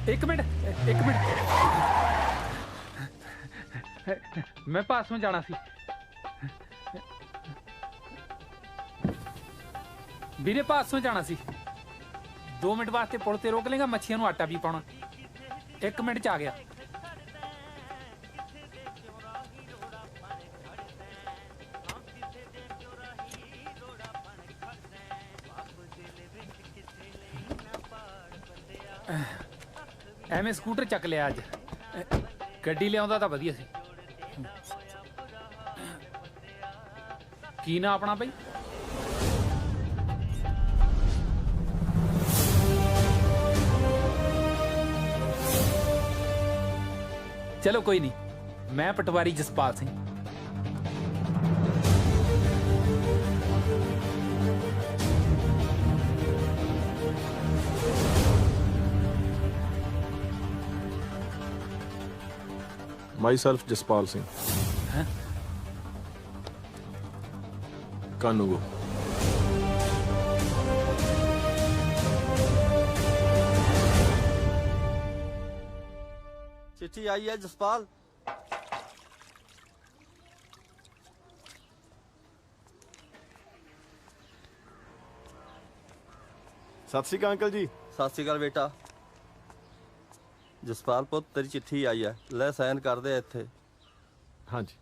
एक मिनट मैं पास में जाना सी ਵੀਰੇ ਪਾਸ में जाना सी 2 मिनट वास्ते पुल ते रोक लेगा मच्छियों ਨੂੰ आटा भी पाउणा 1 मिनट च आ गया ਐਵੇਂ ਸਕੂਟਰ ਚੱਕ ਲਿਆ ਅੱਜ ਗੱਡੀ ਲਿਆਉਂਦਾ ਤਾਂ ਵਧੀਆ ਸੀ ਕੀ ਨਾ ਆਪਣਾ ਬਈ चलो कोई नहीं मैं पटवारी Jaspal Singh Myself Jaspal Singh. Kanugo. चिट्ठी आई है जसपाल। सत श्री अकाल अंकल जी। सत श्री अकाल बेटा। जसपाल पुत तेरी चिट्ठी आई है, ले साइन कर दे इत्थे। हाँ जी।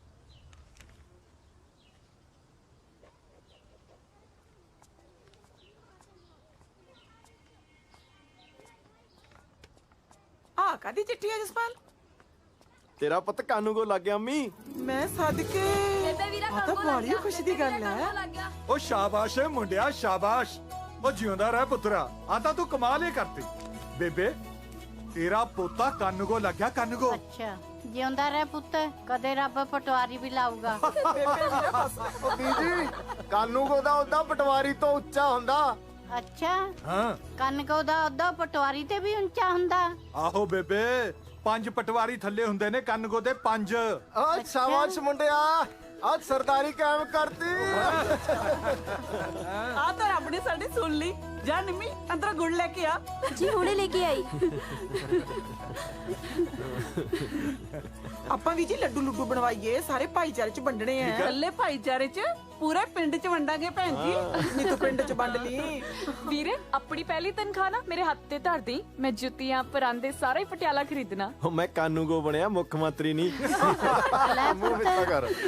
कादी चिट्ठी है जसपाल? तेरा पुत कानू को लग गया अम्मी। मैं सदके तो बड़ी खुशी दी गल है। ओ शाबाश है मुंडिया शाबाश। ओ जिਉਂਦਾ ਰਹਿ पुत्रा आंदा तू कमाल ही करती। बेबे तेरा पोता कानू को लग गया कानू को। अच्छा जिਉਂਦਾ ਰਹਿ ਪੁੱਤ ਕਦੇ ਰੱਬ ਪਟਵਾਰੀ ਵੀ ਲਾਊਗਾ। ओ बीजी कानू को दा ओदा पटवारी तो ਉੱਚਾ ਹੁੰਦਾ। अच्छा हाँ ਕਨਕੋ ਦਾ ਉਹਦਾ ਪਟਵਾਰੀ ਤੇ ਵੀ ਉੱਚਾ ਹੁੰਦਾ। आहो बेबे 5 पटवारी थल्ले हुंदे ने कानू दे 5। आज शाबाश मुंडिया आज सरदारी कायम करती। आ तो रब ने साडी सुन ली। जा निम्मी अंदर गुड़ लेके आ। जी हुणे लेके आई। ਆਪਾਂ ਵੀ ਜੀ ਲੱਡੂ ਲੁੱਡੂ ਬਣਵਾਈਏ ਸਾਰੇ ਭਾਈਚਾਰੇ ਚ ਵੰਡਣੇ ਆ। ਇਕੱਲੇ ਭਾਈਚਾਰੇ ਚ ਪੂਰੇ ਪਿੰਡ ਚ ਵੰਡਾਂਗੇ ਭੈਣ ਜੀ। ਨਹੀਂ ਤੂੰ ਪਿੰਡ ਚ ਵੰਡ ਲਈ। ਵੀਰੇ ਆਪਣੀ ਪਹਿਲੀ ਤਨਖਾਹ ਨਾ ਮੇਰੇ ਹੱਥ ਤੇ ਧਰ ਦੀ। ਮੈਂ ਜੁੱਤੀਆਂ ਪਰਾਂਦੇ ਸਾਰਾ ਹੀ ਪਟਿਆਲਾ ਖਰੀਦਣਾ। ओ मैं कानू को बनया मुख्यमंत्री नहीं। ਲੈ ਪੁੱਤ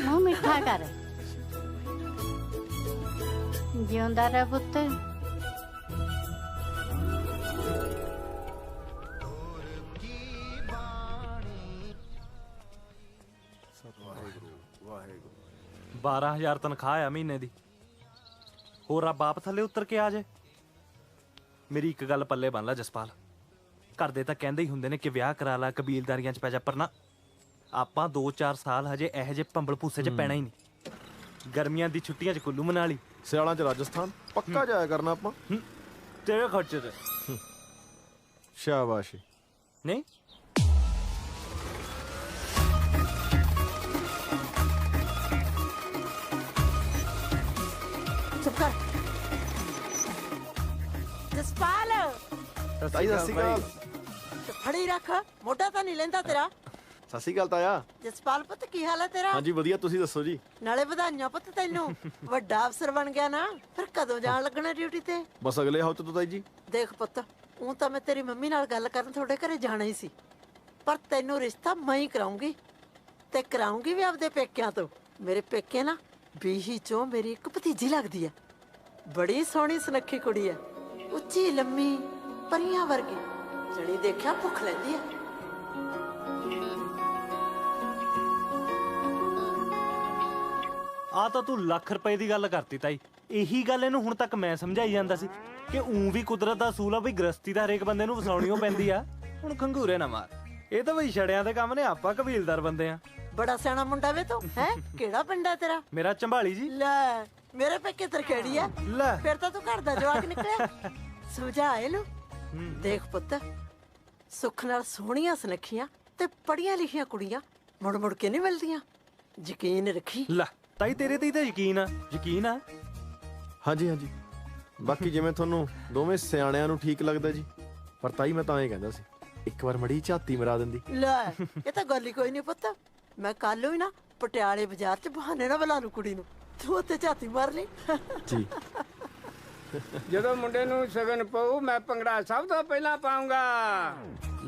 ਮੂੰਹ ਮਿੱਠਾ ਕਰ। ਜਿਉਂਦਾ ਰਹਿ ਪੁੱਤ। वाहेगुरु 12,000 तनख्वाह है महीने दी। होर रब आप थल्ले उतर के आ जाए। मेरी एक गल पल्ले बन ला जसपाल, घर दे तां कहंदे ही हुंदे ने कि विआह करा ला कबीलदारियां च पै जा, पर ना आपां 2-4 साल हजे ਇਹੋ ਜਿਹੇ ਭੰਬਲ ਭੂਸੇ ਚ ਪੈਣਾ ਹੀ ਨਹੀਂ। गर्मियां दी छुट्टियां च कुल्लू मनाली, सियाला च राजस्थान पक्का जाया करना आपां। तेरे खर्चे ते शाबाश नहीं। चुप कर जसपाल। ताई सत श्री अकाल। फड़ी रख मोटा तो नहीं लेंदा तेरा। सत श्री अकाल ताया। जसपाल पुੱਤ ਕੀ ਹਾਲ ਹੈ ਤੇਰਾ? हाँ जी वधिया तुसी दसो जी। ਨਾਲੇ ਵਧਾਈਆਂ ਪੁੱਤ ਤੈਨੂੰ ਵੱਡਾ ਅਫਸਰ ਬਣ ਗਿਆ ਨਾ। ਫਿਰ ਕਦੋਂ ਜਾਣ ਲੱਗਣਾ ਡਿਊਟੀ ਤੇ? बस अगले हफ्ते तो ताई जी। ਦੇਖ ਪੁੱਤ ਉਹ ਤਾਂ ਮੈਂ ਤੇਰੀ ਮੰਮੀ ਨਾਲ ਗੱਲ ਕਰਨ ਤੁਹਾਡੇ ਘਰੇ ਜਾਣਾ ਹੀ ਸੀ, ਪਰ ਤੈਨੂੰ ਰਿਸ਼ਤਾ ਮੈਂ ਹੀ ਕਰਾਉਂਗੀ ਤੇ ਕਰਾਉਂਗੀ ਵੀ ਆਪਦੇ ਪੇਕਿਆਂ ਤੋਂ। ਮੇਰੇ ਪੇਕੇ ਨਾ ਬੀਹੀ ਚੋਂ ਮੇਰੀ ਇੱਕ ਭਤੀਜੀ ਲੱਗਦੀ ਹੈ। ਬੜੀ ਸੋਹਣੀ ਸੁਨੱਖੀ ਕੁੜੀ ਹੈ, ਉੱਚੀ ਲੰਮੀ ਪਰੀਆਂ ਵਰਗੀ। ਜਣੀ ਦੇਖਿਆ ਭੁੱਖ ਲੈਂਦੀ ਹੈ। ਆ ਤਾਂ ਤੂੰ ਲੱਖ ਰੁਪਏ ਦੀ ਗੱਲ ਕਰਤੀ ਤਾਈ। ਇਹੀ ਗੱਲ ਇਹਨੂੰ ਹੁਣ ਤੱਕ ਮੈਂ ਸਮਝਾਈ ਜਾਂਦਾ ਸੀ ਕਿ ਵੀ ਕੁਦਰਤ ਦਾ ਅਸੂਲ ਆ ਵੀ ਗ੍ਰਸਤੀ ਦਾ ਹਰੇਕ ਬੰਦੇ ਨੂੰ ਵਸਾਉਣੀ ਓ ਪੈਂਦੀ ਆ। ਹੁਣ ਖੰਗੂਰੇ ਨਾ ਮਾਰ, ਇਹ ਤਾਂ ਬਈ ਛੜਿਆਂ ਦੇ ਕੰਮ ਨੇ, ਆਪਾਂ ਕਬੀਲਦਾਰ ਬੰਦੇ ਆ। ਬੜਾ ਸਿਆਣਾ ਮੁੰਡਾ ਵੇ ਤੂੰ ਹੈ। ਕਿਹੜਾ ਪਿੰਡ ਹੈ ਤੇਰਾ? ਮੇਰਾ ਝੰਬਾਲੀ ਜੀ। ਲੈ ਮੇਰੇ ਪੇਕੇ ਤਰਖੇੜੀ ਆ। ਲੈ ਫਿਰ ਤਾਂ ਤੂੰ ਘਰ ਦਾ ਜਵਾਕ ਨਿਕਲਿਆ। ਸਮਝਾ ਇਹਨੂੰ। ਦੇਖ ਪੁੱਤ ਸੁੱਖ ਨਾਲ ਸੋਹਣੀਆਂ ਸੁਨੱਖੀਆਂ ਤੇ ਪੜੀਆਂ ਲਿਖੀਆਂ ਕੁੜੀਆਂ ਮੁੜ ਮੁੜ ਕੇ ਨਹੀਂ ਮਿਲਦੀਆਂ। ਯਕੀਨ ਰੱਖੀ। ਲੈ ਤਾਈ ਤੇਰੇ ਤੇ ਹੀ ਤਾਂ ਯਕੀਨ ਆ, ਯਕੀਨ ਆ। हाँ जी हाँ जी बाकी जिवें तुहानूं दोवें सियाणिਆਂ ਨੂੰ ठीक लगदा जी, पर ताई मैं तां ਇਹ ਕਹਿੰਦਾ ਸੀ ਇੱਕ ਵਾਰ ਮੜੀ ਝਾਤੀ ਮਰਾ ਦਿੰਦੀ। ਲੈ ਇਹ ਤਾਂ ਗੱਲ ਹੀ ਕੋਈ ਨਹੀਂ ਪੁੱਤ। ਮੈਂ ਕੱਲ ਹੀ ਨਾ ਪਟਿਆਲੇ ਬਾਜ਼ਾਰ 'ਚ ਬਹਾਨੇ ਨਾਲ ਬੁਲਾ ਲੂ ਕੁੜੀ ਨੂੰ, ਤੂੰ ਉੱਤੇ ਝਾਤੀ ਮਾਰ ਲਈ। ਜੀ ਜਦੋਂ ਮੁੰਡੇ ਨੂੰ ਸ਼ਗਨ ਪਊ ਮੈਂ ਭੰਗੜਾ ਸਭ ਤੋਂ ਪਹਿਲਾਂ ਪਾਉਂਗਾ।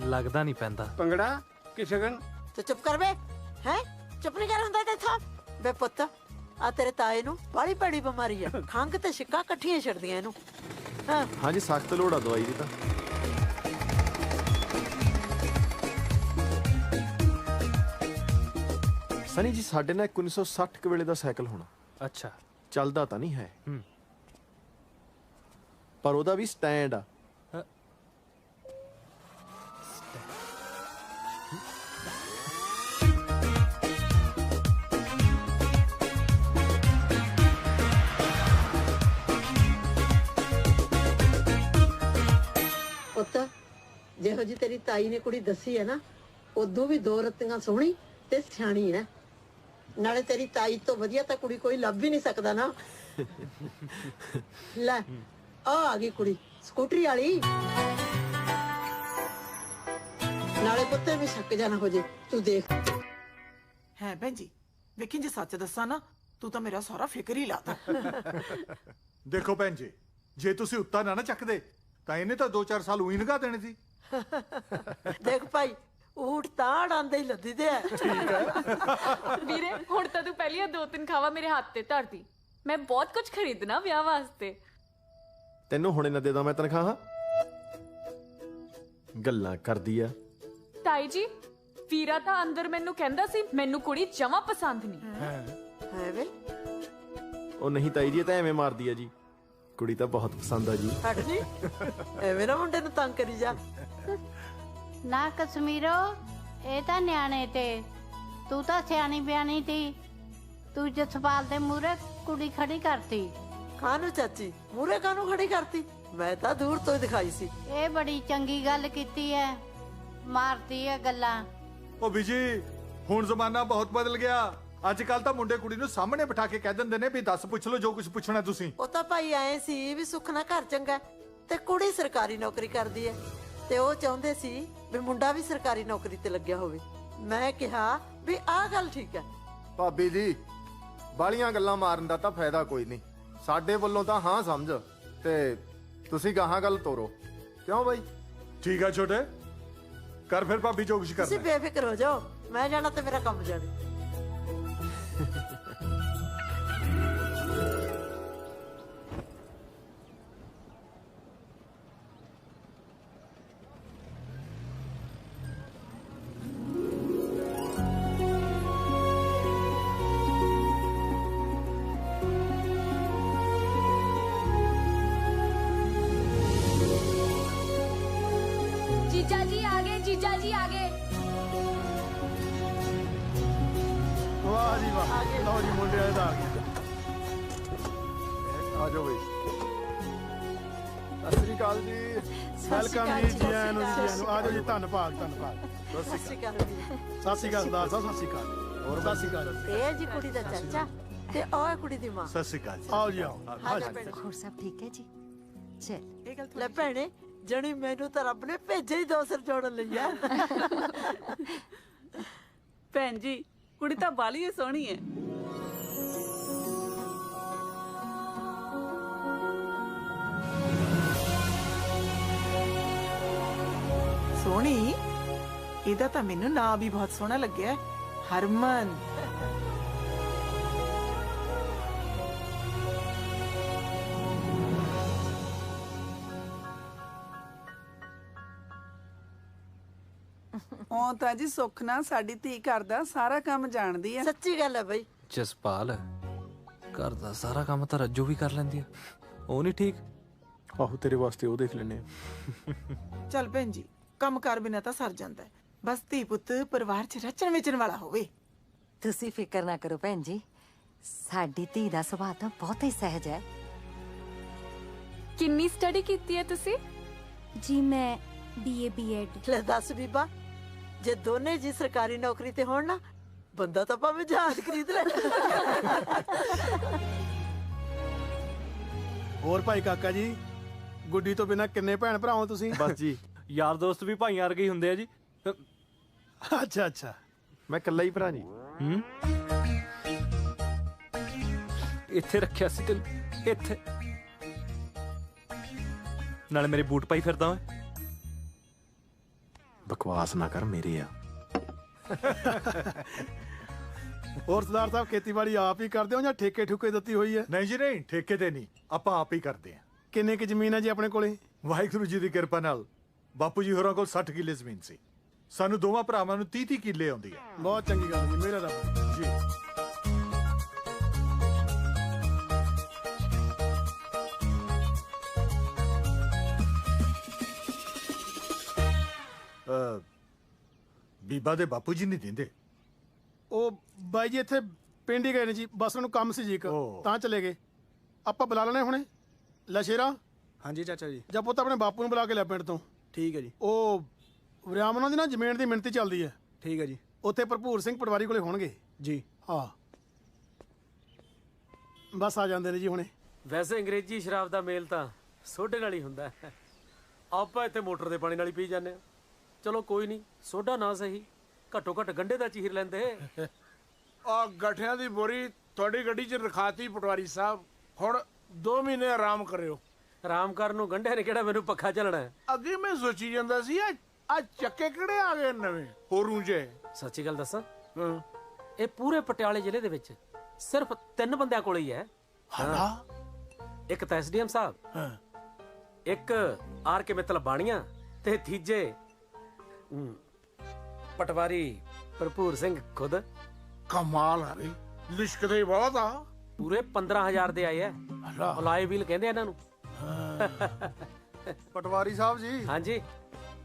ਲੱਗਦਾ ਨਹੀਂ ਪੈਂਦਾ। ਭੰਗੜਾ ਕਿ ਸ਼ਗਨ? ਤੇ ਚੁੱਪ ਕਰ ਵੇ, ਹੈ ਚੁੱਪ ਨਹੀਂ ਕਰ ਹੁੰਦਾ ਤੇ ਥਾ ਬੇ ਪੁੱਤ। ਆ ਤੇਰੇ ਤਾਏ ਨੂੰ ਬਾਹਲੀ ਭੈੜੀ ਬਿਮਾਰੀ ਆ, ਖੰਘ ਤੇ ਛਿੱਕਾਂ ਇਕੱਠੀਆਂ ਛੱਡਦੀਆਂ ਇਹਨੂੰ। ਹਾਂ ਹਾਂਜੀ ਸਖਤ ਲੋੜ ਆ ਦਵਾਈ ਦੀ ਤਾਂ। ਸਨੀ ਜੀ ਸਾਡੇ ਨਾਲ 1960 ਕੁ ਵੇਲੇ ਦਾ ਸਾਈਕਲ ਹੋਣਾ। ਅੱਛਾ। ਚੱਲਦਾ ਤਾਂ ਨਹੀਂ ਹੈ ਹੂੰ। ਪਰ ਉਹਦਾ ਵੀ ਸਟੈਂਡ ਆ। ਪੁੱਤ ਜਿਹੋ ਜੀ ਤੇਰੀ ਤਾਈ ਨੇ ਕੁੜੀ ਦੱਸੀ ਹੈ ਨਾ, ਉਦੋਂ ਵੀ ਦੋ ਰੱਤੀਆਂ ਸੋਹਣੀ ਤੇ ਸਿਆਣੀ ਹੈ। ਨਾਲੇ ਤੇਰੀ ਤਾਈ ਤੋਂ ਵਧੀਆ ਤਾਂ ਕੁੜੀ ਕੋਈ ਲੱਭ ਹੀ ਨਹੀਂ ਸਕਦਾ ਨਾ। ਲੈ ਆ ਗਈ ਕੁੜੀ ਸਕੂਟਰੀ ਵਾਲੀ। ਨਾਲੇ ਪੁੱਤੇ ਵੀ ਸ਼ੱਕ ਜਾਣਾ ਹੋ ਜੇ, ਤੂੰ ਦੇਖ। ਹੈ ਭੈਣ ਜੀ, ਵੇਖੀ ਜੇ ਸੱਚ ਦੱਸਾਂ ਨਾ, ਤੂੰ ਤਾਂ ਮੇਰਾ ਸਾਰਾ ਫਿਕਰ ਹੀ ਲਾਤਾ। ਦੇਖੋ ਭੈਣ ਜੀ, ਜੇ ਤੁਸੀਂ ਉੱਤਾ ਨਾ ਚੱਕਦੇ ਤਾਂ ਇਹਨੇ ਤਾਂ 2-4 ਸਾਲ ਉਹੀ ਲਗਾ ਦੇਣੇ ਸੀ। ਦੇਖ ਭਾਈ, ਊਠ ਤਾਂ ਡਾਂਦੇ ਹੀ ਲੱਦੀ ਦੇ ਹੈ। ਵੀਰੇ ਹੁਣ ਤਾਂ ਤੂੰ ਪਹਿਲੀਆਂ 2-3 ਖਾਵਾ ਮੇਰੇ ਹੱਥ ਤੇ ਧਰਦੀ। ਮੈਂ ਬਹੁਤ ਕੁਝ ਖਰੀਦਣਾ ਵਿਆਹ ਵਾਸਤੇ। ਤੈਨੂੰ ਹੁਣੇ ਨਾ ਦੇ ਦਾਂ ਮੈਂ ਤਨਖਾਹਾਂ? ਗੱਲਾਂ ਕਰਦੀ ਆ। ਤਾਈ ਜੀ, ਵੀਰਾ ਤਾਂ ਅੰਦਰ ਮੈਨੂੰ ਕਹਿੰਦਾ ਸੀ ਮੈਨੂੰ ਕੁੜੀ ਜਮਾ ਪਸੰਦ ਨਹੀਂ। ਹੈ ਵੇ ਉਹ ਨਹੀਂ ਤਾਈ ਜੀ, ਇਹ ਤਾਂ ਐਵੇਂ ਮਾਰਦੀ ਆ ਜੀ। ਕੁੜੀ ਤਾਂ ਬਹੁਤ ਪਸੰਦ ਆ ਜੀ। ਹਟ ਜੀ, ਐਵੇਂ ਨਾ ਮੁੰਡੇ ਨੂੰ ਤੰਗ ਕਰੀ ਜਾ। ਨਾ ਕਸ਼ਮੀਰੋ, ਇਹ ਤਾਂ ਨਿਆਣੇ ਤੇ, ਤੂੰ ਤਾਂ ਸਿਆਣੀ ਬਿਆਣੀ ਤੀ। ਤੂੰ ਜਸਪਾਲ ਦੇ ਮੂਹਰੇ ਕੁੜੀ ਖੜੀ ਕਰਤੀ। ਕਾਹਨੂੰ ਚਾਚੀ ਮੂਹਰੇ ਕਾਹਨੂੰ ਖੜੀ ਕਰਤੀ? ਮੈਂ ਤਾਂ ਦੂਰ ਤੋਂ ਹੀ ਦਿਖਾਈ ਸੀ। ਇਹ ਬੜੀ ਚੰਗੀ ਗੱਲ ਕੀਤੀ ਐ, ਮਾਰਦੀ ਐ ਗੱਲਾਂ। ਉਹ ਬੀਜੀ, ਹੁਣ ਜ਼ਮਾਨਾ ਬਹੁਤ ਬਦਲ ਗਿਆ। ਅੱਜ ਕੱਲ ਤਾਂ ਮੁੰਡੇ ਕੁੜੀ ਨੂੰ ਸਾਹਮਣੇ ਬਿਠਾ ਕੇ ਕਹਿ ਦਿੰਦੇ ਨੇ ਵੀ ਦੱਸ ਪੁੱਛ ਲਓ ਜੋ ਕੁਝ ਪੁੱਛਣਾ ਤੁਸੀਂ। ਉਹ ਤਾਂ ਭਾਈ ਆਏ ਸੀ ਵੀ ਸੁੱਖ ਨਾਲ ਘਰ ਚੰਗਾ ਤੇ ਕੁੜੀ ਸਰਕਾਰੀ ਨੌਕਰੀ ਕਰਦੀ ਹੈ, ਤੇ ਉਹ ਚਾਹੁੰਦੇ ਸੀ ਵੀ ਮੁੰਡਾ ਵੀ ਸਰਕਾਰੀ ਨੌਕਰੀ ਤੇ ਲੱਗਿਆ ਹੋਵੇ। ਮੈਂ ਕਿਹਾ ਵੀ ਆਹ ਗੱਲ ਠੀਕ ਹੈ। ਭਾਬੀ ਜੀ, ਬਾਲੀਆਂ ਗੱਲਾਂ ਮਾਰਨ ਦਾ ਤਾਂ ਫਾਇਦਾ ਕੋਈ ਨਹੀਂ। ਸਾਡੇ ਵੱਲੋਂ ਤਾਂ ਹਾਂ ਸਮਝ, ਤੇ ਤੁਸੀਂ ਗਾਹਾਂ ਗੱਲ ਤੋਰੋ। ਕਿਉਂ ਬਾਈ? ਠੀਕ ਆ ਛੋਟੇ, ਕਰ ਫਿਰ ਭਾਬੀ ਜੋ ਕੁਝ ਤੁਸੀਂ ਕਰਨਾ। ਬੇਫਿਕਰ ਹੋ ਜਾਓ, ਮੈਂ ਜਾਣਾ ਤੇ ਮੇਰਾ ਕੰਮ ਜਾਣੇ। जीजा जी आगे, जीजा जी आगे। ਵਾਹ ਜੀ ਵਾਹ, ਲਓ ਜੀ ਮੁੰਡਿਆਂ ਦਾ ਆ ਗਿਆ। ਆ ਜਾਓ ਬਈ। ਸਤਿ ਸ੍ਰੀ ਅਕਾਲ ਜੀ। ਵੈਲਕਮ ਜੀ, ਜੀ ਆਇਆਂ ਨੂੰ, ਜੀ ਆਇਆਂ ਨੂੰ। ਆ ਜਾਓ ਜੀ, ਧੰਨਵਾਦ ਧੰਨਵਾਦ। ਸਤਿ ਸ਼੍ਰੀ ਅਕਾਲ ਵੀਰੇ। ਸਤਿ ਸ੍ਰੀ ਅਕਾਲ ਸਰਦਾਰ ਸਾਹਿਬ, ਸਤਿ ਸ੍ਰੀ ਅਕਾਲ। ਹੋਰ ਸਤਿ ਸ੍ਰੀ ਅਕਾਲ। ਇਹ ਹੈ ਜੀ ਕੁੜੀ ਦਾ ਚਾਚਾ ਤੇ ਉਹ ਹੈ ਕੁੜੀ ਦੀ ਮਾਂ। ਸਤਿ ਸ਼੍ਰੀ ਅਕਾਲ ਜੀ। ਆਓ ਜੀ ਆਓ। ਹਾਂ ਜੀ ਭੈਣੇ। ਹੋਰ ਸਭ ਠੀਕ ਹੈ ਜੀ? ਚਲ ਇਹ ਗੱਲ ਲੈ ਭੈਣੇ, ਜਣੀ ਮੈਨੂੰ ਤਾਂ ਰੱਬ ਨੇ ਭੇਜੇ ਹੀ ਦੋ ਸਿਰ ਜੋੜਨ ਲਈ ਆ। ਭੈਣ ਜੀ, ਕੁੜੀ ਤਾਂ ਬਾਲੀ ਹੀ ਸੋਹਣੀ ਹੈ। ਸੋਹਣੀ? ਇਹਦਾ ਤਾਂ ਮੈਨੂੰ ਨਾਂ ਵੀ ਬਹੁਤ ਸੋਹਣਾ ਲੱਗਿਆ, ਹਰਮਨ। ਉਹ ਤਾਂ ਜੀ ਸੁੱਖ ਨਾਲ ਸਾਡੀ ਧੀ ਘਰ ਦਾ ਸਾਰਾ ਕੰਮ ਜਾਣਦੀ ਹੈ। ਸੱਚੀ ਗੱਲ ਹੈ ਬਈ। ਜਸਪਾਲ, ਘਰ ਦਾ ਸਾਰਾ ਕੰਮ ਤਾਂ ਰੱਜੂ ਵੀ ਕਰ ਲੈਂਦੀ ਆ। ਉਹ ਨਹੀਂ ਠੀਕ? ਆਹੋ, ਤੇਰੇ ਵਾਸਤੇ ਉਹ ਦੇਖ ਲੈਨੇ ਆ। ਚੱਲ ਭੈਣ ਜੀ, ਕੰਮ ਕਰ ਬਿਨਾ ਤਾਂ ਸਰ ਜਾਂਦਾ ਹੈ। ਬਸ ਧੀ ਪੁੱਤ ਪਰਿਵਾਰ 'ਚ ਰਚਣ ਵਿਚਣ ਵਾਲਾ ਹੋਵੇ। ਤੁਸੀਂ ਫਿਕਰ ਨਾ ਕਰੋ ਭੈਣ ਜੀ, ਸਾਡੀ ਧੀ ਦਾ ਸੁਭਾਅ ਤਾਂ ਬਹੁਤ ਹੀ ਸਹਿਜ ਹੈ। ਕਿੰਨੀ ਸਟੱਡੀ ਕੀਤੀ ਹੈ ਤੁਸੀਂ? ਜੀ ਮੈਂ BA B.Ed। ਲੈ ਦੱਸ ਬੀਬਾ, ਜੇ ਦੋਨੇ ਜੀ ਸਰਕਾਰੀ ਨੌਕਰੀ ਤੇ ਹੋਣ ਨਾ, ਬੰਦਾ ਤਾਂ ਭਾਵੇਂ ਜਹਾਜ਼ ਖਰੀਦ ਲੈ। ਹੋਰ ਭਾਈ ਕਾਕਾ ਜੀ, ਗੁੱਡੀ ਤੋਂ ਬਿਨਾ ਕਿੰਨੇ ਭੈਣ ਭਰਾ ਹੋ ਤੁਸੀਂ? ਬਸ ਜੀ, ਯਾਰ ਦੋਸਤ ਵੀ ਭਾਈਆਂ ਵਰਗੇ ਹੀ ਹੁੰਦੇ ਆ ਜੀ। ਅੱਛਾ ਅੱਛਾ, ਮੈਂ ਇਕੱਲਾ ਹੀ ਭਰਾ ਜੀ। ਹੂੰ, ਇੱਥੇ ਰੱਖਿਆ ਸੀ ਤੈਨੂੰ, ਇੱਥੇ। ਨਾਲੇ ਮੇਰੇ ਬੂਟ ਪਾਈ ਫਿਰਦਾ ਓਏ। ਬਕਵਾਸ ਨਾ ਕਰ, ਮੇਰੇ ਆ। ਹੋਰ ਸਰਦਾਰ ਸਾਹਿਬ, ਖੇਤੀਬਾੜੀ ਆਪ ਹੀ ਕਰਦੇ ਹੋ ਜਾਂ ਠੇਕੇ ਠੁਕੇ ਦਿੱਤੀ ਹੋਈ ਹੈ? ਨਹੀਂ ਜੀ ਨਹੀਂ, ਠੇਕੇ ਤੇ ਨਹੀਂ, ਆਪਾਂ ਆਪ ਹੀ ਕਰਦੇ ਹਾਂ। ਕਿੰਨੇ ਕੁ ਜ਼ਮੀਨ ਹੈ ਜੀ ਆਪਣੇ ਕੋਲੇ? ਵਾਹਿਗੁਰੂ ਜੀ ਦੀ ਕਿਰਪਾ ਨਾਲ ਬਾਪੂ ਜੀ ਹੋਰਾਂ ਕੋਲ 60 ਕਿੱਲੇ ਜ਼ਮੀਨ ਸੀ। ਸਾਨੂੰ ਦੋਵਾਂ ਭਰਾਵਾਂ ਨੂੰ 30-30 ਕਿੱਲੇ ਆਉਂਦੀ ਹੈ। ਬਹੁਤ ਚੰਗੀ ਗੱਲ ਜੀ, ਮੇਰਾ ਰੱਬ ਜੀ। ਬੀਬਾ ਦੇ ਬਾਪੂ ਜੀ ਨਹੀਂ ਦਿੰਦੇ। ਉਹ ਬਾਈ ਜੀ ਇੱਥੇ ਪਿੰਡ ਹੀ ਗਏ ਨੇ ਜੀ, ਬਸ ਉਹਨੂੰ ਕੰਮ ਸੀ ਜੀ ਇੱਕ, ਤਾਂ ਚਲੇ ਗਏ। ਆਪਾਂ ਬੁਲਾ ਲੈਣੇ ਹੁਣੇ। ਲੈ ਸ਼ੇਰਾ। ਹਾਂਜੀ ਚਾਚਾ ਜੀ। ਜਾਂ ਪੁੱਤ ਆਪਣੇ ਬਾਪੂ ਨੂੰ ਬੁਲਾ ਕੇ ਲੈ ਪਿੰਡ ਤੋਂ। ਠੀਕ ਹੈ ਜੀ। ਉਹ ਵਰਿਆਮ ਉਹਨਾਂ ਦੀ ਨਾ ਜ਼ਮੀਨ ਦੀ ਮਿਣਤੀ ਚੱਲਦੀ ਹੈ। ਠੀਕ ਹੈ ਜੀ। ਉੱਥੇ ਭਰਪੂਰ ਸਿੰਘ ਪਟਵਾਰੀ ਕੋਲੇ ਹੋਣਗੇ ਜੀ। ਹਾਂ, ਬਸ ਆ ਜਾਂਦੇ ਨੇ ਜੀ ਹੁਣੇ। ਵੈਸੇ ਅੰਗਰੇਜ਼ੀ ਸ਼ਰਾਬ ਦਾ ਮੇਲ ਤਾਂ ਸੋਡੇ ਨਾਲ ਹੀ ਹੁੰਦਾ ਹੈ। ਆਪਾਂ ਇੱਥੇ ਮੋਟਰ ਦੇ ਪਾਣੀ ਨਾਲ ਹੀ ਪੀ ਜਾਂਦੇ ਆ। ਚਲੋ ਕੋਈ ਨਹੀਂ, ਸੋਡਾ ਨਾ ਸਹੀ, ਘੱਟੋ ਘੱਟ ਗੰਢੇ ਦਾ ਚੀਰ ਲੈਂਦੇ। ਆ ਗੱਠਿਆਂ ਦੀ ਬੋਰੀ ਤੁਹਾਡੀ ਗੱਡੀ 'ਚ ਰਖਾਤੀ ਪਟਵਾਰੀ ਸਾਹਿਬ। ਹੁਣ 2 ਮਹੀਨੇ ਆਰਾਮ ਕਰਿਓ। ਆਰਾਮ ਕਰਨ ਨੂੰ ਗੰਢਿਆਂ ਨੇ ਕਿਹੜਾ ਮੈਨੂੰ ਪੱਖਾ ਚੱਲਣਾ ਹੈ। ਅੱਗੇ ਮੈਂ ਸੋਚੀ ਜਾਂਦਾ ਸੀ ਆ ਚੱਕੇ ਕਿਹੜੇ ਆ ਗਏ ਨਵੇਂ ਹੋਰੂ ਜੇ। ਸੱਚੀ ਗੱਲ ਦੱਸਾਂ, ਇਹ ਪੂਰੇ ਪਟਿਆਲੇ ਜ਼ਿਲ੍ਹੇ ਦੇ ਵਿੱਚ ਸਿਰਫ 3 ਬੰਦਿਆਂ ਕੋਲ ਹੀ ਹੈ। ਇੱਕ ਤਾਂ ਐਸਡੀਐਮ ਸਾਹਿਬ, ਇੱਕ ਆਰ ਕੇ ਮਿੱਤਲ ਬਾਣੀਆਂ, ਤੇ ਤੀਜੇ ਪਟਵਾਰੀ ਭਰਪੂਰ ਸਿੰਘ ਖੁਦ। ਕਮਾਲ ਆ ਗਈ, ਲਿਸ਼ਕਦੇ ਬਹੁਤ ਆ। ਪੂਰੇ 15,000 ਦੇ ਆਏ ਆ। ਅਲਾਏ ਵੀਲ ਕਹਿੰਦੇ ਇਹਨਾਂ ਨੂੰ। ਪਟਵਾਰੀ ਸਾਹਿਬ ਜੀ। ਹਾਂਜੀ।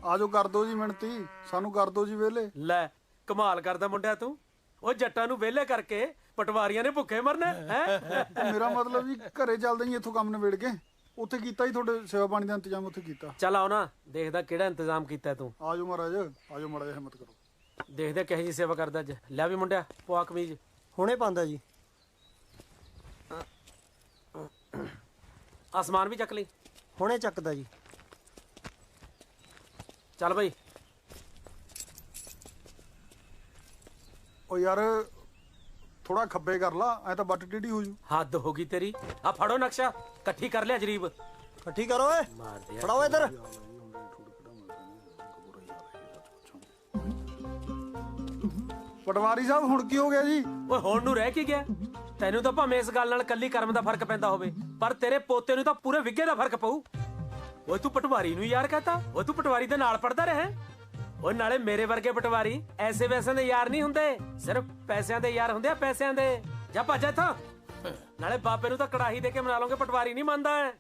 ਆਜੋ ਕਰ ਦੋ ਜੀ ਮਿਹਨਤੀ, ਸਾਨੂੰ ਕਰ ਦੋ ਜੀ ਵਿਹਲੇ। ਲੈ ਕਮਾਲ ਕਰਦਾ ਮੁੰਡਿਆ ਤੂੰ। ਉਹ ਜੱਟਾਂ ਨੂੰ ਵਿਹਲੇ ਕਰਕੇ ਪਟਵਾਰੀਆਂ ਨੇ ਭੁੱਖੇ ਮਰਨਾ ਹੈ। ਮੇਰਾ ਮਤਲਬ ਜੀ ਘਰੇ ਚੱਲਦੇ ਹੀ ਇੱਥੋਂ ਕੰਮ ਨਿਬੇੜ ਕੇ ਉੱਥੇ ਕੀਤਾ ਹੀ, ਤੁਹਾਡੇ ਸੇਵਾ ਪਾਣੀ ਦਾ ਇੰਤਜ਼ਾਮ ਉੱਥੇ ਕੀਤਾ। ਚੱਲ ਆਓ ਨਾ, ਦੇਖਦਾ ਕਿਹੜਾ ਇੰਤਜ਼ਾਮ ਕੀਤਾ ਤੂੰ। ਆਜੋ ਮਹਾਰਾਜ, ਆਜੋ ਮਾੜਾ ਜਿਹਾ ਹਿੰਮਤ ਕਰੋ। ਦੇਖਦੇ ਕਿਹੋ ਜੀ ਸੇਵਾ ਕਰਦਾ ਅੱਜ। ਲੈ ਵੀ ਮੁੰਡਿਆ, ਪਵਾ ਕਮੀਜ਼। ਹੁਣੇ ਪਾਉਂਦਾ ਜੀ। ਆਸਮਾਨ ਵੀ ਚੱਕ ਲਈ। ਹੁਣੇ ਚੱਕਦਾ ਜੀ। ਚੱਲ ਬਈ। ਉਹ ਯਾਰ ਥੋੜਾ ਖੱਬੇ ਕਰ ਲਾ, ਐ ਤਾਂ ਬੱਟ ਟੇਢੀ ਹੋ ਜੂ। ਹੱਦ ਹੋ ਗਈ ਤੇਰੀ। ਆ ਫੜੋ ਨਕਸ਼ਾ, ਇਕੱਠੀ ਕਰ ਲਿਆ ਜਰੀਬ। ਇਕੱਠੀ ਕਰੋ ਓਏ, ਫੜਾਓ ਇੱਧਰ। ਪਟਵਾਰੀ ਸਾਹਿਬ ਹੁਣ ਕੀ ਹੋ ਗਿਆ ਜੀ? ਓਏ ਹੁਣ ਨੂੰ ਰਹਿ ਕੀ ਗਿਆ? ਤੈਨੂੰ ਤਾਂ ਭਾਵੇਂ ਇਸ ਗੱਲ ਨਾਲ ਕੱਲੀ ਕਰਮ ਦਾ ਫਰਕ ਪੈਂਦਾ ਹੋਵੇ, ਪਰ ਤੇਰੇ ਪੋਤੇ ਨੂੰ ਤਾਂ ਪੂਰੇ ਵਿੱਗੇ ਦਾ ਫਰਕ ਪਊ। ਓਏ ਤੂੰ ਪਟਵਾਰੀ ਨੂੰ ਯਾਰ ਕਹਤਾ? ਓਏ ਤੂੰ ਪਟਵਾਰੀ ਦੇ ਨਾਲ ਪੜਦਾ ਰਿਹਾ? ਓਏ ਨਾਲੇ ਮੇਰੇ ਵਰਗੇ ਪਟਵਾਰੀ ਐਸੇ ਵੈਸੇ ਦੇ ਯਾਰ ਨਹੀਂ ਹੁੰਦੇ, ਸਿਰਫ ਪੈਸਿਆਂ ਦੇ ਯਾਰ ਹੁੰਦੇ ਆ, ਪੈਸਿਆਂ ਦੇ। ਜਾ ਭੱਜ ਇੱਥੋਂ। ਨਾਲੇ ਬਾਪੇ ਨੂੰ ਤਾਂ ਕੜਾਹੀ ਦੇ ਕੇ ਮਨਾ ਲਓਗੇ, ਪਟਵਾਰੀ ਨਹੀਂ ਮੰਨਦਾ ਹੈ।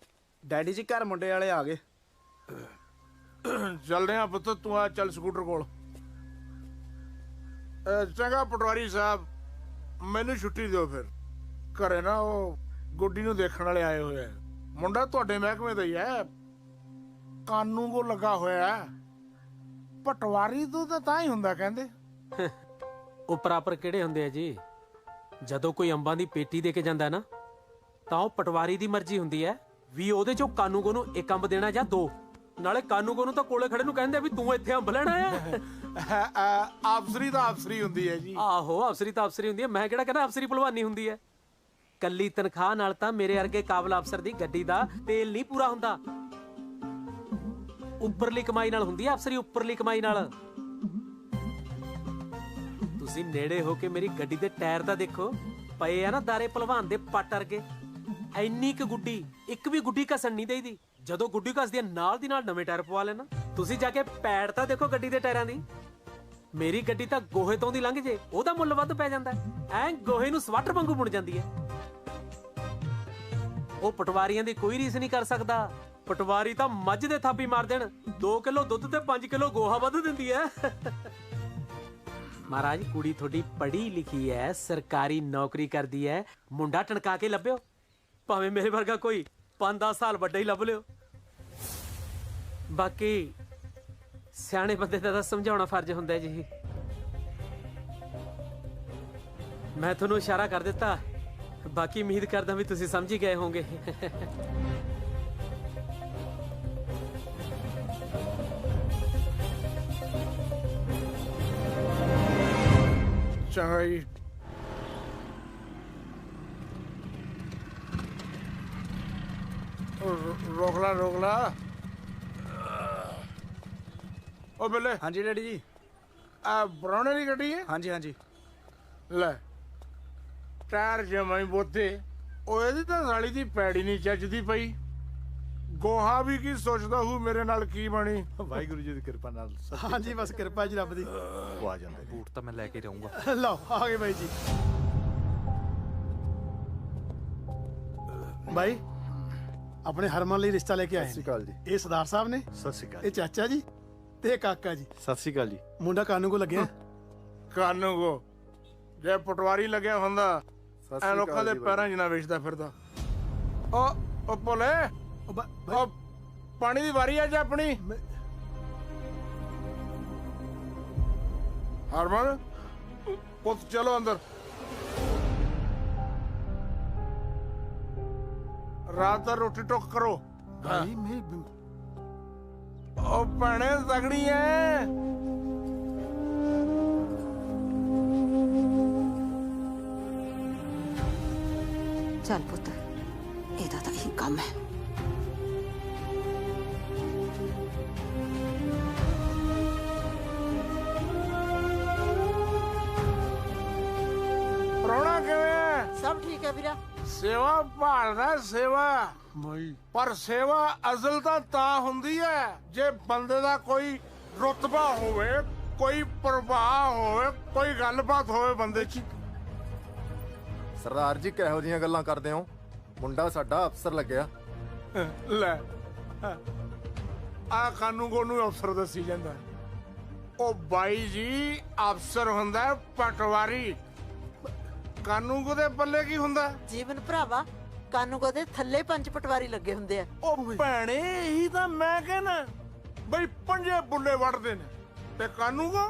ਡੈਡੀ ਜੀ ਘਰ ਮੁੰਡੇ ਵਾਲੇ ਆ ਗਏ। ਚੱਲਦੇ ਆ ਪੁੱਤ, ਤੂੰ ਆ ਚੱਲ ਸਕੂਟਰ ਕੋਲ। ਚੰਗਾ ਪਟਵਾਰੀ ਸਾਹਿਬ, ਮੈਨੂੰ ਛੁੱਟੀ ਦਿਓ ਫਿਰ। ਘਰੇ ਨਾ ਉਹ ਗੁੱਡੀ ਨੂੰ ਦੇਖਣ ਵਾਲੇ ਆਏ ਹੋਏ ਆ। ਮੁੰਡਾ ਤੁਹਾਡੇ ਮਹਿਕਮੇ ਦਾ ਹੀ ਹੈ, ਕਾਨੂੰ ਕੋ ਲੱਗਾ ਹੋਇਆ। ਪਟਵਾਰੀ ਤੋਂ ਤਾਂ ਹੀ ਹੁੰਦਾ ਕਹਿੰਦੇ। ਉਹ ਪ੍ਰਾਪਰ ਕਿਹੜੇ ਹੁੰਦੇ ਆ ਜੀ? ਜਦੋਂ ਕੋਈ ਅੰਬਾਂ ਦੀ ਪੇਟੀ ਦੇ ਕੇ ਜਾਂਦਾ ਨਾ, ਤਾਂ ਉਹ ਪਟਵਾਰੀ ਦੀ ਮਰਜ਼ੀ ਹੁੰਦੀ ਹੈ ਵੀ ਉਹਦੇ ਚੋਂ ਕਾਨੂੰਗੋ ਨੂੰ 1 ਅੰਬ ਦੇਣਾ ਜਾਂ 2। ਨਾਲੇ ਕਾਨੂੰਗੋ ਨੂੰ ਤਾਂ ਕੋਲੇ ਖੜੇ ਨੂੰ ਕਹਿੰਦੇ ਵੀ ਤੂੰ ਇੱਥੇ ਅੰਬ ਲੈਣਾ ਆ। ਅਫਸਰੀ ਤਾਂ ਅਫਸਰੀ ਹੁੰਦੀ ਹੈ ਜੀ। ਆਹੋ, ਅਫਸਰੀ ਤਾਂ ਅਫਸਰੀ ਹੁੰਦੀ ਹੈ। ਮੈਂ ਕਿਹੜਾ ਕਹਿੰਦਾ ਅਫਸਰੀ ਭਲਵਾਨੀ ਹੁੰਦੀ ਹੈ। ਕੱਲੀ ਤਨਖਾਹ ਨਾਲ ਤਾਂ ਮੇਰੇ ਵਰਗੇ ਕਾਬਲ ਅਫਸਰ ਦੀ ਗੱਡੀ ਦਾ ਤੇਲ ਨਹੀਂ ਪੂਰਾ ਹੁੰਦਾ। ਉੱਪਰਲੀ ਕਮਾਈ ਨਾਲ ਹੁੰਦੀ ਹੈ ਅਫਸਰੀ, ਉੱਪਰਲੀ ਕਮਾਈ ਨਾਲ। ਤੁਸੀਂ ਨੇੜੇ ਹੋ ਕੇ ਮੇਰੀ ਗੱਡੀ ਦੇ ਟਾਇਰ ਤਾਂ ਦੇਖੋ, ਪਏ ਆ ਨਾ ਦਾਰੇ ਭਲਵਾਨ ਦੇ ਪੱਟ ਵਰਗੇ। ਐਨੀ ਕੁ ਗੁੱਡੀ, ਇੱਕ ਵੀ ਗੁੱਡੀ ਘਸਣ ਨਹੀਂ ਦੇਈਦੀ। ਜਦੋਂ ਗੁੱਡੀ ਘਸਦੀ ਹੈ ਨਾਲ ਦੀ ਨਾਲ ਨਵੇਂ ਟਾਇਰ ਪਵਾ ਲੈਣਾ। ਤੁਸੀਂ ਜਾ ਕੇ ਪੈੜ ਤਾਂ ਦੇਖੋ ਗੱਡੀ ਦੇ ਟਾਇਰਾਂ ਦੀ। ਮੇਰੀ ਗੱਡੀ ਤਾਂ ਗੋਹੇ ਤੋਂ ਦੀ ਲੰਘ ਜੇ ਉਹਦਾ ਮੁੱਲ ਵੱਧ ਪੈ ਜਾਂਦਾ। ਐ ਗੋਹੇ ਨੂੰ ਸਵਾਟਰ ਵਾਂਗੂ ਬੁਣ ਜਾਂਦੀ ਹੈ। ਉਹ ਪਟਵਾਰੀਆਂ ਦੀ ਕੋਈ ਰੀਸ ਨਹੀਂ ਕਰ ਸਕਦਾ। ਪਟਵਾਰੀ ਤਾਂ ਮੱਝ ਦੇ ਥਾਪੀ ਮਾਰ ਦੇਣ, 2 ਕਿਲੋ ਦੁੱਧ ਤੇ 5 ਕਿਲੋ ਗੋਹਾ ਵੱਧ ਦਿੰਦੀ ਹੈ। ਮਹਾਰਾਜ, ਕੁੜੀ ਤੁਹਾਡੀ ਪੜ੍ਹੀ ਲਿਖੀ ਹੈ, ਸਰਕਾਰੀ ਨੌਕਰੀ ਕਰਦੀ ਹੈ। ਮੁੰਡਾ ਟਣਕਾ ਕੇ ਲੱਭਿਓ, ਭਾਵੇਂ ਮੇਰੇ ਵਰਗਾ ਕੋਈ 5-10 ਸਾਲ ਵੱਡਾ ਹੀ ਲੱਭ ਲਿਓ। ਬਾਕੀ ਸਿਆਣੇ ਬੰਦੇ ਦਾ ਤਾਂ ਸਮਝਾਉਣਾ ਫਰਜ਼ ਹੁੰਦਾ ਜੀ। ਮੈਂ ਤੁਹਾਨੂੰ ਇਸ਼ਾਰਾ ਕਰ ਦਿੱਤਾ, ਬਾਕੀ ਉਮੀਦ ਕਰਦਾ ਵੀ ਤੁਸੀਂ ਸਮਝ ਹੀ ਗਏ ਹੋਵੋਗੇ। ਚੰਗਾ ਜੀ। ਰੋਕ ਲਾ ਉਹ ਬੱਲੇ। ਹਾਂਜੀ ਡੈਡੀ ਜੀ। ਆ ਬਰਾਉਣੇ ਦੀ ਗੱਡੀ ਹੈ? ਹਾਂਜੀ ਹਾਂਜੀ। ਲੈ ਟਾਇਰ ਜਮਾਈ ਬੋਤੇ। ਉਹ ਇਹਦੀ ਤਾਂ ਸਾਲੀ ਦੀ ਪੈੜੀ ਨਹੀਂ ਚੱਜਦੀ ਪਈ। ਗੋਹਾ ਵੀ ਕੀ ਸੋਚਦਾ ਹੂੰ ਮੇਰੇ ਨਾਲ ਕੀ ਬਣੀ। ਵਾਹਿਗੁਰੂ ਜੀ ਦੀ ਕਿਰਪਾ ਨਾਲ ਹਾਂਜੀ ਬਸ ਕਿਰਪਾ ਜੀ ਰੱਬ ਦੀ। ਉਹ ਆ ਜਾਂਦੇ। ਬੂਟ ਤਾਂ ਮੈਂ ਲੈ ਕੇ ਰਹੂੰਗਾ। ਲਓ ਆ ਗਏ ਬਾਈ ਜੀ। ਬਾਈ ਆਪਣੇ ਹਰਮਨ ਲਈ ਰਿਸ਼ਤਾ ਲੈ ਕੇ ਆਏ। ਸਤਿ ਸ਼੍ਰੀ ਅਕਾਲ ਜੀ। ਇਹ ਸਰਦਾਰ ਸਾਹਿਬ ਨੇ। ਸਤਿ ਸ਼੍ਰੀ ਅਕਾਲ। ਇਹ ਚਾਚਾ ਜੀ ਤੇ ਇਹ ਕਾਕਾ ਜੀ। ਸਤਿ ਸ਼੍ਰੀ ਅਕਾਲ ਜੀ। ਮੁੰਡਾ ਕਾਨੂੰ ਕੋ ਲੱਗਿਆ। ਕਾਨੂੰ ਕੋ ਜੇ ਪਟਵਾਰੀ ਲੱਗਿਆ ਹੁੰਦਾ ਐ ਲੋਕਾਂ ਦੇ ਪੈਰਾਂ 'ਚ ਨਾ ਵੇਚਦਾ ਫਿਰਦਾ। ਉਹ ਭੋਲੇ ਉਹ ਪਾਣੀ ਦੀ ਵਾਰੀ ਅੱਜ ਆਪਣੀ। ਹਰਮਨ ਪੁੱਤ ਚਲੋ ਅੰਦਰ। ਰਾਤ ਦਾ ਰੋਟੀ ਟੁੱਕ ਕਰੋ। ਭਾਈ ਮੈਂ ਉਹ ਭੈਣੇ ਤਗੜੀ ਐ। ਚੱਲ ਪੁੱਤ ਇਹਦਾ ਤਾਂ ਇਹੀ ਕੰਮ ਹੈ। ਪ੍ਰਾਹੁਣਾ ਕਿਵੇਂ ਐ? ਸਭ ਠੀਕ ਹੈ ਵੀਰਾ। ਸੇਵਾ ਭਾਲਦਾ ਸੇਵਾ। ਪਰ ਸੇਵਾ ਅਸਲ ਤਾਂ ਹੁੰਦੀ ਹੈ ਜੇ ਬੰਦੇ ਦਾ ਕੋਈ ਰੁਤਬਾ ਹੋਵੇ, ਕੋਈ ਪ੍ਰਭਾਵ ਹੋਵੇ, ਕੋਈ ਗੱਲਬਾਤ ਹੋਵੇ ਬੰਦੇ 'ਚ। ਸਰਦਾਰ ਜੀ ਕਿਹੋ ਜਿਹੀਆਂ ਗੱਲਾਂ ਕਰਦੇ ਹੋ? ਮੁੰਡਾ ਸਾਡਾ ਅਫਸਰ ਲੱਗਿਆ। ਲੈ ਆ ਕਾਨੂੰ ਨੂੰ ਅਫਸਰ ਦੱਸੀ ਜਾਂਦਾ। ਉਹ ਬਾਈ ਜੀ ਅਫਸਰ ਹੁੰਦਾ ਪਟਵਾਰੀ। ਕਾਨੂੰ ਦੇ ਪੱਲੇ ਕੀ ਹੁੰਦਾ? ਜੀਵਨ ਭਰਾਵਾ ਕਾਨੂੰਗੋ ਦੇ ਥੱਲੇ 5 ਪਟਵਾਰੀ ਲੱਗੇ ਹੁੰਦੇ ਆ। ਉਹ ਭੈਣੇ ਇਹੀ ਤਾਂ ਮੈਂ ਕਹਿਣਾ ਬਈ 5 ਬੁੱਲੇ ਵੜਦੇ ਨੇ ਤੇ ਕਾਨੂੰਗੋ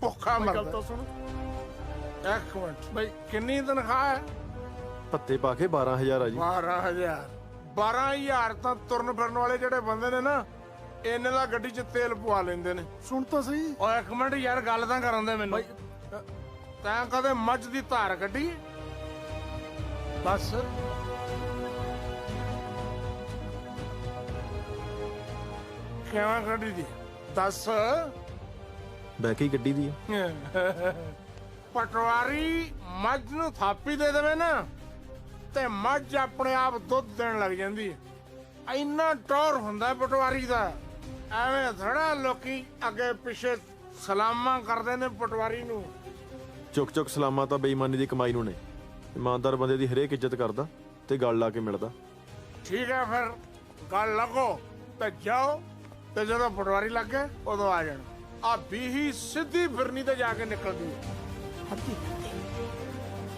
ਭੁੱਖਾ ਮਰਦਾ। ਗੱਲ ਤਾਂ ਸੁਣ। ਇੱਕ ਮਿੰਟ ਬਈ ਕਿੰਨੀ ਤਨਖਾਹ ਹੈ? ਭੱਤੇ ਪਾ ਕੇ 12,000 ਆ ਜੀ। 12,000 ਤਾਂ ਤੁਰਨ ਫਿਰਨ ਵਾਲੇ ਜਿਹੜੇ ਬੰਦੇ ਨੇ ਨਾ ਇਹਨੇ ਦਾ ਗੱਡੀ 'ਚ ਤੇਲ ਪਵਾ ਲੈਂਦੇ ਨੇ। ਸੁਣ ਤਾਂ ਸਹੀ। ਓ ਇੱਕ ਮਿੰਟ ਯਾਰ ਗੱਲ ਤਾਂ ਕਰਨ ਦੇ ਮੈਨੂੰ। ਤੈਂ ਕਦੇ ਮੱਝ ਦੀ ਧਾਰ ਕੱਢੀ? ਬਸ ਕਿਵੇਂ ਕੱਢੀ ਦੀ ਦੱਸ। ਬਹਿ ਕੇ ਗੱਡੀ ਦੀ ਪਟਵਾਰੀ ਮੱਝ ਨੂੰ ਥਾਪੀ ਦੇ ਦੇਵੇ ਨਾ ਤੇ ਮੱਝ ਆਪਣੇ ਆਪ ਦੁੱਧ ਦੇਣ ਲੱਗ ਜਾਂਦੀ ਹੈ। ਇੰਨਾ ਟੌਰ ਹੁੰਦਾ ਪਟਵਾਰੀ ਦਾ। ਐਵੇਂ ਥੋੜਾ ਲੋਕੀ ਅੱਗੇ ਪਿੱਛੇ ਸਲਾਮਾਂ ਕਰਦੇ ਨੇ ਪਟਵਾਰੀ ਨੂੰ। ਚੁੱਕ ਚੁੱਕ ਸਲਾਮਾਂ ਤਾਂ ਬੇਈਮਾਨੀ ਦੀ ਕਮਾਈ ਨੂੰ ਨੇ। ਇਮਾਨਦਾਰ ਬੰਦੇ ਦੀ ਹਰੇਕ ਇੱਜ਼ਤ ਕਰਦਾ ਤੇ ਗੱਲ ਲਾ ਕੇ ਮਿਲਦਾ। ਠੀਕ ਹੈ ਫਿਰ ਗੱਲ ਲੱਗੋ ਤੇ ਜਾਓ ਤੇ ਜਦੋਂ ਪਟਵਾਰੀ ਲੱਗ ਗਏ ਉਦੋਂ ਆ ਜਾਣਾ। ਆ ਬੀਹੀ ਸਿੱਧੀ ਫਿਰਨੀ ਤੇ ਜਾ ਕੇ ਨਿਕਲਦੀ ਹੈ।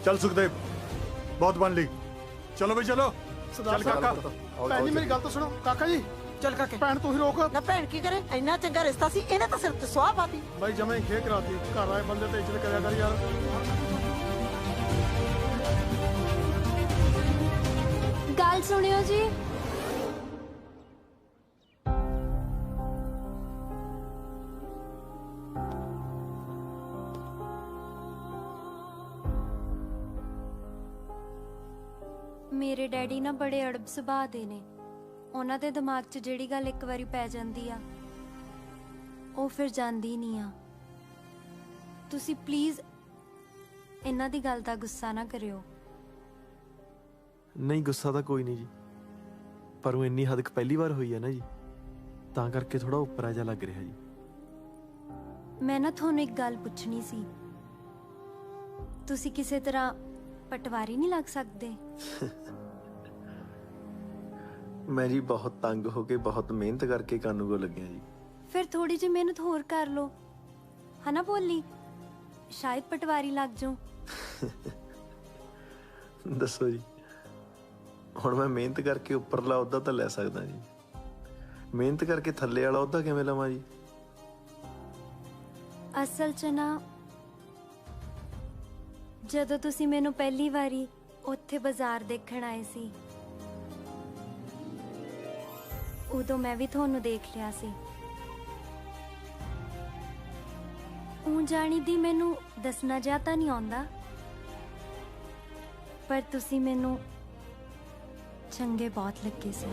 ਚੱਲ ਸੁਖਦੇਵ ਬਹੁਤ ਬਣ ਲਈ। ਚਲੋ ਬਈ ਚਲੋ। ਸਰਦਾਰ ਕਾਕਾ ਭੈਣ ਜੀ ਮੇਰੀ ਗੱਲ ਤਾਂ ਸੁਣੋ। ਕਾਕਾ ਜੀ ਚੱਲ ਕਾਕੇ ਭੈਣ ਤੂੰ ਹੀ ਰੋਕ। ਨਾ ਭੈਣ ਕੀ ਕਰੇ? ਇੰਨਾ ਚੰਗਾ ਰਿਸ਼ਤਾ ਸੀ ਇਹਨੇ ਤਾਂ ਸਿਰ ਤੇ ਸੁਆਹ ਪਾਤੀ। ਬਾਈ ਜਮੇ ਖੇ ਕਰਾਤੀ। ਘਰ ਆਏ ਬੰਦੇ ਤੇ ਇੱਜ਼ਤ ਕਰਿਆ ਕਰ ਯਾਰ। ਗੱਲ ਸੁਣਿਓ ਜੀ। ਮੇਰੇ ਡੈਡੀ ਨਾ ਬੜੇ ਅੜਬ ਸੁਭਾਅ ਦੇ ਨੇ। ਉਹਨਾਂ ਦੇ ਦਿਮਾਗ 'ਚ ਜਿਹੜੀ ਗੱਲ ਇੱਕ ਵਾਰੀ ਪੈ ਜਾਂਦੀ ਆ ਉਹ ਫਿਰ ਜਾਂਦੀ ਨਹੀਂ ਆ। ਤੁਸੀਂ ਪਲੀਜ਼ ਇਹਨਾਂ ਦੀ ਗੱਲ ਦਾ ਗੁੱਸਾ ਨਾ ਕਰਿਓ। ਨਹੀਂ ਗੁੱਸਾ ਤਾਂ ਕੋਈ ਨਹੀਂ ਜੀ, ਪਰ ਉਹ ਇੰਨੀ ਹੱਦ ਪਹਿਲੀ ਵਾਰ ਹੋਈ ਹੈ ਨਾ ਜੀ, ਤਾਂ ਕਰਕੇ ਥੋੜਾ ਉੱਪਰਾ ਜਿਹਾ ਲੱਗ ਰਿਹਾ ਜੀ। ਮੈਂ ਨਾ ਤੁਹਾਨੂੰ ਇੱਕ ਗੱਲ ਪੁੱਛਣੀ ਸੀ। ਤੁਸੀਂ ਕਿਸੇ ਤਰ੍ਹਾਂ ਪਟਵਾਰੀ ਨਹੀਂ ਲੱਗ ਸਕਦੇ? ਮੈਂ ਜੀ ਬਹੁਤ ਤੰਗ ਹੋ ਕੇ ਬਹੁਤ ਮਿਹਨਤ ਕਰਕੇ ਕਾਨੂੰਗੋ ਲੱਗਿਆ ਜੀ। ਫਿਰ ਥੋੜੀ ਜਿਹੀ ਮਿਹਨਤ ਹੋਰ ਕਰ ਲਓ, ਹਨਾ ਬੋਲੀ? ਸ਼ਾਇਦ ਪਟਵਾਰੀ ਲੱਗ ਜਾਓ। ਦੱਸੋ ਜੀ, ਹੁਣ ਮੈਂ ਮਿਹਨਤ ਕਰਕੇ ਉੱਪਰਲਾ ਅਹੁਦਾ ਤਾਂ ਲੈ ਸਕਦਾ ਜੀ, ਮਿਹਨਤ ਕਰਕੇ ਥੱਲੇ ਵਾਲਾ ਅਹੁਦਾ ਕਿਵੇਂ ਲਵਾਂ ਜੀ? ਅਸਲ 'ਚ ਨਾ ਜਦੋਂ ਤੁਸੀਂ ਮੈਨੂੰ ਪਹਿਲੀ ਵਾਰੀ ਉੱਥੇ ਬਾਜ਼ਾਰ ਦੇਖਣ ਆਏ ਸੀ ਉਦੋਂ ਮੈਂ ਵੀ ਤੁਹਾਨੂੰ ਦੇਖ ਲਿਆ ਸੀ। ਆਉਂ ਜਾਣੀ ਦੀ ਮੈਨੂੰ ਦੱਸਣਾ ਜਾਂ ਤਾਂ ਨਹੀਂ ਆਉਂਦਾ, ਪਰ ਤੁਸੀਂ ਮੈਨੂੰ ਚੰਗੇ ਬਹੁਤ ਲੱਗੇ ਸੀ।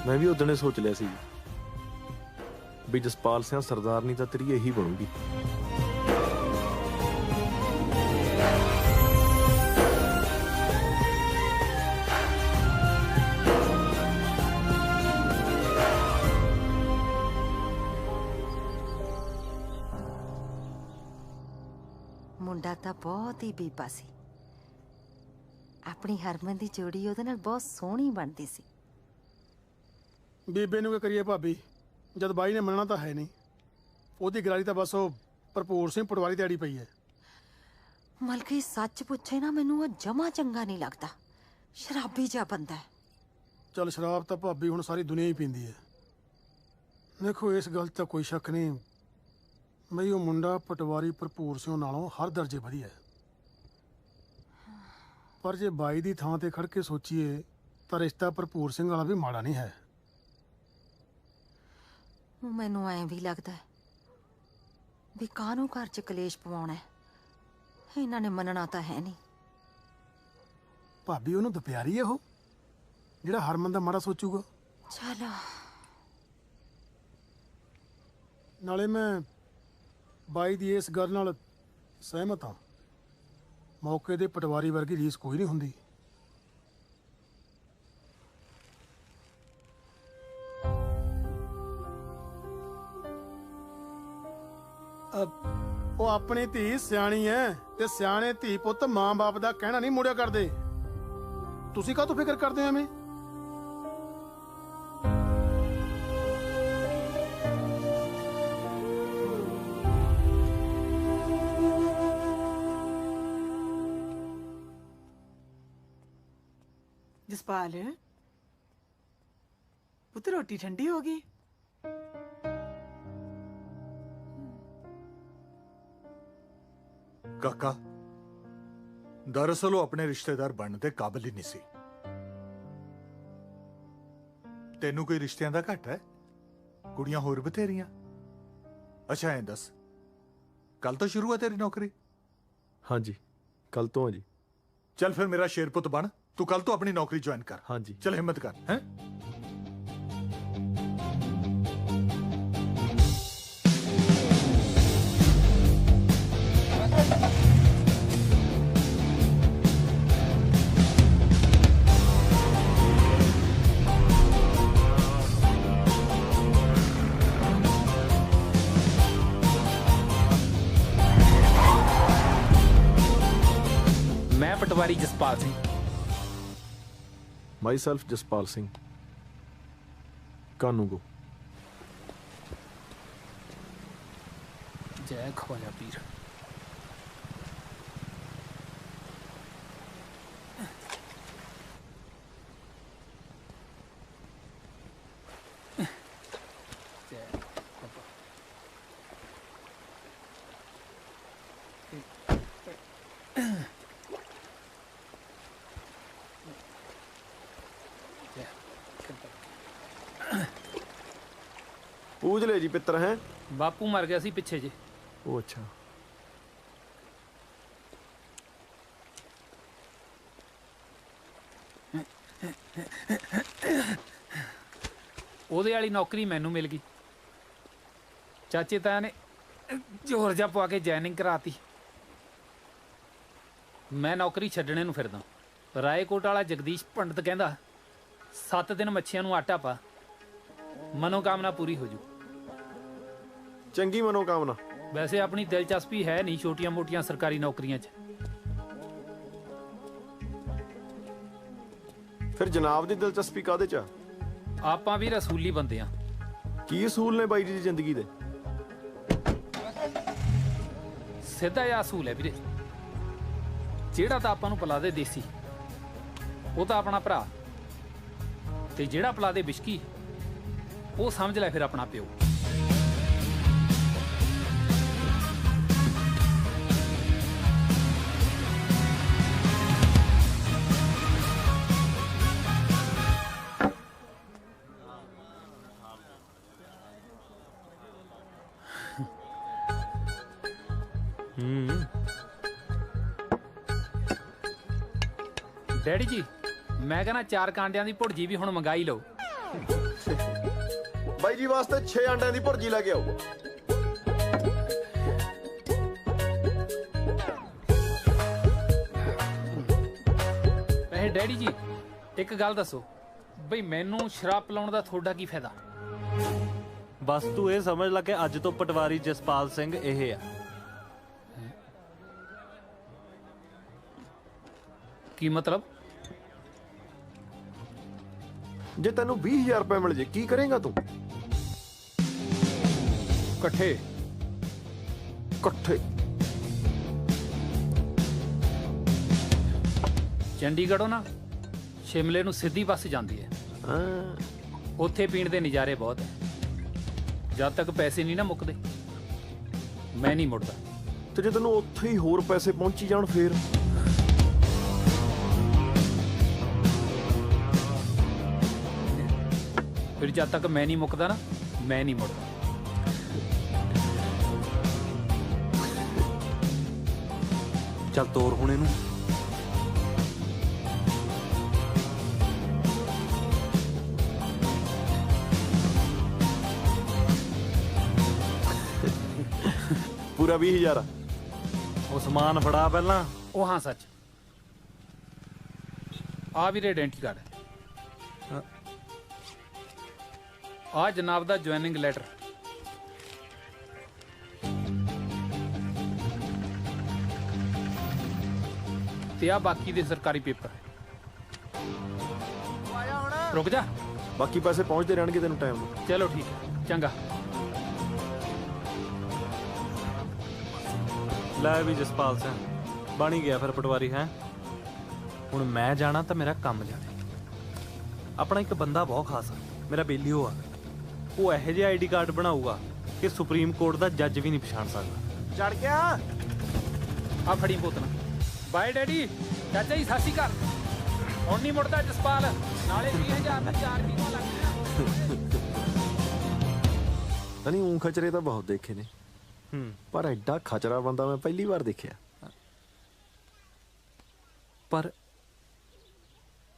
ਮੈਂ ਵੀ ਉਦਣੇ ਸੋਚ ਲਿਆ ਸੀ ਵੀ ਜਸਪਾਲ ਸਿੰਘ ਸਰਦਾਰਨੀ ਤਾਂ ਤੇਰੀ ਇਹੀ ਬਣੂਗੀ। ਮੁੰਡਾ ਤਾਂ ਬਹੁਤ ਹੀ ਬੀਬਾ ਸੀ। ਆਪਣੀ ਹਰਮਨ ਦੀ ਜੋੜੀ ਉਹਦੇ ਨਾਲ ਬਹੁਤ ਸੋਹਣੀ ਬਣਦੀ ਸੀ। ਬੀਬੇ ਨੂੰ ਕੀ ਕਰੀਏ ਭਾਬੀ, ਜਦ ਬਾਈ ਨੇ ਮੰਨਣਾ ਤਾਂ ਹੈ ਨਹੀਂ। ਉਹਦੀ ਗਰਾਰੀ ਤਾਂ ਬਸ ਉਹ ਭਰਪੂਰ ਸਿੰਘ ਪਟਵਾਰੀ ਤੇ ਅੜੀ ਪਈ ਹੈ। ਮਲਕੀ ਸੱਚ ਪੁੱਛੇ ਨਾ, ਮੈਨੂੰ ਉਹ ਜਮਾ ਚੰਗਾ ਨਹੀਂ ਲੱਗਦਾ। ਸ਼ਰਾਬੀ ਜਿਹਾ ਬੰਦਾ ਹੈ। ਚੱਲ ਸ਼ਰਾਬ ਤਾਂ ਭਾਬੀ ਹੁਣ ਸਾਰੀ ਦੁਨੀਆ ਹੀ ਪੀਂਦੀ ਹੈ। ਦੇਖੋ ਇਸ ਗੱਲ 'ਚ ਤਾਂ ਕੋਈ ਸ਼ੱਕ ਨਹੀਂ ਬਈ ਉਹ ਮੁੰਡਾ ਪਟਵਾਰੀ ਭਰਪੂਰ ਸਿੰਘ ਨਾਲੋਂ ਹਰ ਦਰਜੇ ਵਧੀਆ ਹੈ। ਪਰ ਜੇ ਬਾਈ ਦੀ ਥਾਂ ਤੇ ਖੜ ਕੇ ਸੋਚੀਏ ਤਾਂ ਰਿਸ਼ਤਾ ਭਰਪੂਰ ਸਿੰਘ ਵਾਲਾ ਵੀ ਮਾੜਾ ਨਹੀਂ ਹੈ। ਮੈਨੂੰ ਐਂ ਵੀ ਲੱਗਦਾ ਹੈ ਵੀ ਕਾਹਨੂੰ ਘਰ 'ਚ ਕਲੇਸ਼ ਪਵਾਉਣਾ ਹੈ। ਇਹਨਾਂ ਨੇ ਮੰਨਣਾ ਤਾਂ ਹੈ ਨਹੀਂ। ਭਾਬੀ ਉਹਨੂੰ ਦੁਪਿਆਰੀ ਹੈ ਉਹ, ਜਿਹੜਾ ਹਰਮਨ ਦਾ ਮਾੜਾ ਸੋਚੂਗਾ। ਚਲੋ ਨਾਲੇ ਮੈਂ ਬਾਈ ਦੀ ਇਸ ਗੱਲ ਨਾਲ ਸਹਿਮਤ ਹਾਂ। ਮੌਕੇ ਦੇ ਪਟਵਾਰੀ ਵਰਗੀ ਰੀਸ ਕੋਈ ਨਹੀਂ ਹੁੰਦੀ। ਉਹ ਆਪਣੀ ਧੀ ਸਿਆਣੀ ਐ ਤੇ ਸਿਆਣੇ ਧੀ ਪੁੱਤ ਮਾਂ-ਬਾਪ ਦਾ ਕਹਿਣਾ ਨਹੀਂ ਮੋੜਿਆ ਕਰਦੇ। ਤੁਸੀਂ ਕਾਹਤੋਂ ਫਿਕਰ ਕਰਦੇ ਹੋ ਐਵੇਂ? ਜਸਪਾਲ ਪੁੱਤ, ਰੋਟੀ ਠੰਡੀ ਹੋ ਗਈ? ਕਾਕਾ, ਦਰਅਸਲ ਉਹ ਆਪਣੇ ਰਿਸ਼ਤੇਦਾਰ ਬਣਨ ਦੇ ਕਾਬਿਲ ਹੀ ਨਹੀਂ ਸੀ। ਤੈਨੂੰ ਕੋਈ ਰਿਸ਼ਤਿਆਂ ਦਾ ਘੱਟ ਹੈ? ਕੁੜੀਆਂ ਹੋਰ ਬਥੇਰੀਆਂ। ਅੱਛਾ ਐਂ ਦੱਸ, ਕੱਲ ਤੋਂ ਸ਼ੁਰੂ ਹੈ ਤੇਰੀ ਨੌਕਰੀ? ਹਾਂਜੀ, ਕੱਲ ਤੋਂ ਹੈ ਜੀ। ਚੱਲ ਫਿਰ ਮੇਰਾ ਸ਼ੇਰ ਪੁੱਤ ਬਣ, ਤੂੰ ਕੱਲ ਤੋਂ ਆਪਣੀ ਨੌਕਰੀ ਜੁਆਇਨ ਕਰ। ਹਾਂਜੀ ਚੱਲ ਹਿੰਮਤ ਕਰ। ਹੈ ਮੈਂ ਪਟਵਾਰੀ ਜਸਪਾਲ ਸਿੰਘ। ਮਾਈਸੈਲਫ ਜਸਪਾਲ ਸਿੰਘ ਕਾਨੂੰਗੋ। ਜੈ ਖਵਾਜਾ ਪੀਰ। ਪੂਜ ਲੈ ਜੀ ਪਿੱਤਰ। ਹੈ ਬਾਪੂ ਮਰ ਗਿਆ ਸੀ ਪਿੱਛੇ ਜੇ। ਉਹ ਅੱਛਾ। ਉਹਦੇ ਵਾਲੀ ਨੌਕਰੀ ਮੈਨੂੰ ਮਿਲ ਗਈ। ਚਾਚੇ ਤਾਇਆ ਨੇ ਜ਼ੋਰ ਜਿਹਾ ਪਵਾ ਕੇ ਜੁਆਇਨਿੰਗ ਕਰਾਤੀ। ਮੈਂ ਨੌਕਰੀ ਛੱਡਣੇ ਨੂੰ ਫਿਰਦਾ। ਰਾਏਕੋਟ ਵਾਲਾ ਜਗਦੀਸ਼ ਪੰਡਤ ਕਹਿੰਦਾ 7 ਦਿਨ ਮੱਛੀਆਂ ਨੂੰ ਆਟਾ ਪਾ, ਮਨੋਕਾਮਨਾ ਪੂਰੀ ਹੋ ਜੂ। ਚੰਗੀ ਮਨੋਕਾਮਨਾ। ਵੈਸੇ ਆਪਣੀ ਦਿਲਚਸਪੀ ਹੈ ਨਹੀਂ ਛੋਟੀਆਂ ਮੋਟੀਆਂ ਸਰਕਾਰੀ ਨੌਕਰੀਆਂ 'ਚ। ਫਿਰ ਜਨਾਬ ਦੀ ਦਿਲਚਸਪੀ ਕਾਹਦੇ 'ਚ ਆ? ਆਪਾਂ ਵੀ ਰਸੂਲੀ ਬੰਦੇ ਆ। ਕੀ ਅਸੂਲ ਨੇ ਬਾਈ ਜੀ ਦੀ ਜ਼ਿੰਦਗੀ ਦੇ? ਸਿੱਧਾ ਜਿਹਾ ਅਸੂਲ ਹੈ ਵੀਰੇ। ਜਿਹੜਾ ਤਾਂ ਆਪਾਂ ਨੂੰ ਪਿਲਾ ਦੇ ਦੇਸੀ, ਉਹ ਤਾਂ ਆਪਣਾ ਭਰਾ, ਤੇ ਜਿਹੜਾ ਪਿਲਾ ਦੇ ਵਿਸ਼ਕੀ, ਉਹ ਸਮਝ ਲੈ ਫਿਰ ਆਪਣਾ ਪਿਓ। ਡੈਡੀ ਜੀ ਮੈਂ ਕਹਿੰਦਾ 4 ਕਾਂਡਿਆਂ ਦੀ ਭੁਰਜੀ ਵੀ ਹੁਣ ਮੰਗਾਈ ਲਓ। ਬਾਈ ਜੀ ਵਾਸਤੇ 6 ਅੰਡਿਆਂ ਦੀ ਭੁਰਜੀ ਲੈ ਕੇ ਆਓ। ਵੈਸੇ ਡੈਡੀ ਜੀ ਇੱਕ ਗੱਲ ਦੱਸੋ ਬਈ ਮੈਨੂੰ ਸ਼ਰਾਬ ਪਿਲਾਉਣ ਦਾ ਤੁਹਾਡਾ ਕੀ ਫਾਇਦਾ? ਬਸ ਤੂੰ ਇਹ ਸਮਝ ਲੈ ਕਿ ਅੱਜ ਤੋਂ ਪਟਵਾਰੀ ਜਸਪਾਲ ਸਿੰਘ ਇਹ ਆ। ਕੀ ਮਤਲਬ? ਜੇ ਤੈਨੂੰ 20,000 ਰੁਪਏ ਮਿਲ ਜੇ ਕੀ ਕਰੇਗਾ ਤੂੰ? ਇਕੱਠੇ ਚੰਡੀਗੜ੍ਹੋਂ ਨਾ ਸ਼ਿਮਲੇ ਨੂੰ ਸਿੱਧੀ ਬੱਸ ਜਾਂਦੀ ਹੈ। ਉੱਥੇ ਪੀਣ ਦੇ ਨਜ਼ਾਰੇ ਬਹੁਤ ਹੈ। ਜਦ ਤੱਕ ਪੈਸੇ ਨਹੀਂ ਨਾ ਮੁੱਕਦੇ ਮੈਂ ਨਹੀਂ ਮੁੜਦਾ। ਤੇ ਜੇ ਤੈਨੂੰ ਉੱਥੇ ਹੀ ਹੋਰ ਪੈਸੇ ਪਹੁੰਚੀ ਜਾਣ ਫੇਰ? ਫਿਰ ਜਦ ਤੱਕ ਮੈਂ ਨਹੀਂ ਮੁੱਕਦਾ ਨਾ ਮੈਂ ਨਹੀਂ ਮੁੜਦਾ। ਚੱਲ ਤੋਰ ਹੁਣ ਇਹਨੂੰ। ਪੂਰਾ 20,000। ਉਹ ਸਮਾਨ ਫੜਾ ਪਹਿਲਾਂ। ਉਹ ਹਾਂ ਸੱਚ ਆ ਵੀਰੇ ਆਇਡੈਂਟੀ ਕਾਰਡ। ਆ ਜਨਾਬ ਦਾ ਜੁਆਇਨਿੰਗ ਲੈਟਰ। ਤੇ ਆ ਬਾਕੀ ਦੇ ਸਰਕਾਰੀ ਪੇਪਰ। ਰੁਕ ਜਾ ਬਾਕੀ ਪੈਸੇ ਪਹੁੰਚਦੇ ਰਹਿਣਗੇ ਤੈਨੂੰ ਟਾਈਮ ਨਾਲ। ਚਲੋ ਠੀਕ ਹੈ ਚੰਗਾ। ਲੈ ਵੀ ਜਸਪਾਲ ਸਿੰਘ ਬਣ ਹੀ ਗਿਆ ਫਿਰ ਪਟਵਾਰੀ ਹੈ। ਹੁਣ ਮੈਂ ਜਾਣਾ ਤਾਂ ਮੇਰਾ ਕੰਮ ਜਾਣੇ। ਆਪਣਾ ਇੱਕ ਬੰਦਾ ਬਹੁਤ ਖਾਸ ਆ, ਮੇਰਾ ਬੇਲੀਓ ਆ। ਉਹ ਇਹੋ ਜਿਹੇ ਆਈਡੀ ਕਾਰਡ ਬਣਾਊਗਾ ਕਿ ਸੁਪਰੀਮ ਕੋਰਟ ਦਾ ਜੱਜ ਵੀ ਨਹੀਂ ਪਛਾਣ ਸਕਦਾ। ਚੜ ਗਿਆ ਆ ਫੜੀ ਬੋਤਲ। Bye daddy. ਚਾਚਾ ਜੀ ਸਤਿ ਸ਼੍ਰੀ ਅਕਾਲ। ਹੁਣ ਨਹੀਂ ਮੁੜਦਾ ਜਸਪਾਲ, ਨਾਲੇ 20,000 ਨੂੰ 4 ਕਿਲੋ ਲੱਗ ਗਿਆ। ਨਹੀਂ ਊਂ ਖਚਰੇ ਤਾਂ ਬਹੁਤ ਦੇਖੇ ਨੇ ਪਰ ਐਡਾ ਖਚਰਾ ਬੰਦਾ ਮੈਂ ਪਹਿਲੀ ਵਾਰ ਦੇਖਿਆ। ਪਰ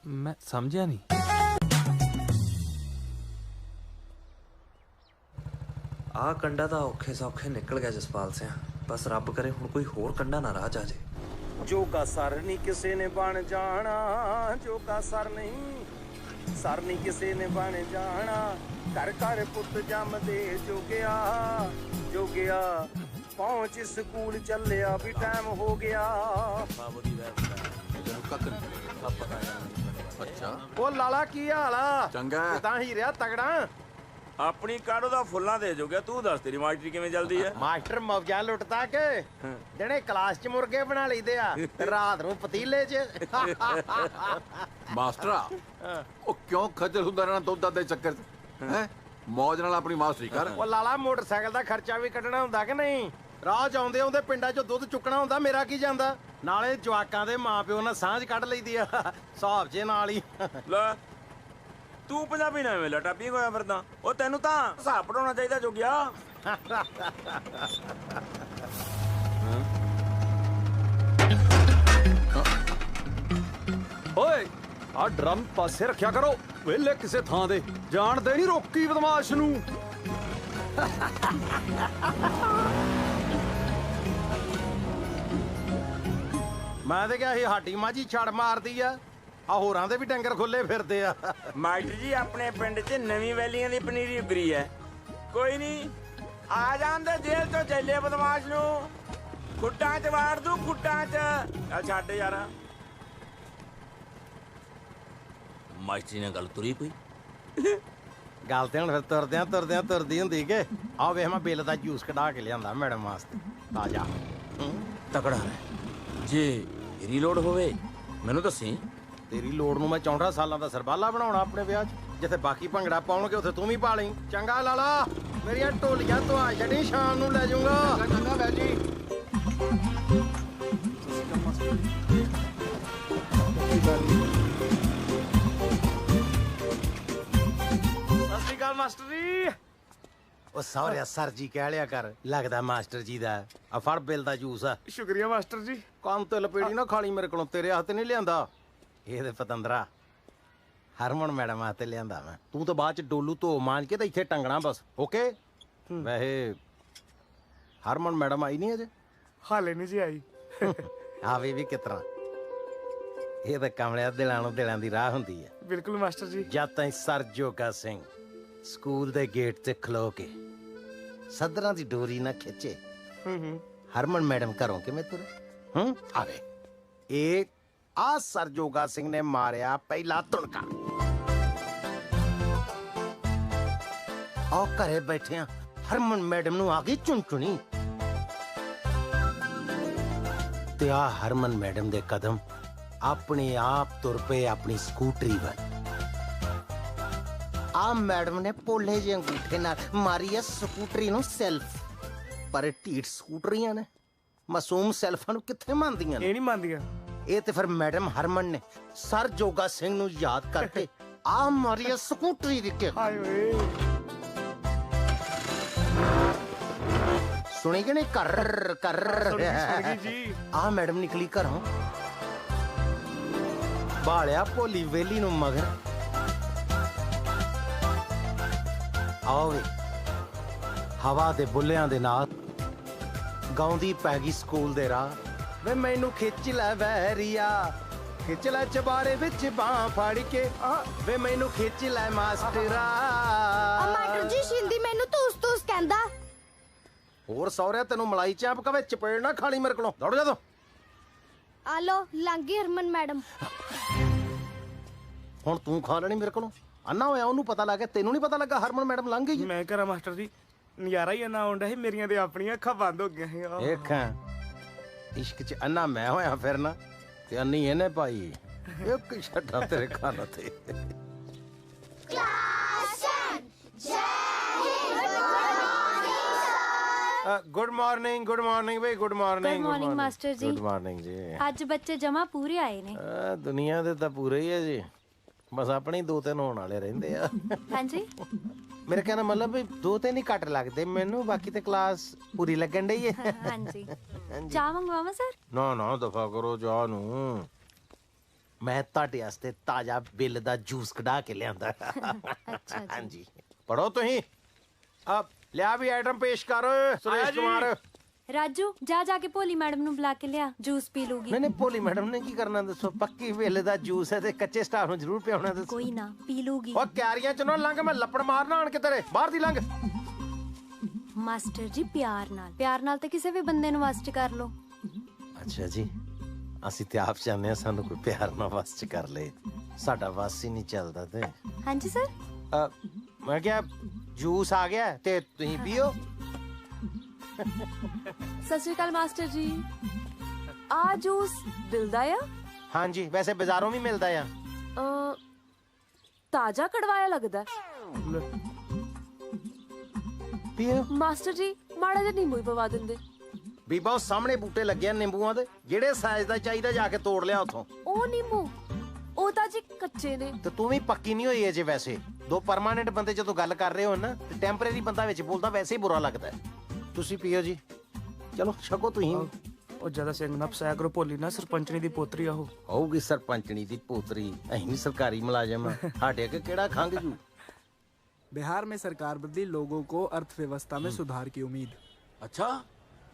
ਮੈਂ ਸਮਝਿਆ ਨਹੀਂ। ਆਹ ਕੰਡਾ ਤਾਂ ਔਖੇ ਸੌਖੇ ਨਿਕਲ ਗਿਆ ਜਸਪਾਲ ਸਿੰਘ। ਬਸ ਰੱਬ ਕਰੇ ਹੁਣ ਕੋਈ ਹੋਰ ਕੰਡਾ ਨਾ ਰਾਹ ਚ ਆ ਜੇ। ਜੋਗਾ ਸਰ ਨਹੀਂ ਕਿਸੇ ਨੇ ਬਣ ਜਾਣਾ, ਜੋਗਾ ਸਰ ਨਹੀਂ ਕਿਸੇ ਨੇ ਬਣ ਜਾਣਾ। ਘਰ ਘਰ ਪੁੱਤ ਜੰਮਦੇ ਜੋਗਿਆ ਪਹੁੰਚ ਸਕੂਲ ਚੱਲਿਆ ਵੀ ਟਾਈਮ ਹੋ ਗਿਆ। ਅੱਛਾ ਉਹ ਲਾਲਾ ਕੀ ਹਾਲ ਆ? ਚੰਗਾ ਤਾਂ ਹੀ ਰਿਹਾ ਤਗੜਾ। ਆਪਣੀ ਕਾੜੋ ਦਾ ਫੁੱਲਾਂ ਦੇ ਜੋਗਿਆ। ਤੂੰ ਦੱਸ ਤੇਰੀ ਮਾਸਟਰੀ ਕਿਵੇਂ ਚੱਲਦੀ ਹੈ? ਮਾਸਟਰ ਮੌਜਾਂ ਲੁੱਟਦਾ ਕਿ ਜਿਹੜੇ ਕਲਾਸ 'ਚ ਮੁਰਗੇ ਬਣਾ ਲਈਦੇ ਆ ਰਾਤ ਨੂੰ ਪਤੀਲੇ 'ਚ। ਮਾਸਟਰਾ ਉਹ ਕਿਉਂ ਖੱਜਲ ਹੁੰਦਾ ਰਹਿਣਾ ਦੁੱਧ ਦੇ ਚੱਕਰ 'ਚ ਹੈ? ਮੌਜ ਨਾਲ ਆਪਣੀ ਮਾਸਟਰੀ ਕਰ। ਉਹ ਲਾਲਾ ਮੋਟਰਸਾਈਕਲ ਦਾ ਖਰਚਾ ਵੀ ਕੱਢਣਾ ਹੁੰਦਾ ਕਿ ਨਹੀਂ? ਰਾਹ 'ਚ ਆਉਂਦੇ ਆਉਂਦੇ ਪਿੰਡਾਂ 'ਚੋਂ ਦੁੱਧ ਚੁੱਕਣਾ ਹੁੰਦਾ, ਮੇਰਾ ਕੀ ਜਾਂਦਾ। ਨਾਲੇ ਜਵਾਕਾਂ ਦੇ ਮਾਪਿਓ ਨਾਲ ਸਾਂਝ ਕੱਢ ਲਈਦੀ ਆ ਹਿਸਾਬ 'ਚ ਨਾਲ ਹੀ। ਲੈ ਤੂੰ ਪੰਜਾਬੀ ਨਾ ਵੇਲਾ ਟਾਪੀ ਹੋਇਆ ਫਿਰਦਾ। ਉਹ ਤੈਨੂੰ ਤਾਂ ਹਿਸਾਬ ਪੜਾਉਣਾ ਚਾਹੀਦਾ ਜੋਗਿਆ। ਓਏ ਆ ਡਰਮ ਪਾਸੇ ਰੱਖਿਆ ਕਰੋ, ਵੇਲੇ ਕਿਸੇ ਥਾਂ ਦੇ ਜਾਣਦੇ ਨਹੀਂ ਰੋਕੀ ਬਦਮਾਸ਼ ਨੂੰ। ਮੈਂ ਤੇ ਕਿਹਾ ਸੀ ਸਾਡੀ ਮਾਝੀ ਛੜ ਮਾਰਦੀ ਆ ਹੋਰਾਂ ਦੇ ਵੀ ਡੰਗਰ ਖੁੱਲੇ ਫਿਰਦੇ ਆ। ਮਾਸਟਰ ਜੀ ਆਪਣੇ ਪਿੰਡ 'ਚ ਨਵੀਂ ਵੈਲੀਆਂ ਦੀ ਪਨੀਰੀ ਉਗਰੀ ਹੈ। ਕੋਈ ਨਹੀਂ ਆ ਜਾਂਦੇ ਜੇਲ੍ਹ ਤੋਂ ਚੱਲੇ ਬਦਮਾਸ਼ ਨੂੰ ਖੁੱਟਾਂ 'ਚ ਵਾੜ ਦੂ ਖੁੱਟਾਂ 'ਚ। ਚੱਲ ਛੱਡ ਯਾਰ। ਮਾਸਟਰੀ ਨਾਲ ਗੱਲ ਤੁਰੀ ਕੋਈ ਗੱਲ ਤੇ ਹੁਣ ਫਿਰ ਤੁਰਦਿਆਂ ਤੁਰਦੀ ਹੁੰਦੀ ਕਿ ਆ ਵੇਖ ਮੈਂ ਬਿੱਲ ਦਾ ਜੂਸ ਕਢਾ ਕੇ ਲਿਆਂਦਾ ਮੈਡਮ ਵਾਸਤੇ ਤਾਜ਼ਾ। ਤਕੜਾ ਹੈ। ਜੇ ਰੀਲੋਡ ਹੋਵੇ ਮੈਨੂੰ ਦੱਸੀ। ਤੇਰੀ ਲੋੜ ਨੂੰ ਮੈਂ 64 ਸਾਲਾਂ ਦਾ ਸਰਬਾਲਾ ਬਣਾਉਣਾ ਆਪਣੇ ਵਿਆਹ 'ਚ। ਜਿੱਥੇ ਬਾਕੀ ਭੰਗੜਾ ਪਾਉਣਗੇ ਉੱਥੇ ਤੂੰ ਵੀ ਪਾ ਲਈ। ਚੰਗਾ ਲਾਲਾ ਮੇਰੀਆਂ ਢੋਲੀਆਂ ਤੋਂ ਆ ਛੱਡੀ, ਸ਼ਾਮ ਨੂੰ ਲੈ ਜਾਊਂਗਾ। ਚੰਗਾ ਬੈ ਜੀ। ਸਤਿ ਸ਼੍ਰੀ ਅਕਾਲ ਮਾਸਟਰ ਜੀ। ਉਹ ਸਹੁਰਿਆ ਸਰ ਜੀ ਕਹਿ ਲਿਆ ਕਰ, ਲੱਗਦਾ ਮਾਸਟਰ ਜੀ ਦਾ। ਆ ਫੜ ਬਿੱਲ ਦਾ ਜੂਸ ਆ। ਸ਼ੁਕਰੀਆ ਮਾਸਟਰ ਜੀ। ਕੰਮ ਤੇ ਲਪੇੜੀ ਨਾ ਖਾਲੀ ਮੇਰੇ ਕੋਲੋਂ, ਤੇਰੇ ਹੱਥ ਨਹੀਂ ਲਿਆਂਦਾ। ਇਹ ਤੇ ਪਤੰਦਰਾ ਹਰਮਨ ਮੈਡਮ ਆਤੇ ਲਿਆਂਦਾ ਮੈਂ। ਤੂੰ ਤਾਂ ਬਾਅਦ ਚ ਡੋਲੂ ਧੋ ਮਾਂਜ ਕੇ ਤੇ ਇੱਥੇ ਟੰਗਣਾ ਬਸ। ਓਕੇ। ਵੈਸੇ ਹਰਮਨ ਮੈਡਮ ਆਈ ਨਹੀਂ ਅਜੇ? ਹਾਲੇ ਨਹੀਂ ਜੀ ਆਈ। ਆਵੇ ਵੀ ਕਿਤਰਾ, ਇਹ ਤਾਂ ਕਮਲਿਆਂ ਦਿਲਾਂ ਨੂੰ ਦਿਲਾਂ ਦੀ ਰਾਹ ਹੁੰਦੀ ਹੈ। ਬਿਲਕੁਲ ਮਾਸਟਰ ਜੀ। ਜਦ ਤਾਈਂ ਸਰ ਜੋਗਾ ਸਿੰਘ ਸਕੂਲ ਦੇ ਗੇਟ ਤੇ ਖਲੋ ਕੇ ਸਦਰਾਂ ਦੀ ਡੋਰੀ ਨਾ ਖਿੱਚੇ, ਹਰਮਨ ਮੈਡਮ ਘਰੋਂ ਕਿਵੇਂ ਤੁਰੇ? ਆਵੇ ਇਹ ਆ ਸਰ ਜੋਗਾ ਸਿੰਘ ਨੇ ਮਾਰਿਆ ਪਹਿਲਾ ਤੁਣਕਾ। ਆਹ ਘਰੇ ਬੈਠਿਆਂ ਹਰਮਨ ਮੈਡਮ ਨੂੰ ਆ ਗਈ ਚੁਣਚੁਣੀ ਤੇ ਆ ਹਰਮਨ ਮੈਡਮ ਦੇ ਕਦਮ ਆਪਣੇ ਆਪ ਤੁਰ ਪਏ ਆਪਣੀ ਸਕੂਟਰੀ ਵੱਲ। ਆ ਮੈਡਮ ਨੇ ਪੋਲੇ ਜਿਹੇ ਅੰਗੂਠੇ ਨਾਲ ਮਾਰੀ ਆ ਸਕੂਟਰੀ ਨੂੰ ਸੈਲਫ। ਪਰ ਢੀਠ ਸਕੂਟਰੀਆਂ ਨੇ ਮਾਸੂਮ ਸੈਲਫਾਂ ਨੂੰ ਕਿੱਥੇ ਮੰਨਦੀਆਂ ਨੇ? ਇਹ ਨਹੀਂ ਮੰਨਦੀਆਂ। ਇਹ ਤੇ ਫਿਰ ਮੈਡਮ ਹਰਮਨ ਨੇ ਸਰ ਜੋਗਾ ਸਿੰਘ ਨੂੰ ਯਾਦ ਕਰਕੇ ਆ ਮਾਰੀ ਆ ਸਕੂਟਰੀ ਦੀ ਕਿੱਕ। ਹਾਏ ਓਏ ਸੁਣੀ ਕਿ ਨਹੀਂ? ਕਰ ਕਰ ਜੀ। ਆ ਮੈਡਮ ਨਿਕਲੀ ਘਰੋਂ, ਬਾਲਿਆ ਭੋਲੀ ਵੇਲੀ ਨੂੰ ਮਗਰ। ਆਓ ਵੇ ਹਵਾ ਦੇ ਬੁੱਲਿਆਂ ਦੇ ਨਾਲ ਗਾਉਂਦੀ ਪੈ ਗਈ ਸਕੂਲ ਦੇ ਰਾਹ। ਵੇ ਮੈਨੂੰ ਖਿੱਚ ਲੈ ਵੈਰੀਆ, ਖਿੱਚ ਲੈ ਚਬਾਰੇ ਵਿੱਚ ਬਾਹ ਫੜ ਕੇ। ਵੇ ਮੈਨੂੰ ਖਿੱਚ ਲੈ ਮਾਸਟਰਾ। ਮਾਸਟਰ ਜੀ ਸ਼ਿੰਦੀ ਮੈਨੂੰ ਤੂਸ ਤੂਸ ਕਹਿੰਦਾ। ਹੋਰ ਸੌਰਿਆ ਤੈਨੂੰ ਮਲਾਈ ਚਾਂਪ ਕਵੇ ਚਪੇੜ ਨਾ ਖਾਲੀ ਮੇਰੇ ਕੋਲੋਂ। ਦੌੜ ਜਾ ਤੂੰ। ਆ ਲੋ ਲੰਗੀ ਹਰਮਨ ਮੈਡਮ। ਹੁਣ ਤੂੰ ਖਾ ਲੈਣੀ ਮੇਰੇ ਕੋਲੋਂ। ਅੰਨਾ ਹੋਇਆ ਉਹਨੂੰ ਪਤਾ ਲੱਗ ਗਿਆ, ਤੈਨੂੰ ਨਹੀਂ ਪਤਾ ਲੱਗਾ ਹਰਮਨ ਮੈਡਮ ਲੰਘ ਗਈ। ਮੈਂ ਕਰਾਂ ਮਾਸਟਰ ਜੀ, ਨਜ਼ਾਰਾ ਹੀ ਇੰਨਾ ਆਉਂਦਾ ਸੀ, ਮੇਰੀਆਂ ਤੇ ਆਪਣੀਆਂ ਅੱਖਾਂ ਬੰਦ ਹੋ ਗਈਆਂ ਸੀ। ਦੇਖਾਂ ਇਸ਼ਕ ਚ ਅੰਨਾ ਮੈਂ ਹੋਇਆ ਫਿਰਨਾ ਤੇ ਅੰਨੀ ਇਹਨੇ ਪਾਈ। ਇੱਕ ਛੱਡਾ ਤੇਰੇ ਖਾਣਾ ਤੇ। ਗੁੱਡ ਮਾਰਨਿੰਗ ਬਈ। Good morning. Good morning master ਜੀ। ਗੁੱਡ ਮਾਰਨਿੰਗ ਜੀ। ਅੱਜ ਬੱਚੇ ਜਮਾ ਪੂਰੇ ਆਏ ਨੇ। ਦੁਨੀਆ ਦੇ ਤਾਂ ਪੂਰੇ ਹੀ ਹੈ ਜੀ, ਬਸ ਆਪਣੇ 2-3 ਹੋਣ ਵਾਲੇ ਰਹਿੰਦੇ ਆ। ਹਾਂਜੀ ਮੇਰੇ ਕਹਿਣਾ ਮਤਲਬ ਵੀ 2-3 ਹੀ ਘੱਟ ਲੱਗਦੇ ਮੈਨੂੰ, ਬਾਕੀ ਤੇ ਕਲਾਸ ਪੂਰੀ ਲੱਗਣ ਡਈ ਹੈ। ਹਾਂਜੀ ਚਾਹ ਮੰਗਵਾਵਾਂ ਸਰ? ਨਾ ਦਫਾ ਕਰੋ ਚਾਹ ਨੂੰ। ਮੈਂ ਤੁਹਾਡੇ ਵਾਸਤੇ ਤਾਜ਼ਾ ਬਿੱਲ ਦਾ ਜੂਸ ਕਢਾ ਕੇ ਲਿਆਂਦਾ। ਹਾਂਜੀ ਪੜੋ ਤੁਸੀਂ। ਆ ਲਿਆ ਵੀ ਆਈਟਮ ਪੇਸ਼ ਕਰ ਸੁਰੇਸ਼ ਕੁਮਾਰ। ਰਾਜੂ ਜਾ ਕੇ ਭੋਲੀ ਮੈਡਮ ਨੂੰ ਬੁਲਾ ਕੇ ਲਿਆ, ਜੂਸ ਪੀ ਲੂਗੀ। ਨਹੀਂ ਭੋਲੀ ਮੈਡਮ ਨੇ ਕੀ ਕਰਨਾ ਦੱਸੋ? ਪੱਕੀ ਬਿੱਲ ਦਾ ਜੂਸ ਹੈ ਤੇ ਕੱਚੇ ਸਟਾਫ ਨੂੰ ਜ਼ਰੂਰ ਪਿਆਉਣਾ ਦੱਸੋ। ਕੋਈ ਨਾ ਪੀ ਲੂਗੀ। ਉਹ ਕਿਆਰੀਆਂ ਚ ਨਾ ਲੰਘ, ਮੈਂ ਲੱਪੜ ਮਾਰਨਾ ਆਣ ਕੇ ਤੇਰੇ। ਬਾਹਰ ਦੀ ਲੰਘ। ਮਾਸਟਰ ਜੀ ਪਿਆਰ ਨਾਲ ਤੇ ਕਿਸੇ ਵੀ ਬੰਦੇ ਨੂੰ ਵਸ ਚ ਕਰ ਲੋ। ਅੱਛਾ ਜੀ, ਅਸੀਂ ਤੇ ਆਪ ਚਾਹੁੰਦੇ ਹਾਂ ਸਾਨੂੰ ਕੋਈ ਪਿਆਰ ਨਾਲ ਵਸ ਚ ਕਰ ਲੇ। ਸਾਡਾ ਵਸ ਹੀ ਨਹੀਂ ਚੱਲਦਾ ਤੇ। ਹਾਂਜੀ ਸਰ। ਮੈਂ ਕਿਹਾ ਜੂਸ ਆ ਗਿਆ ਤੇ ਤੁਸੀਂ ਪੀਓ। ਸਤਿ ਸ਼੍ਰੀ ਅਕਾਲ ਮਾਸਟਰ ਜੀ। ਆ ਜੂਸ ਮਿਲਦਾ ਆ? ਹਾਂਜੀ ਵੈਸੇ ਬਾਜ਼ਾਰੋਂ ਵੀ ਮਿਲਦਾ ਆ। ਤਾਜ਼ਾ ਕੜਵਾਇਆ ਲੱਗਦਾ। ਪੀਓ ਮਾਸਟਰ ਜੀ, ਮਾੜਾ ਜਿਹਾ ਨਿੰਬੂ ਹੀ ਪਵਾ ਦਿੰਦੇ। ਬੀਬਾ ਉਹ ਸਾਹਮਣੇ ਬੂਟੇ ਲੱਗੇ ਆ ਨਿੰਬੂਆਂ ਦੇ, ਜਿਹੜੇ ਸਾਈਜ਼ ਦਾ ਚਾਹੀਦਾ ਜਾ ਕੇ ਤੋੜ ਲਿਆ ਉੱਥੋਂ। ਉਹ ਨਿੰਬੂ ਉਹ ਤਾਂ ਜੀ ਕੱਚੇ ਨੇ। ਤੇ ਤੂੰ ਵੀ ਪੱਕੀ ਨਹੀਂ ਹੋਈ ਅਜੇ। ਵੈਸੇ ਦੋ ਪਰਮਾਨੈਂਟ ਬੰਦੇ ਜਦੋਂ ਗੱਲ ਕਰ ਰਹੇ ਹੋ ਨਾ ਤੇ ਟੈਂਪਰੇਰੀ ਬੰਦਾ ਵਿੱਚ ਬੋਲਦਾ ਵੈਸੇ ਹੀ ਬੁਰਾ ਲੱਗਦਾ। ਤੁਸੀਂ ਪੀਓ ਜੀ, ਚਲੋ ਛਕੋ ਤੁਸੀਂ। ਉਹ ਜਿਆਦਾ ਸਿੰਘ ਨਾ ਫਸਾਇਆ ਕਰੋ, ਭੋਲੀ ਨਾ ਸਰਪੰਚਣੀ ਦੀ ਪੋਤਰੀ ਆ। ਉਹ ਹੋਊਗੀ ਸਰਪੰਚਣੀ ਦੀ ਪੋਤਰੀ, ਅਸੀਂ ਵੀ ਸਰਕਾਰੀ ਮੁਲਾਜ਼ਮ ਆ, ਸਾਡੇ ਅੱਗੇ ਕਿਹੜਾ ਖੰਗ ਜੂ। बिहार में सरकार बदली, लोगों को अर्थव्यवस्था में सुधार की उम्मीद। अच्छा,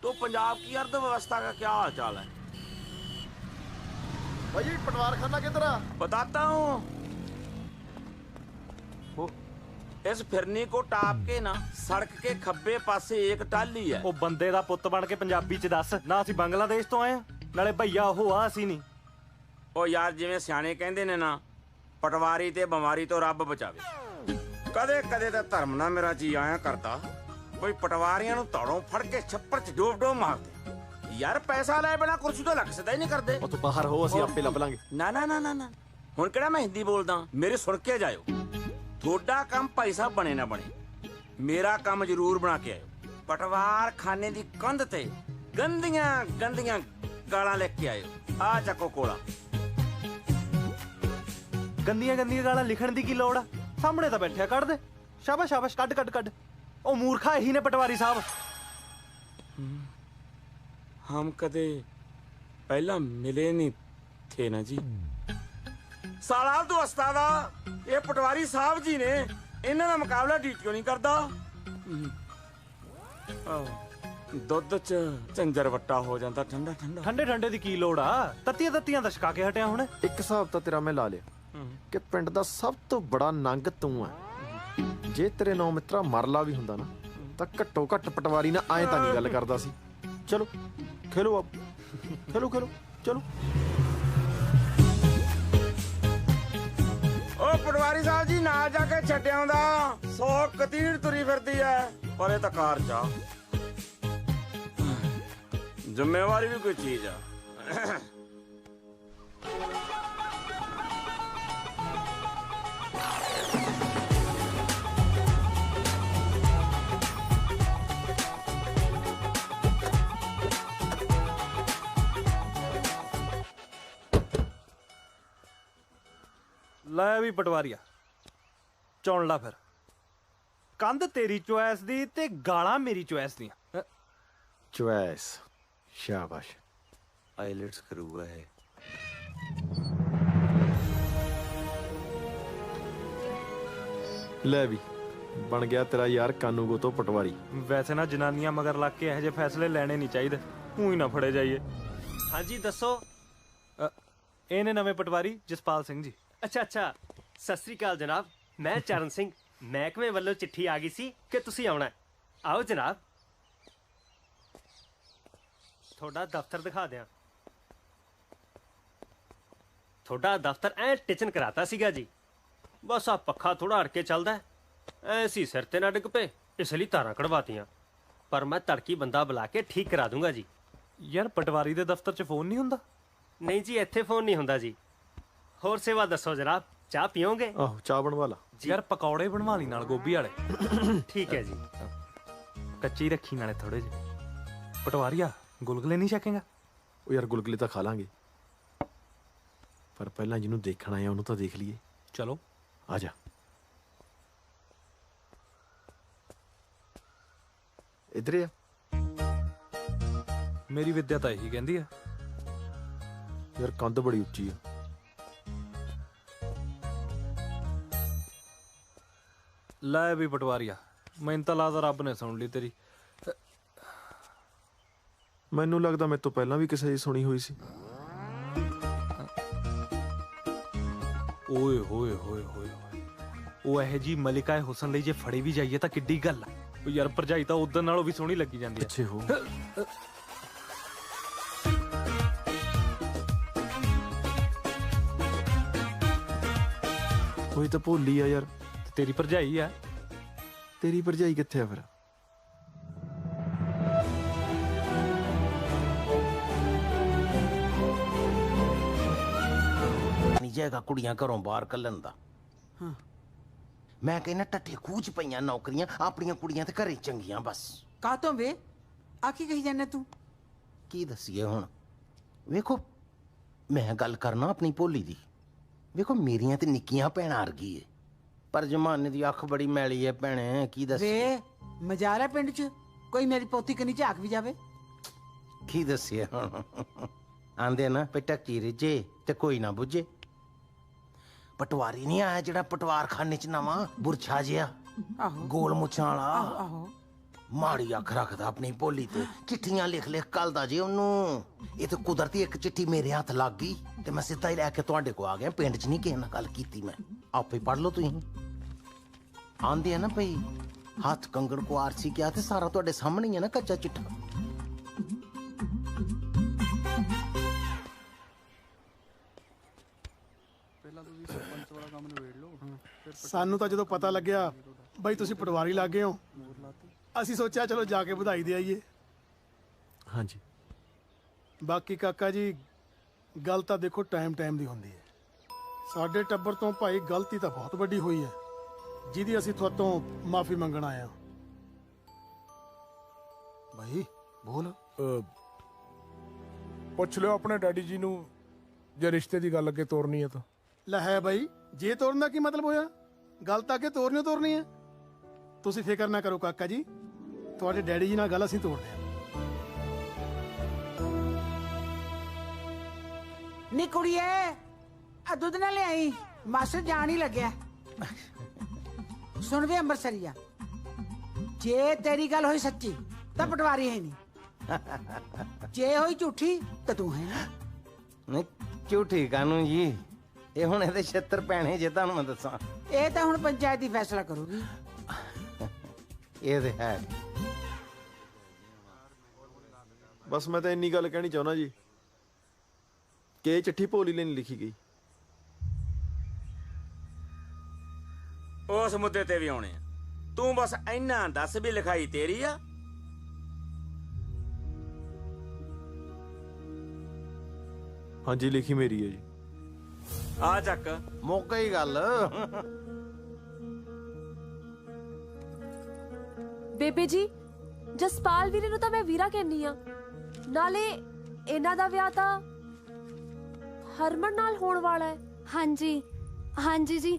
तो पंजाब की अर्थव्यवस्था का क्या हाल चाल है? भाई पटवार खाना किधर है? बताता हूँ। इस फिरनी को टाप के ना सड़क के खब्बे पासे एक टाली है। ਉਹ ਬੰਦੇ ਦਾ ਪੁੱਤ ਬਣ ਕੇ ਪੰਜਾਬੀ ਚ ਦੱਸ ਨਾ। ਅਸੀਂ ਬੰਗਲਾਦੇਸ਼ ਤੋਂ ਆਏ ਆ, ਨਾਲੇ ਭਈਆ ਉਹ ਆ, ਅਸੀਂ ਨਹੀਂ। ਉਹ ਯਾਰ ਜਿਵੇਂ ਸਿਆਣੇ ਕਹਿੰਦੇ ਨੇ ਨਾ, ਪਟਵਾਰੀ ਤੇ ਬਿਮਾਰੀ ਤੋਂ ਰੱਬ ਬਚਾਵੇ। ਕਦੇ ਕਦੇ ਤਾਂ ਧਰਮ ਨਾਲ ਮੇਰਾ ਜੀ ਆਇਆ ਕਰਦਾ ਕੋਈ ਪਟਵਾਰੀਆਂ ਨੂੰ ਧੌੜੋਂ ਫੜ ਕੇ ਛੱਪੜ ਚ ਡੋਬ ਮਾਰਦੇ। ਯਾਰ ਪੈਸਾ ਲੈ ਬਿਨਾ ਕੁਰਸੀ ਤੋਂ ਲੱਗ ਸਦਾ ਹੀ ਨਹੀਂ ਕਰਦੇ। ਉਹ ਤੂੰ ਬਾਹਰ ਹੋ, ਅਸੀਂ ਆਪੇ ਲੱਭ ਲਾਂਗੇ। ਨਾ ਨਾ ਨਾ ਨਾ ਹੁਣ ਕਿਹੜਾ ਮੈਂ ਹਿੰਦੀ ਬੋਲਦਾ, ਮੇਰੇ ਸੁਣ ਕੇ ਜਾਇਓ। ਤੁਹਾਡਾ ਕੰਮ ਭਾਈ ਸਾਹਿਬ ਬਣੇ ਨਾ ਬਣੇ, ਮੇਰਾ ਕੰਮ ਜ਼ਰੂਰ ਬਣਾ ਕੇ ਆਇਓ। ਪਟਵਾਰ ਖਾਨੇ ਦੀ ਕੰਧ ਤੇ ਗੰਦੀਆਂ ਗੰਦੀਆਂ ਗਾਲਾਂ ਲਿਖ ਕੇ ਆਇਓ। ਆ ਚੱਕੋ ਕੋਲਾ। ਗੰਦੀਆਂ ਗਾਲਾਂ ਲਿਖਣ ਦੀ ਕੀ ਲੋੜ ਆ? ਸਾਹਮਣੇ ਤਾਂ ਬੈਠਿਆ, ਕੱਢ ਦੇ। ਸ਼ਾਬਾਸ਼ ਸ਼ਾਬਾਸ਼, ਕੱਢ। ਉਹ ਮੂਰਖਾ ਇਹੀ ਨੇ ਪਟਵਾਰੀ ਸਾਹਿਬ। हम कदे पहला मिले नहीं थे ना जी। ਸਾਲਾ ਤੂੰ ਉਸਤਾਦ ਆ, ਇਹ ਪਟਵਾਰੀ ਸਾਹਿਬ ਜੀ ਨੇ, ਇਹਨਾਂ ਦਾ ਮੁਕਾਬਲਾ ਡੀਟੀਓ ਨਹੀਂ ਕਰਦਾ। ਦੁੱਧ ਚ ਝੰਜਰ ਵੱਟਾ ਹੋ ਜਾਂਦਾ ਠੰਡਾ ਠੰਡਾ। ਠੰਡੇ ਠੰਡੇ ਦੀ ਕੀ ਲੋੜ ਆ, ਤੱਤੀਆਂ ਤੱਤੀਆਂ ਦਾ ਛਕਾ ਕੇ ਹਟਿਆ ਹੁਣ। ਇੱਕ ਹਿਸਾਬ ਤਾਂ ਤੇਰਾ ਮੈਂ ਲਾ ਲਿਆ ਕਿ ਪਿੰਡ ਦਾ ਸਭ ਤੋਂ ਬੜਾ ਨੰਗ ਤੂੰ ਆ। ਜੇ ਤੇਰੇ ਨੌ ਮਿੱਤਰਾ ਮਰਲਾ ਵੀ ਹੁੰਦਾ ਨਾ ਤਾਂ ਘੱਟੋ ਘੱਟ ਪਟਵਾਰੀ ਨਾਲ ਐਂ ਤਾਂ ਨਹੀਂ ਗੱਲ ਕਰਦਾ ਸੀ। ਚਲੋ ਖੇਲੋ ਆਪ, ਖੇਲੋ ਖੇਲੋ ਚਲੋ। ਉਹ ਪਟਵਾਰੀ ਸਾਹਿਬ ਜੀ ਨਾਲ ਜਾ ਕੇ ਛੱਡਿਆ ਹੁੰਦਾ, 100 ਕਤੀੜ ਤੁਰੀ ਫਿਰਦੀ ਐ, ਪਰ ਇਹ ਤਾਂ ਕਾਰ ਚ ਆ। ਜ਼ਿੰਮੇਵਾਰੀ ਵੀ ਕੋਈ ਚੀਜ਼ ਆ। ਲੈ ਵੀ ਪਟਵਾਰੀਆ, ਚੁਣ ਲਾ ਫਿਰ। ਕੰਧ ਤੇਰੀ ਚੁਆਇਸ ਦੀ ਤੇ ਗਾਲਾਂ ਮੇਰੀ ਚੁਆਇਸ ਦੀਆਂ। ਚੁਆਇਸ, ਸ਼ਾਬਾਸ਼। ਆਈਲੈਟਸ ਕਰੂਗਾ ਇਹ। ਲੈ ਵੀ ਬਣ ਗਿਆ ਤੇਰਾ ਯਾਰ ਕਾਨੂੰਗੋ ਤੋਂ ਪਟਵਾਰੀ। ਵੈਸੇ ਨਾ ਜਨਾਨੀਆਂ ਮਗਰ ਲੱਗ ਕੇ ਇਹੋ ਜਿਹੇ ਫੈਸਲੇ ਲੈਣੇ ਨਹੀਂ ਚਾਹੀਦੇ, ਊਂ ਹੀ ਨਾ ਫੜੇ ਜਾਈਏ। ਹਾਂਜੀ ਦੱਸੋ। ਇਹ ਨੇ ਨਵੇਂ ਪਟਵਾਰੀ ਜਸਪਾਲ ਸਿੰਘ ਜੀ। ਅੱਛਾ ਅੱਛਾ, ਸਤਿ ਸ੍ਰੀ ਅਕਾਲ ਜਨਾਬ। ਮੈਂ ਚਰਨ ਸਿੰਘ, ਮਹਿਕਮੇ ਵੱਲੋਂ ਚਿੱਠੀ ਆ ਗਈ ਸੀ ਕਿ ਤੁਸੀਂ ਆਉਣਾ। ਆਓ ਜਨਾਬ, ਤੁਹਾਡਾ ਦਫ਼ਤਰ ਦਿਖਾ ਦਿਆਂ। ਤੁਹਾਡਾ ਦਫ਼ਤਰ ਐ ਟਿਚਨ ਕਰਾਤਾ ਸੀਗਾ ਜੀ, ਬਸ ਆ ਪੱਖਾ ਥੋੜਾ ਅੜ ਕੇ ਚੱਲਦਾ ਐ ਸੀ, ਸਿਰ ਤੇ ਨਾ ਡਿੱਗ ਪਏ, ਇਸ ਲਈ ਤਾਰਾਂ ਕਢਵਾਤੀਆਂ। ਪਰ ਮੈਂ ਤੜਕੀ ਬੰਦਾ ਬੁਲਾ ਕੇ ਠੀਕ ਕਰਾ ਦੂੰਗਾ ਜੀ। ਯਾਰ ਪਟਵਾਰੀ ਦੇ ਦਫ਼ਤਰ 'ਚ ਫੋਨ ਨਹੀਂ ਹੁੰਦਾ? ਨਹੀਂ ਜੀ, ਇੱਥੇ ਫੋਨ ਨਹੀਂ ਹੁੰਦਾ ਜੀ। ਹੋਰ ਸੇਵਾ ਦੱਸੋ ਜਨਾਬ, ਚਾਹ ਪੀਓਗੇ? ਆਹੋ ਚਾਹ ਬਣਵਾ ਲਾ। ਯਾਰ ਪਕੌੜੇ ਬਣਵਾ ਲਈ ਨਾਲ ਗੋਭੀ ਵਾਲੇ। ਠੀਕ ਹੈ ਜੀ। ਕੱਚੀ ਰੱਖੀ ਨਾਲੇ ਥੋੜੇ ਜਿਹੇ। ਪਟਵਾਰੀਆ ਗੁਲਗੁਲੇ ਨਹੀਂ ਛਕੇਗਾ? ਉਹ ਯਾਰ ਗੁਲਗੁਲੇ ਤਾਂ ਖਾ ਲਾਂਗੇ, ਪਰ ਪਹਿਲਾਂ ਜਿਹਨੂੰ ਦੇਖਣ ਆਇਆ ਉਹਨੂੰ ਤਾਂ ਦੇਖ ਲਈਏ। ਚਲੋ ਆ ਜਾ। ਇੱਧਰ ਆ। ਮੇਰੀ ਵਿੱਦਿਆ ਤਾਂ ਇਹੀ ਕਹਿੰਦੀ ਆ। ਯਾਰ ਕੰਧ ਬੜੀ ਉੱਚੀ ਆ। ਲੈ ਵੀ ਪਟਵਾਰੀਆ, ਮੈਨੂੰ ਤਾਂ ਲੱਗਦਾ ਰੱਬ ਨੇ ਸੁਣ ਲਈ ਤੇਰੀ। ਮੈਨੂੰ ਲੱਗਦਾ ਮੇਰੇ ਤੋਂ ਪਹਿਲਾਂ ਵੀ ਕਿਸੇ ਦੀ ਸੁਣੀ ਹੋਈ ਸੀ। ਓਏ ਹੋਏ ਹੋਏ ਹੋਏ ਹੋਏ, ਉਹ ਇਹੋ ਜੀ ਮਲਿਕਾ ਹੁਸਨ ਲਈ ਜੇ ਫੜੀ ਵੀ ਜਾਈਏ ਤਾਂ ਕਿੱਡੀ ਗੱਲ ਆ। ਉਹ ਯਾਰ ਭਰਜਾਈ ਤਾਂ ਉਦੋਂ ਨਾਲੋਂ ਵੀ ਸੋਹਣੀ ਲੱਗੀ ਜਾਂਦੀ ਆ। ਪਿੱਛੇ ਹੋ। ਕੋਈ ਤਾਂ ਭੋਲੀ ਆ ਯਾਰ। ਤੇਰੀ ਭਰਜਾਈ ਆ। ਤੇਰੀ ਭਰਜਾਈ ਕਿੱਥੇ ਆ ਫਿਰ? ਨਹੀਂ ਜਾਏਗਾ ਕੁੜੀਆਂ ਘਰੋਂ ਬਾਹਰ ਕੱਢਣ ਦਾ। ਮੈਂ ਕਹਿੰਦਾ ਟੱਟੇ ਖੂਚ ਪਈਆਂ ਨੌਕਰੀਆਂ, ਆਪਣੀਆਂ ਕੁੜੀਆਂ ਤੇ ਘਰੇ ਚੰਗੀਆਂ ਬਸ। ਕਾਤੋਂ ਵੇ ਆ ਕੀ ਕਹੀ ਜਾਂਦੇ ਤੂੰ? ਕੀ ਦਸੀਏ ਹੁਣ? ਵੇਖੋ ਮੈਂ ਗੱਲ ਕਰਨਾ ਆਪਣੀ ਭੋਲੀ ਦੀ। ਵੇਖੋ ਮੇਰੀਆਂ ਤੇ ਨਿੱਕੀਆਂ ਭੈਣਾਂ ਵਰਗੀ ਏ, ਪਰ ਜਮਾਨੇ ਦੀ ਅੱਖ ਬੜੀ ਮੈਲੀ ਏ ਭੈਣੇ। ਕੀ ਦੱਸੀਏ? ਵੇ ਮਜ਼ਾਰ ਹੈ ਪਿੰਡ 'ਚ ਕੋਈ ਮੇਰੀ ਪੋਤੀ ਕਨੀ ਝਾਕ ਵੀ ਜਾਵੇ। ਕੀ ਦੱਸੀਏ ਹੁਣ? ਆਂਦੇ ਨਾ ਪਟਕੀ ਰਿਜੇ ਤੇ ਕੋਈ ਨਾ ਬੁੱਝੇ। ਪਟਵਾਰੀ ਨਹੀਂ ਆਇਆ ਜਿਹੜਾ ਪਟਵਾਰਖਾਨੇ 'ਚ ਨਵਾਂ ਬੁਰਛਾ ਜਿਹਾ, ਗੋਲ ਮੁੱਛਾਂ ਵਾਲਾ। ਆਹੋ ਮਾੜੀ ਅੱਖ ਰੱਖਦਾ ਆਪਣੀ ਭੋਲੀ ਤੇ, ਚਿੱਠੀਆਂ ਲਿਖ ਲਿਖ ਕੱਲਦਾ ਜੀ ਉਹਨੂੰ। ਇਹ ਤਾਂ ਕੁਦਰਤੀ ਇੱਕ ਚਿੱਠੀ ਮੇਰੇ ਹੱਥ ਲੱਗ ਗਈ ਤੇ ਮੈਂ ਸਿੱਧਾ ਹੀ ਲੈ ਕੇ ਤੁਹਾਡੇ ਕੋ ਆ ਗਿਆ। ਪਿੰਡ 'ਚ ਨਹੀਂ ਕਿਸੇ ਨਾਲ ਗੱਲ ਕੀਤੀ ਮੈਂ, ਆਪੇ ਪੜ੍ਹ ਲਓ ਤੁਸੀਂ। ਆਂਦੇ ਆ ਨਾ ਭਈ ਹੱਥ ਕੰਗਣ ਕੋ ਆਰਸੀ ਕਿਹਾ ਤੇ ਸਾਰਾ ਤੁਹਾਡੇ ਸਾਹਮਣੇ ਹੀ ਹੈ ਨਾ ਕੱਚਾ ਚਿੱਠਾ। ਸਾਨੂੰ ਤਾਂ ਜਦੋਂ ਪਤਾ ਲੱਗਿਆ ਬਈ ਤੁਸੀਂ ਪਟਵਾਰੀ ਲੱਗ ਗਏ ਹੋ, ਅਸੀਂ ਸੋਚਿਆ ਚਲੋ ਜਾ ਕੇ ਵਧਾਈ ਦੇ ਆਈਏ। ਹਾਂਜੀ। ਬਾਕੀ ਕਾਕਾ ਜੀ ਗੱਲ ਤਾਂ ਦੇਖੋ ਟਾਈਮ ਟਾਈਮ ਦੀ ਹੁੰਦੀ ਹੈ। ਸਾਡੇ ਟੱਬਰ ਤੋਂ ਭਾਈ ਗਲਤੀ ਤਾਂ ਬਹੁਤ ਵੱਡੀ ਹੋਈ ਹੈ, ਜਿਹਦੀ ਅਸੀਂ ਤੁਹਾਤੋਂ ਮਾਫੀ ਮੰਗਣ ਆਏ ਹਾਂ। ਭਾਈ ਬੋਲ। ਪੁੱਛ ਲਿਓ ਆਪਣੇ ਡੈਡੀ ਜੀ ਨੂੰ ਜੇ ਰਿਸ਼ਤੇ ਦੀ ਗੱਲ ਅੱਗੇ ਤੋਰਨੀ ਹੈ ਤਾਂ। ਲੈ ਹੈ ਬਾਈ, ਜੇ ਤੋਰਨ ਦਾ ਕੀ ਮਤਲਬ ਹੋਇਆ? ਗੱਲ ਤਾਂ ਅੱਗੇ ਤੋਰਨੀ ਹੈ। ਤੁਸੀਂ ਫਿਕਰ ਨਾ ਕਰੋ ਕਾਕਾ ਜੀ, ਤੁਹਾਡੇ ਡੈਡੀ ਜੀ ਨਾਲ ਗੱਲ ਅਸੀਂ ਤੋਰਦੇ ਹਾਂ। ਨੀ ਕੁੜੀਏ ਆ ਦੁੱਧ ਨਾ ਲਿਆਈ, ਮਾਸਟਰ ਜਾਣ ਹੀ ਲੱਗਿਆ। ਸੁਣ ਵੇ ਅੰਬਰਸਰੀਆ, ਜੇ ਤੇਰੀ ਗੱਲ ਹੋਈ ਸੱਚੀ ਤਾਂ ਪਟਵਾਰੀ ਹੈ ਨਹੀਂ, ਜੇ ਹੋਈ ਝੂਠੀ ਤਾਂ ਤੂੰ ਹੈ ਨਾ। ਨਹੀਂ ਝੂਠੀ ਕਾਨੂੰ ਜੀ, ਇਹ ਹੁਣ ਇਹਦੇ 76 ਪੈਣੇ ਜੇ ਤੁਹਾਨੂੰ ਮੈਂ ਦੱਸਾਂ। ਇਹ ਤਾਂ ਹੁਣ ਪੰਚਾਇਤ ਹੀ ਫੈਸਲਾ ਕਰੂਗੀ। ਇਹ ਤੇ ਹੈ। ਬਸ ਮੈਂ ਤਾਂ ਇੰਨੀ ਗੱਲ ਕਹਿਣੀ ਚਾਹੁੰਦਾ ਜੀ ਕਿ ਇਹ ਚਿੱਠੀ ਭੋਲੀ ਲਈ ਨਹੀਂ ਲਿਖੀ ਗਈ। ਉਸ ਮੁੱਦੇ ਤੇ ਵੀ ਆਉਣੇ ਆ। ਤੂੰ ਬਸ ਇੰਨਾ ਦੱਸ ਵੀ ਲਿਖਾਈ ਤੇਰੀ ਆ? ਹਾਂਜੀ ਲਿਖੀ ਮੇਰੀ ਹੈ ਜੀ। ਆ ਚੱਕ ਮੁੱਕ ਗਈ ਗੱਲ। ਬੇਬੇ ਜੀ, ਜਸਪਾਲ ਵੀਰੇ ਨੂੰ ਤਾਂ ਮੈਂ ਵੀਰਾ ਕਹਿੰਨੀ ਆ, ਨਾਲੇ ਇਹਨਾਂ ਦਾ ਵਿਆਹ ਤਾਂ ਹਰਮਨ ਨਾਲ ਹੋਣ ਵਾਲਾ ਹੈ। ਹਾਂਜੀ ਹਾਂਜੀ ਜੀ,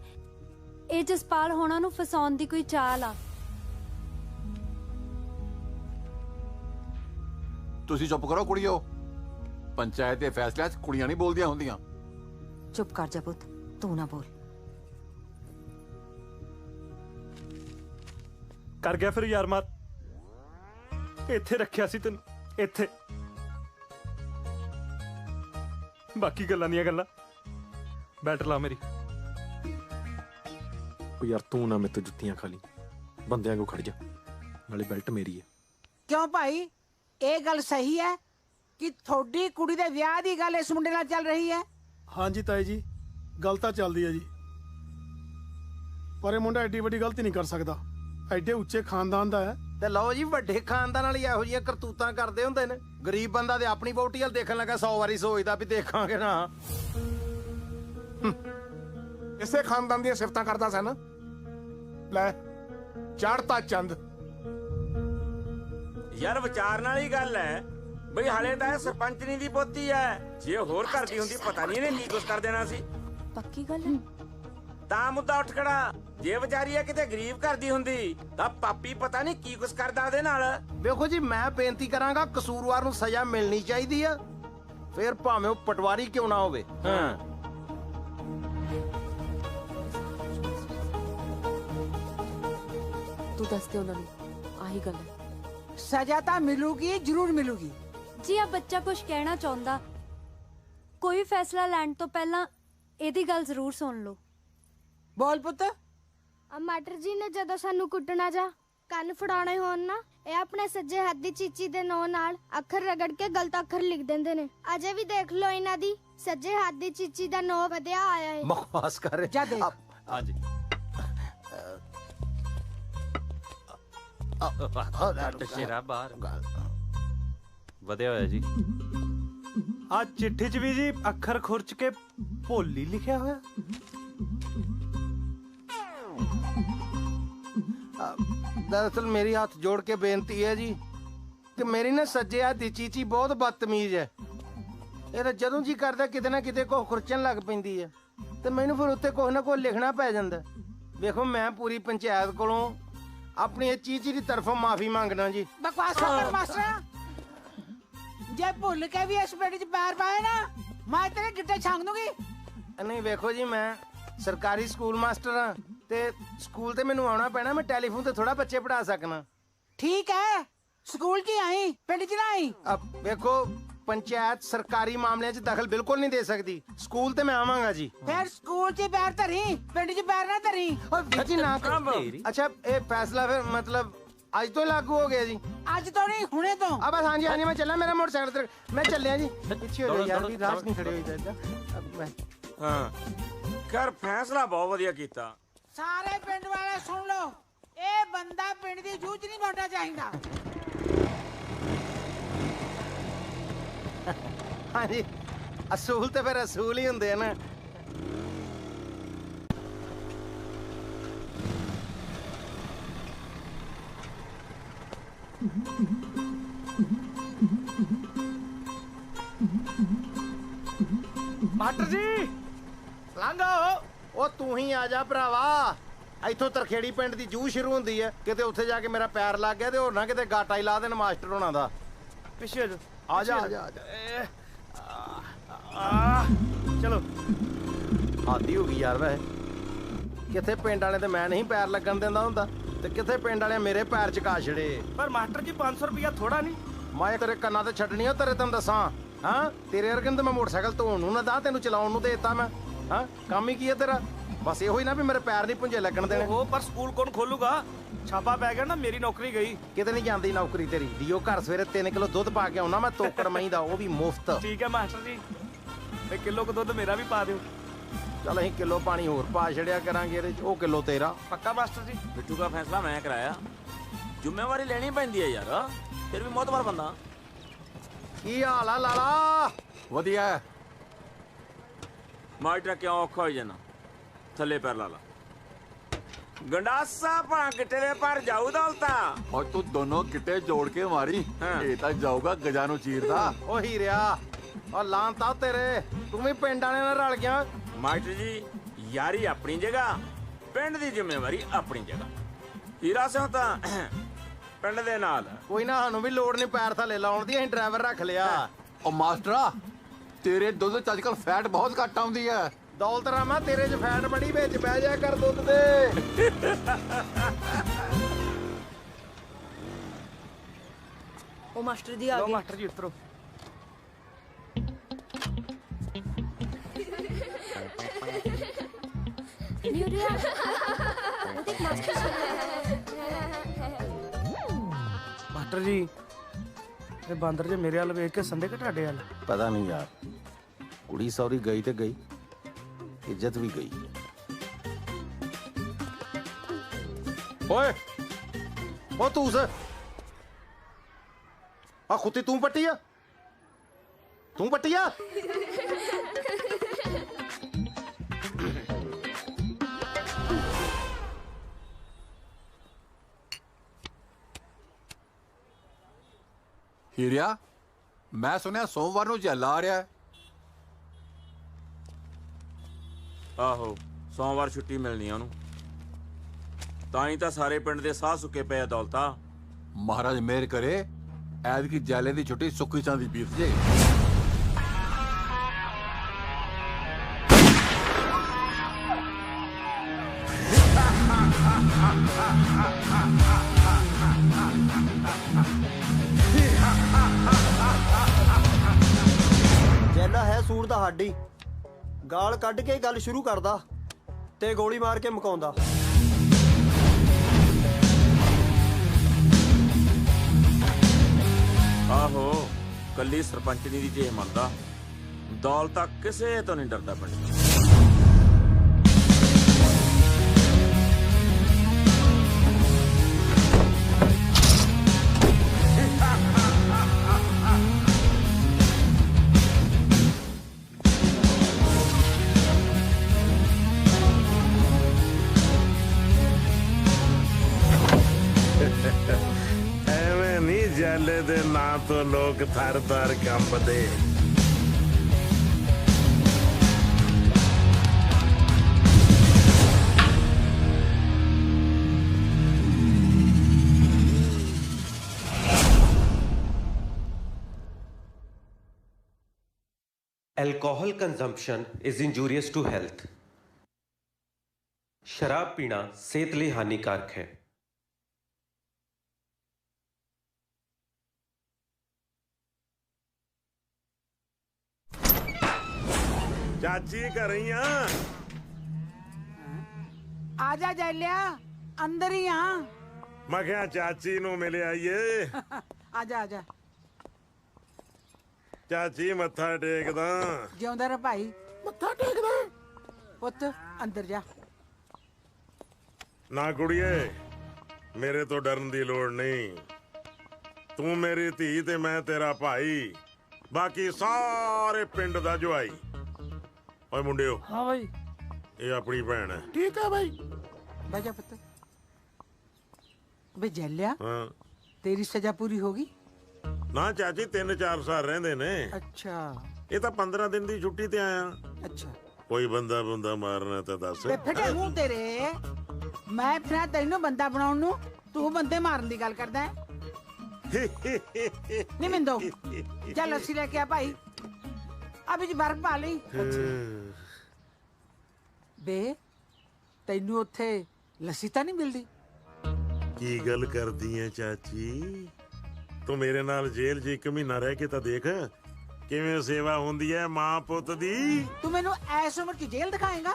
ਇਹ ਜਸਪਾਲ ਹੋਣਾ ਨੂੰ ਫਸਾਉਣ ਦੀ ਕੋਈ ਚਾਲ ਆ। ਤੁਸੀਂ ਚੁੱਪ ਕਰੋ ਕੁੜੀਓ, ਪੰਚਾਇਤ ਦੇ ਫੈਸਲਿਆਂ 'ਚ ਕੁੜੀਆਂ ਨਹੀਂ ਬੋਲਦੀਆਂ ਹੁੰਦੀਆਂ। ਚੁੱਪ ਕਰ ਜਾ ਪੁੱਤ, ਤੂੰ ਨਾ ਬੋਲ। ਕਰ ਗਿਆ ਫਿਰ ਯਾਰ ਮਾਰ, ਇੱਥੇ ਰੱਖਿਆ ਸੀ ਤੈਨੂੰ, ਇੱਥੇ। ਬਾਕੀ ਗੱਲਾਂ ਦੀਆਂ ਗੱਲਾਂ। ਬੈਠ ਲਾ ਮੇਰੀ। ਉਹ ਯਾਰ ਤੂੰ ਨਾ ਮੇਰੇ ਤੋਂ ਜੁੱਤੀਆਂ ਖਾ ਲਈ, ਬੰਦਿਆਂ ਕੋ ਖੜ ਜਾ, ਨਾਲੇ ਬੈਲਟ ਮੇਰੀ ਹੈ। ਕਿਉਂ ਭਾਈ, ਇਹ ਗੱਲ ਸਹੀ ਹੈ ਕਿ ਤੁਹਾਡੀ ਕੁੜੀ ਦੇ ਵਿਆਹ ਦੀ ਗੱਲ ਇਸ ਮੁੰਡੇ ਨਾਲ ਚੱਲ ਰਹੀ ਹੈ? ਹਾਂਜੀ ਤਾਈ ਜੀ, ਗੱਲ ਤਾਂ ਚੱਲਦੀ ਹੈ ਜੀ, ਪਰ ਇਹ ਮੁੰਡਾ ਐਡੀ ਵੱਡੀ ਗਲਤੀ ਨਹੀਂ ਕਰ ਸਕਦਾ, ਐਡੇ ਉੱਚੇ ਖਾਨਦਾਨ ਦਾ ਹੈ। ਤੇ ਲਓ ਜੀ, ਵੱਡੇ ਖਾਨਦਾਨ ਵਾਲੀ ਇਹੋ ਜਿਹੀਆਂ ਕਰਤੂਤਾਂ ਕਰਦੇ ਹੁੰਦੇ ਨੇ। ਗਰੀਬ ਬੰਦਾ ਤੇ ਆਪਣੀ ਵਹੁਟੀ ਵੱਲ ਦੇਖਣ ਲੱਗਾ 100 ਵਾਰੀ ਸੋਚਦਾ ਵੀ ਦੇਖਾਂਗੇ ਨਾ। ਇਸੇ ਖਾਨਦਾਨ ਦੀਆਂ ਸਿਫਤਾਂ ਕਰਦਾ ਸਨ। ਲੈ ਚੜ੍ਹਤਾ ਚੰਦ। ਯਾਰ ਵਿਚਾਰਨ ਵਾਲੀ ਗੱਲ ਹੈ ਬਈ, ਹਾਲੇ ਤਾਂ ਇਹ ਸਰਪੰਚਨੀ ਦੀ ਪੋਤੀ ਹੈ। ਜੇ ਹੋਰ ਘਰ ਦੀ ਹੁੰਦੀ ਪਤਾ ਨਹੀਂ ਇਹਨੇ ਕੀ ਕੁਛ ਕਰ ਦੇਣਾ ਸੀ। ਪੱਕੀ ਗੱਲ ਹੈ ਤਾਂ ਮੁੱਦਾ ਉੱਠ ਖੜਾ। ਜੇ ਵਿਚਾਰੀ ਇਹ ਕਿਤੇ ਗਰੀਬ ਘਰ ਦੀ ਹੁੰਦੀ ਤਾਂ ਪਾਪੀ ਪਤਾ ਨਹੀਂ ਕੀ ਕੁਛ ਕਰਦਾ ਉਹਦੇ ਨਾਲ। ਵੇਖੋ ਜੀ, ਮੈਂ ਬੇਨਤੀ ਕਰਾਂਗਾ, ਕਸੂਰਵਾਰ ਨੂੰ ਸਜ਼ਾ ਮਿਲਣੀ ਚਾਹੀਦੀ ਆ, ਫਿਰ ਭਾਵੇਂ ਉਹ ਪਟਵਾਰੀ ਕਿਉਂ ਨਾ ਹੋਵੇ। ਹਾਂ ਤੂੰ ਦੱਸ ਦੇ ਉਹਨਾਂ ਨੂੰ, ਆਹੀ ਗੱਲ ਹੈ। ਸਜ਼ਾ ਤਾਂ ਮਿਲੂਗੀ, ਜ਼ਰੂਰ ਮਿਲੂਗੀ। ਜੀ ਆ ਬੱਚਾ ਕੁਝ ਕਹਿਣਾ ਚਾਹੁੰਦਾ, ਕੋਈ ਫੈਸਲਾ ਲੈਣ ਤੋਂ ਪਹਿਲਾਂ ਇਹਦੀ ਗੱਲ ਜ਼ਰੂਰ ਸੁਣ ਲਓ। ਬੋਲ ਪੁੱਤ। ਮਾਸਟਰ ਜੀ ਨੇ ਜਦੋਂ ਸਾਨੂੰ ਕੁੱਟਣਾ ਜਾਂ ਕੰਨ ਫੜਾਉਣੇ ਹੋਣ ਨਾ, ਇਹ ਆਪਣੇ ਸੱਜੇ ਹੱਥ ਦੀ ਚੀਚੀ ਦੇ ਨਾਂ ਨਾਲ ਅੱਖਰ ਰਗੜ ਕੇ ਗਲਤ ਅੱਖਰ ਲਿਖ ਦਿੰਦੇ ਨੇ। ਅਜੇ ਵੀ ਦੇਖ ਲਓ, ਇਹਨਾਂ ਦੀ ਸੱਜੇ ਹੱਥ ਦੀ ਚੀਚੀ ਦਾ ਨਾਂ ਵਧਿਆ ਆਇਆ ਹੈ। ਬਕਵਾਸ ਕਰ ਜਾ ਦੇਖ। ਹਾਂਜੀ ਸ਼ੇਰਾ ਬਾਹਰ ਵਧਿਆ ਹੋਇਆ ਜੀ। ਆ ਚਿੱਠੀ 'ਚ ਵੀ ਜੀ ਅੱਖਰ ਖੁਰਚ ਕੇ ਭੋਲੀ ਲਿਖਿਆ ਹੋਇਆ। ਦਰਅਸਲ ਮੇਰੀ ਹੱਥ ਜੋੜ ਕੇ ਬੇਨਤੀ ਹੈ ਜੀ ਕਿ ਮੇਰੀ ਨਾ ਸੱਜੇ ਹੱਥ ਦੀ ਚੀਚੀ ਬਹੁਤ ਬਦਤਮੀਜ਼ ਹੈ। ਇਹ ਤਾਂ ਜਦੋਂ ਜੀ ਕਰਦਾ ਕਿਤੇ ਨਾ ਕਿਤੇ ਕੋ ਖੁਰਚਣ ਲੱਗ ਪੈਂਦੀ ਹੈ, ਤੇ ਮੈਨੂੰ ਫਿਰ ਉੱਤੇ ਕੁਛ ਨਾ ਕੁਛ ਲਿਖਣਾ ਪੈ ਜਾਂਦਾ। ਵੇਖੋ, ਮੈਂ ਪੂਰੀ ਪੰਚਾਇਤ ਕੋਲੋਂ ਆਪਣੀ ਇਹ ਚੀਚੀ ਦੀ ਤਰਫੋਂ ਮਾਫੀ ਮੰਗਣਾ ਜੀ। ਬਕਵਾਸ ਕਰ ਮਾਸਟਰ, ਜੇ ਭੁੱਲ ਕੇ ਵੀ ਇਸ ਪਿੰਡ 'ਚ ਪੈਰ ਪਾਏ ਨਾ, ਮੈਂ ਤੇਰੇ ਗਿੱਟੇ ਛਾਂਗ ਦੂੰਗੀ। ਨਹੀਂ ਵੇਖੋ ਜੀ, ਮੈਂ ਸਰਕਾਰੀ ਸਕੂਲ ਮਾਸਟਰ ਹਾਂ ਤੇ ਸਕੂਲ ਤੇ ਮੈਨੂੰ ਆਉਣਾ ਪੈਣਾ। ਮੈਂ ਟੈਲੀਫੋਨ ਤੇ ਥੋੜਾ ਬੱਚੇ ਪੜ੍ਹਾ ਸਕਣਾ। ਠੀਕ ਹੈ, ਸਕੂਲ 'ਚ ਆਈ, ਪਿੰਡ 'ਚ ਨਾ ਆਈ। ਵੇਖੋ, ਪੰਚਾਇਤ ਸਰਕਾਰੀ ਮਾਮਲਿਆਂ 'ਚ ਦਖਲ ਬਿਲਕੁਲ ਨਹੀਂ ਦੇ ਸਕਦੀ। ਸਕੂਲ ਤੇ ਮੈਂ ਆਵਾਂਗਾ ਜੀ। ਫਿਰ ਸਕੂਲ 'ਚ ਪੈਰ ਧਰੀ, ਪਿੰਡ 'ਚ ਪੈਰ ਨਾ ਧਰੀ। ਜੀ ਨਾ। ਅੱਛਾ, ਇਹ ਫੈਸਲਾ ਫਿਰ ਮਤਲਬ ਅੱਜ ਤੋਂ ਲਾਗੂ ਹੋ ਗਿਆ ਜੀ? ਅੱਜ ਤੋਂ ਨਹੀਂ, ਹੁਣੇ ਤੋਂ। ਆ ਬਸ ਹਾਂਜੀ ਹਾਂਜੀ, ਮੈਂ ਚੱਲਾਂ, ਮੇਰਾ ਮੋਟਰਸਾਈਕਲ ਤੇ ਮੈਂ ਚੱਲਿਆ ਜੀ। ਪਿੱਛੇ ਹੋ ਜਾ ਯਾਰ, ਵੀ ਰਾਸ ਨਹੀਂ ਖੜੇ ਹੋਈ ਜਾਂਦਾ। ਹਾਂ ਕਰ, ਫੈਸਲਾ ਬਹੁਤ ਵਧੀਆ ਕੀਤਾ। ਸਾਰੇ ਪਿੰਡ ਵਾਲੇ ਸੁਣ ਲਓ, ਇਹ ਬੰਦਾ ਪਿੰਡ ਦੀ ਜੂਝ ਨਹੀਂ ਪਾਉਣਾ ਚਾਹੀਦਾ। ਹਾਂਜੀ, ਅਸੂਲ ਤੇ ਫਿਰ ਅਸੂਲ ਹੀ ਹੁੰਦੇ ਆ ਨਾ। ਮਾਸਟਰ ਜੀ ਲੰਘੋ। ਉਹ ਤੂੰ ਹੀ ਆ ਜਾ ਭਰਾਵਾ। ਇੱਥੋਂ ਤਰਖੇੜੀ ਪਿੰਡ ਦੀ ਜੂਹ ਸ਼ੁਰੂ ਹੁੰਦੀ ਹੈ, ਕਿਤੇ ਉੱਥੇ ਜਾ ਕੇ ਮੇਰਾ ਪੈਰ ਲੱਗ ਗਿਆ ਤੇ ਹੋਰ ਨਾ ਕਿਤੇ ਗਾਟਾ ਹੀ ਲਾ ਦੇਣ ਮਾਸਟਰ ਹੋਣਾ ਦਾ। ਪਿੱਛੇ ਆ ਜਾ ਆ ਜਾ। ਚਲੋ ਆਦੀ ਹੋ ਗਈ ਯਾਰ। ਵੈਸੇ ਕਿੱਥੇ ਪਿੰਡ ਵਾਲੇ ਤੇ ਮੈਂ ਨਹੀਂ ਪੈਰ ਲੱਗਣ ਦਿੰਦਾ ਹੁੰਦਾ, ਤੇ ਕਿੱਥੇ ਪਿੰਡ ਵਾਲੇ ਮੇਰੇ ਪੈਰ ਚਕਾ ਛੜੇ। ਪਰ ਮਾਸਟਰ ਜੀ 500 ਰੁਪਇਆ ਥੋੜਾ ਨਹੀਂ। ਮੈਂ ਤੇਰੇ ਕੰਨਾਂ ਤੇ ਛੱਡਣੀ ਆ ਤੇਰੇ, ਤੈਨੂੰ ਦੱਸਾਂ। ਹਾਂ ਤੇਰੇ ਵਰਗੇ ਨੂੰ ਤਾਂ ਮੈਂ ਮੋਟਰਸਾਈਕਲ ਧੋਣ ਨੂੰ ਨਾ ਦਾ, ਤੈਨੂੰ ਚਲਾਉਣ ਨੂੰ ਦੇ ਦਿੱਤਾ ਮੈਂ। ਹਾਂ ਕੰਮ ਹੀ ਕੀ ਹੈ ਤੇਰਾ? ਬਸ ਇਹੋ ਹੀ ਨਾ ਵੀ ਮੇਰੇ ਪੈਰ ਨਹੀਂ ਪੁੰਜੇ ਲੱਗਣ ਦੇਣੇ। ਉਹ ਪਰ ਸਕੂਲ ਕੌਣ ਖੋਲੂਗਾ? ਛਾਪਾ ਪੈ ਗਿਆ ਨਾ, ਮੇਰੀ ਨੌਕਰੀ ਗਈ। ਕਿਤੇ ਨਹੀਂ ਜਾਂਦੀ ਨੌਕਰੀ ਤੇਰੀ। ਡੀਓ ਘਰ ਸਵੇਰੇ 3 ਕਿਲੋ ਦੁੱਧ ਪਾ ਕੇ ਆਉਣਾ ਮੈਂ, ਤੋਕੜ ਮਹੀਂ ਦਾ, ਉਹ ਵੀ ਮੁਫਤ। ਠੀਕ ਹੈ ਮਾਸਟਰ ਜੀ, ਤੇ ਕਿਲੋ ਕੁ ਦੁੱਧ ਮੇਰਾ ਵੀ ਪਾ ਦਿਓ। ਚੱਲ ਅਸੀਂ ਕਿਲੋ ਪਾਣੀ ਹੋਰ ਪਾ ਛੜਿਆ ਕਰਾਂਗੇ ਇਹਦੇ ਚ, ਉਹ ਕਿਲੋ ਤੇਰਾ। ਪੱਕਾ ਮਾਸਟਰ ਜੀ? ਬਿੱਟੂ ਦਾ ਫੈਸਲਾ ਮੈਂ ਕਰਾਇਆ, ਜ਼ਿੰਮੇਵਾਰੀ ਲੈਣੀ ਪੈਂਦੀ ਹੈ ਯਾਰ, ਫਿਰ ਵੀ ਮੋਤਬਰ ਬੰਦਾ। ਕੀ ਹਾਲ ਆ ਲਾਲਾ? ਵਧੀਆ। ਮਾਸਟਰ ਕਿਉਂ ਔਖਾ ਹੋ ਜਾਣਾ? ਥੱਲੇ ਪੈਰ ਲਾ ਲਾ। ਗੰਡਾਸਾ ਪਾ ਗਿੱਟੇ ਦੇ ਪਰ ਜਾਊ ਦੌਲਤਾ। ਔਰ ਤੂੰ ਦੋਨੋਂ ਗਿੱਟੇ ਜੋੜ ਕੇ ਮਾਰੀ, ਇਹ ਤਾਂ ਜਾਊਗਾ ਗਜਾਂ ਨੂੰ ਚੀਰਦਾ। ਉਹ ਹੀਰਿਆ, ਉਹ ਲਾਂਤਾ ਤੇਰੇ, ਤੂੰ ਵੀ ਪਿੰਡ ਵਾਲਿਆਂ ਨਾਲ ਰਲ ਗਿਆ। ਮਾਸਟਰ ਜੀ ਯਾਰੀ ਆਪਣੀ ਜਗ੍ਹਾ, ਪਿੰਡ ਦੀ ਜ਼ਿੰਮੇਵਾਰੀ ਆਪਣੀ ਜਗ੍ਹਾ। ਹੀਰਾ ਸਿੰਘ ਤਾਂ ਪਿੰਡ ਦੇ ਨਾਲ। ਕੋਈ ਨਾ, ਸਾਨੂੰ ਵੀ ਲੋੜ ਨਹੀਂ ਪੈਰ ਥੱਲੇ ਲਾਉਣ ਦੀ, ਅਸੀਂ ਡਰਾਈਵਰ ਰੱਖ ਲਿਆ। ਉਹ ਮਾਸਟਰਾ ਤੇਰੇ ਦੁੱਧ ਚ ਅੱਜਕੱਲ ਫੈਟ ਬਹੁਤ ਘੱਟ ਆਉਂਦੀ ਹੈ। ਦੌਲਤ ਰਾਮਾ ਤੇਰੇ ਚ ਫੈਟ ਬੜੀ, ਵਿੱਚ ਬਹਿ ਜਾ ਕਰ ਦੁੱਧ ਦੇ। ਉਹ ਮਾਸਟਰ ਜੀ ਆ ਗਏ। ਮਾਸਟਰ ਜੀ ਉਤਰੋ। ਨਿਊਰੀਆ ਮਾਸਟਰ ਜੀ ਇਹ ਬਾਂਦਰ ਜੇ ਮੇਰੇ ਵੱਲ ਵੇਖ ਕੇ ਸੰਦੇ ਘਟਾਡੇ ਵੱਲ। ਪਤਾ ਨਹੀਂ ਯਾਰ, ਕੁੜੀ ਸੌਰੀ ਗਈ ਤੇ ਗਈ, ਇੱਜ਼ਤ ਵੀ ਗਈ। ਓਏ ਉਹ ਤੂੰ ਆ ਖੁੱਤੀ ਤੂੰ ਪੱਟੀ ਆ? ਤੂੰ ਪੱਟੀ ਆ? ਹੀਰਿਆ ਮੈਂ ਸੁਣਿਆ ਸੋਮਵਾਰ ਨੂੰ ਜੱਲਾ ਆ ਰਿਹਾ ਹੈ। ਆਹੋ ਸੋਮਵਾਰ ਛੁੱਟੀ ਮਿਲਣੀ ਆ ਉਹਨੂੰ, ਤਾਂ ਹੀ ਤਾਂ ਸਾਰੇ ਪਿੰਡ ਦੇ ਸਾਹ ਸੁੱਕੇ ਪਏ ਆ ਦੌਲਤਾ। ਮਹਾਰਾਜ ਮਿਹਰ ਕਰੇ ਐਤਕੀ ਜੈਲੇ ਦੀ ਛੁੱਟੀ ਸੁੱਕੀ ਚਾਂਦੀ ਬੀਤ ਜੇ। ਜੈਲਾ ਹੈ ਸੂਰ ਦਾ ਹਾਡੀ, ਗਾਲ ਕੱਢ ਕੇ ਗੱਲ ਸ਼ੁਰੂ ਕਰਦਾ ਤੇ ਗੋਲੀ ਮਾਰ ਕੇ ਮੁਕਾਉਂਦਾ। ਆਹੋ ਕੱਲੀ ਸਰਪੰਚਨੀ ਦੀ ਜੇ ਮੰਨਦਾ, ਦੌਲਤਾ ਕਿਸੇ ਤੋਂ ਨਹੀਂ ਡਰਦਾ ਪਿੰਡ। ਐਵੇਂ ਨਹੀਂ ਜੈਲੇ ਦੇ ਨਾਂ ਤੋਂ ਲੋਕ ਥਰ-ਥਰ ਕੰਬਦੇ। Alcohol consumption is injurious to health. शराब पीना सेहत लिए हानिकारक है। ਚਾਚੀ ਘਰੇ ਹੀ ਆ? ਆ ਜਾ ਜੈਲਿਆ, ਅੰਦਰ ਹੀ ਆ। ਮੈਂ ਕਿਹਾ ਚਾਚੀ ਨੂੰ ਮਿਲ ਆਈਏ। ਆ ਜਾ ਆ ਜਾ। ਚਾਚੀ ਮੱਥਾ ਟੇਕਦਾ। ਜਿਉਂਦਾ ਰਹਿ ਭਾਈ। ਮੱਥਾ ਟੇਕਦਾ ਪੁੱਤ, ਅੰਦਰ ਜਾ। ਨਾ ਕੁੜੀਏ, ਮੇਰੇ ਤੋਂ ਡਰਨ ਦੀ ਲੋੜ ਨਹੀਂ। ਤੂੰ ਮੇਰੀ ਧੀ ਤੇ ਮੈਂ ਤੇਰਾ ਭਾਈ, ਬਾਕੀ ਸਾਰੇ ਪਿੰਡ ਦਾ ਜਵਾਈ। ਓਏ ਮੁੰਡਿਓ। ਹਾਂ ਭਾਈ। ਇਹ ਆਪਣੀ ਭੈਣ ਹੈ। ਠੀਕ ਹੈ ਭਾਈ। ਬਹਿ ਜਾ ਪੁੱਤ। ਵੇ ਜੈਲਿਆ, ਹਾਂ ਤੇਰੀ ਸਜ਼ਾ ਪੂਰੀ ਹੋ ਗਈ? ਨਾ ਚਾਚੀ 3-4 ਸਾਲ ਰਹਿੰਦੇ ਨੇ। ਅੱਛਾ। ਇਹ ਤਾਂ 15 ਦਿਨ ਦੀ ਛੁੱਟੀ ਤੇ ਆਇਆ। ਅੱਛਾ। ਕੋਈ ਬੰਦਾ ਮਾਰਨਾ ਤਾਂ ਦੱਸ। ਵੇ ਫਟੇ ਮੂੰਹ ਤੇਰੇ, ਮੈਂ ਫਿਰ ਤੈਨੂੰ ਬੰਦਾ ਬਣਾਉਣ ਨੂੰ, ਤੂੰ ਬੰਦੇ ਮਾਰਨ ਦੀ ਗੱਲ ਕਰਦਾ ਹੈ। ਨਹੀਂ ਮਿੰਦੋ, ਚੱਲ ਲੱਸੀ ਲੈ ਕੇ ਆ ਭਾਈ। ਅਭੀ ਜੀ ਬਰਫ ਪਾ ਲਈ। ਬੇ ਤੈਨੂੰ ਉੱਥੇ ਲੱਸੀ ਤਾਂ ਨਹੀਂ ਮਿਲਦੀ? ਕੀ ਗੱਲ ਕਰਦੀ ਐ ਚਾਚੀ? ਤੂੰ ਮੇਰੇ ਨਾਲ ਜੇਲ੍ਹ 'ਚ 1 ਮਹੀਨਾ ਰਹਿ ਕੇ ਤਾਂ ਦੇਖ ਕਿਵੇਂ ਸੇਵਾ ਹੁੰਦੀ ਐ ਮਾਂ ਪੁੱਤ ਦੀ। ਤੂੰ ਮੈਨੂੰ ਐਸ ਉਮਰ 'ਚ ਜੇਲ੍ਹ ਦਿਖਾਏਗਾ?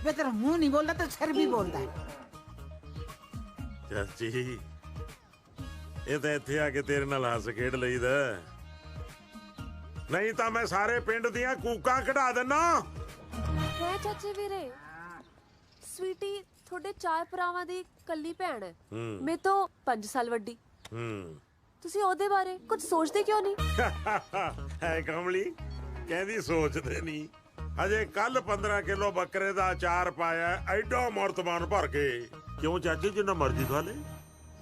ਵੇ ਤੇਰਾ ਮੂੰਹ ਨਹੀਂ ਬੋਲਦਾ ਤੇ ਸਿਰ ਵੀ ਬੋਲਦਾ ਹੈ। ਚਾਚੀ ਇਹ ਤਾਂ ਇੱਥੇ ਆ ਕੇ ਤੇਰੇ ਨਾਲ ਹੱਸ ਖੇਡ ਲਈਦਾ, ਨਹੀਂ ਤਾਂ ਮੈਂ ਸਾਰੇ ਪਿੰਡ ਦੀਆਂ ਕੂਕਾਂ ਕਢਾ ਦਿੰਨਾ। ਹੈ ਚਾਚੇ ਵੀਰੇ, ਸਵੀਟੀ ਤੁਹਾਡੇ 4 ਭਰਾਵਾਂ ਦੀ ਕੱਲੀ ਭੈਣ ਹੈ, ਮੇਰੇ ਤੋਂ 5 ਸਾਲ ਵੱਡੀ। ਤੁਸੀਂ ਉਹਦੇ ਬਾਰੇ ਕੁਝ ਸੋਚਦੇ ਕਿਉਂ ਨਹੀਂ? ਹੈ ਕਮਲੀ ਕਹਿੰਦੀ ਸੋਚਦੇ ਨਹੀਂ। ਅਜੇ ਕੱਲ 15 ਕਿਲੋ ਬੱਕਰੇ ਦਾ ਅਚਾਰ ਪਾਇਆ, ਐਡਾ ਮਰਤਬਾਨ ਭਰ ਕੇ। ਕਿਉਂ ਚਾਚੀ ਜਿੰਨਾ ਮਰਜ਼ੀ ਖਾ ਲੈ।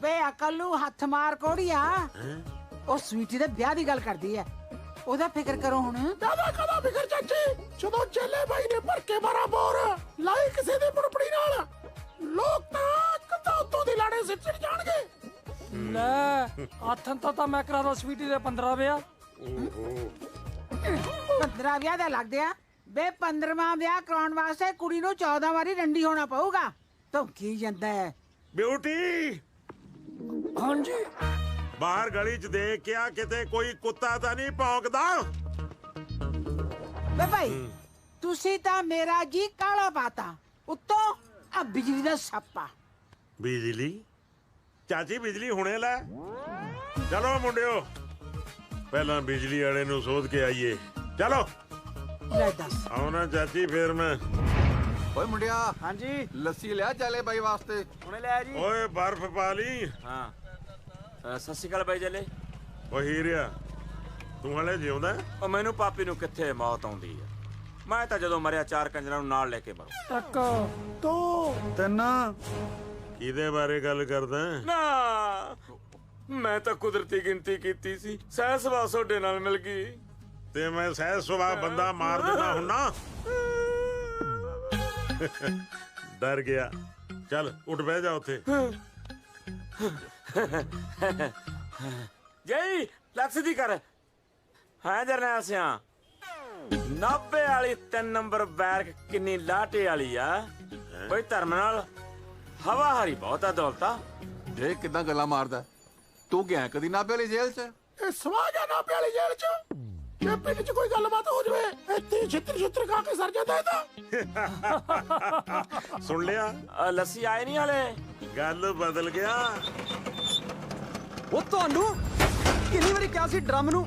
ਵੇ ਅਕਲ ਨੂੰ ਹੱਥ ਮਾਰ ਕੋੜੀਆ, ਉਹ ਸਵੀਟੀ ਦੇ ਵਿਆਹ ਦੀ ਗੱਲ ਕਰਦੀ ਹੈ, ਉਹਦਾ ਫਿਕਰ ਕਰੋ ਹੁਣ। ਦਾਦਾ ਕਦਾ ਫਿਕਰ ਚਾਚੀ, ਜਦੋਂ ਚੇਲੇ ਬਾਈ ਨੇ ਭਰ ਕੇ 12 ਬੋਰ ਲਾਈ ਕਿਸੇ ਦੀ ਬੁੜਬੜੀ ਨਾਲ, ਲੋਕ ਤਾਂ ਕਦਾ ਉੱਤੋਂ ਦੀ ਲਾੜੇ ਸਿਰ ਚੜ ਜਾਣਗੇ। ਲੈ ਆਥਨ ਤਾਂ ਮੈਂ ਕਰਾ ਦੋ ਸਵੀਟੀ ਦੇ 15 ਵਿਆਹ। 15 ਵਿਆਹ ਦਾ ਲੱਗਦੇ ਆ ਬੇ। 15ਵਾਂ ਵਿਆਹ ਕਰਾਉਣ ਵਾਸਤੇ ਕੁੜੀ ਨੂੰ 14 ਵਾਰੀ ਰੰਡੀ ਹੋਣਾ ਪਊਗਾ। ਤੂੰ ਕੀ ਜਾਂਦਾ ਹੈ ਬਿਊਟੀ? ਹਾਂਜੀ। ਬਾਹਰ ਗਲੀ 'ਚ ਦੇਖ ਕੇ ਆ, ਕਿਤੇ ਕੋਈ ਕੁੱਤਾ ਤਾਂ ਨਹੀਂ ਭੌਂਕਦਾ? ਵੇ ਭਾਈ ਤੁਸੀਂ ਤਾਂ ਮੇਰਾ ਜੀ ਕਾਲਾ ਪਾਤਾ, ਉੱਤੋਂ ਆ ਬਿਜਲੀ ਦਾ ਛਾਪਾ। ਬਿਜਲੀ? ਚਾਚੀ ਬਿਜਲੀ ਹੁਣੇ ਲੈ। ਚਲੋ ਮੁੰਡਿਓ ਪਹਿਲਾਂ ਬਿਜਲੀ ਵਾਲੇ ਨੂੰ ਸੋਧ ਕੇ ਆਈਏ। ਚਲੋ ਲੈ ਦੱਸ। ਆਓ ਨਾ ਚਾਚੀ ਫੇਰ ਮੈਂ। ਓਏ ਮੁੰਡਿਆ। ਹਾਂਜੀ। ਲੱਸੀ ਲਿਆ ਚਾਲੇ ਬਾਈ ਵਾਸਤੇ। ਹੁਣੇ ਲੈ ਜੀ। ਓਏ ਬਰਫ਼ ਪਾ ਲਈ। ਹਾਂ ਸਤਿ ਸ਼੍ਰੀ ਅਕਾਲ ਬਾਈ ਜਲੇ। ਓ ਹੀਰਿਆ ਤੂੰ ਹਲੇ ਜਿਉਂਦਾ? ਉਹ ਮੈਨੂੰ ਪਾਪੀ ਨੂੰ ਕਿੱਥੇ ਮੌਤ ਆਉਂਦੀ ਆ। ਮੈਂ ਤਾਂ ਜਦੋਂ ਮਰਿਆ 4 ਕੰਜਰਾਂ ਨੂੰ ਨਾਲ ਲੈ ਕੇ ਮਰੂ। 1 2 3। ਕਿਹਦੇ ਬਾਰੇ ਗੱਲ ਕਰਦਾ? ਨਾ ਮੈਂ ਤਾਂ ਕੁਦਰਤੀ ਗਿਣਤੀ ਕੀਤੀ ਸੀ, ਸਹਿ ਸੁਭਾਅ ਤੁਹਾਡੇ ਨਾਲ ਮਿਲ ਗਈ ਤੇ ਮੈਂ ਸਹਿ ਸੁਭਾਅ ਬੰਦਾ ਮਾਰ ਦਿੰਦਾ ਹੁੰਨਾ। ਡਰ ਗਿਆ। ਚੱਲ ਉੱਠ ਬਹਿ ਜਾ ਉੱਥੇ। ਜਈ ਲੱਖ ਦੀ ਕਰ। ਹਾਂ ਜਰਨੈਲ ਸਿਆ 90 ਵਾਲੀ 3 ਨੰਬਰ ਬੈਰਕ ਕਿੰਨੀ ਲਾਟੇ ਵਾਲੀ ਆ। ਕੋਈ ਧਰਮ ਨਾਲ ਹਵਾ ਹਰੀ ਬਹੁਤ ਆ ਦੌਲਤਾ। ਇਹ ਕਿਦਾਂ ਗੱਲਾਂ ਮਾਰਦਾ? ਤੂੰ ਗਿਆ ਕਦੀ ਨਾਭੇ ਵਾਲੀ ਜੇਲ੍ਹ 'ਚ? ਇਹ ਸਵਾਜ ਆ ਨਾਭੇ ਵਾਲੀ ਜੇਲ੍ਹ 'ਚ। ਜੇ ਪਿੰਡ 'ਚ ਕੋਈ ਗੱਲਬਾਤ ਹੋ ਜਵੇ ਇੱਥੇ ਛਿੱਤਰ ਖਾ ਕੇ ਸਰ ਜਾਂਦਾ ਇਹਦਾ। ਸੁਣ ਲਿਆ? ਲੱਸੀ ਆਏ ਨਹੀਂ ਹਲੇ। ਗੱਲ ਬਦਲ ਗਿਆ। ਉਹ ਤੁਹਾਨੂੰ ਕਿੰਨੀ ਵਾਰੀ ਕਿਹਾ ਸੀ ਡਰਮ ਨੂੰ?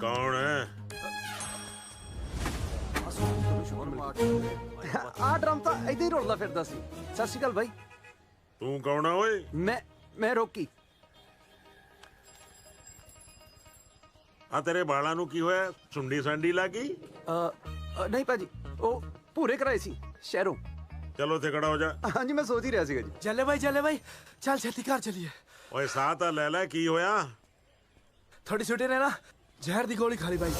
ਕੌਣ ਹੈ? ਆ ਡਰਮ ਤਾਂ ਏਦਾਂ ਹੀ ਰੋਲਦਾ ਫਿਰਦਾ ਸੀ। ਸਤਿ ਸ਼੍ਰੀ ਅਕਾਲ ਬਾਈ। ਤੂੰ ਕੌਣ ਆ ਓਏ? ਮੈਂ ਰੋਕੀ। ਆ ਤੇਰੇ ਬਾਲਾਂ ਨੂੰ ਕੀ ਹੋਇਆ? ਸੁੰਡੀ ਸਾਂਡੀ ਲੱਗੀ? ਨਹੀਂ ਭਾਜੀ, ਉਹ ਪੂਰੇ ਕਰਾਏ ਸੀ ਸ਼ਹਿਰੋਂ। ਚਲੋ ਉੱਥੇ ਖੜਾ ਹੋ ਜਾ। ਹਾਂਜੀ ਮੈਂ ਸੋਚ ਹੀ ਰਿਹਾ ਸੀਗਾ ਜੀ। ਜੱਲੇ ਬਾਈ ਚੱਲ ਛੇਤੀ ਘਰ ਚਲੀਏ। ਓਏ ਸਾਹ ਤਾਂ ਲੈ ਲੈ, ਕੀ ਹੋਇਆ? ਥੋੜੀ ਸਵੀਟੀ ਨੇ ਨਾ ਜ਼ਹਿਰ ਦੀ ਗੋਲੀ ਖਾ ਲਈ ਬਾਈ।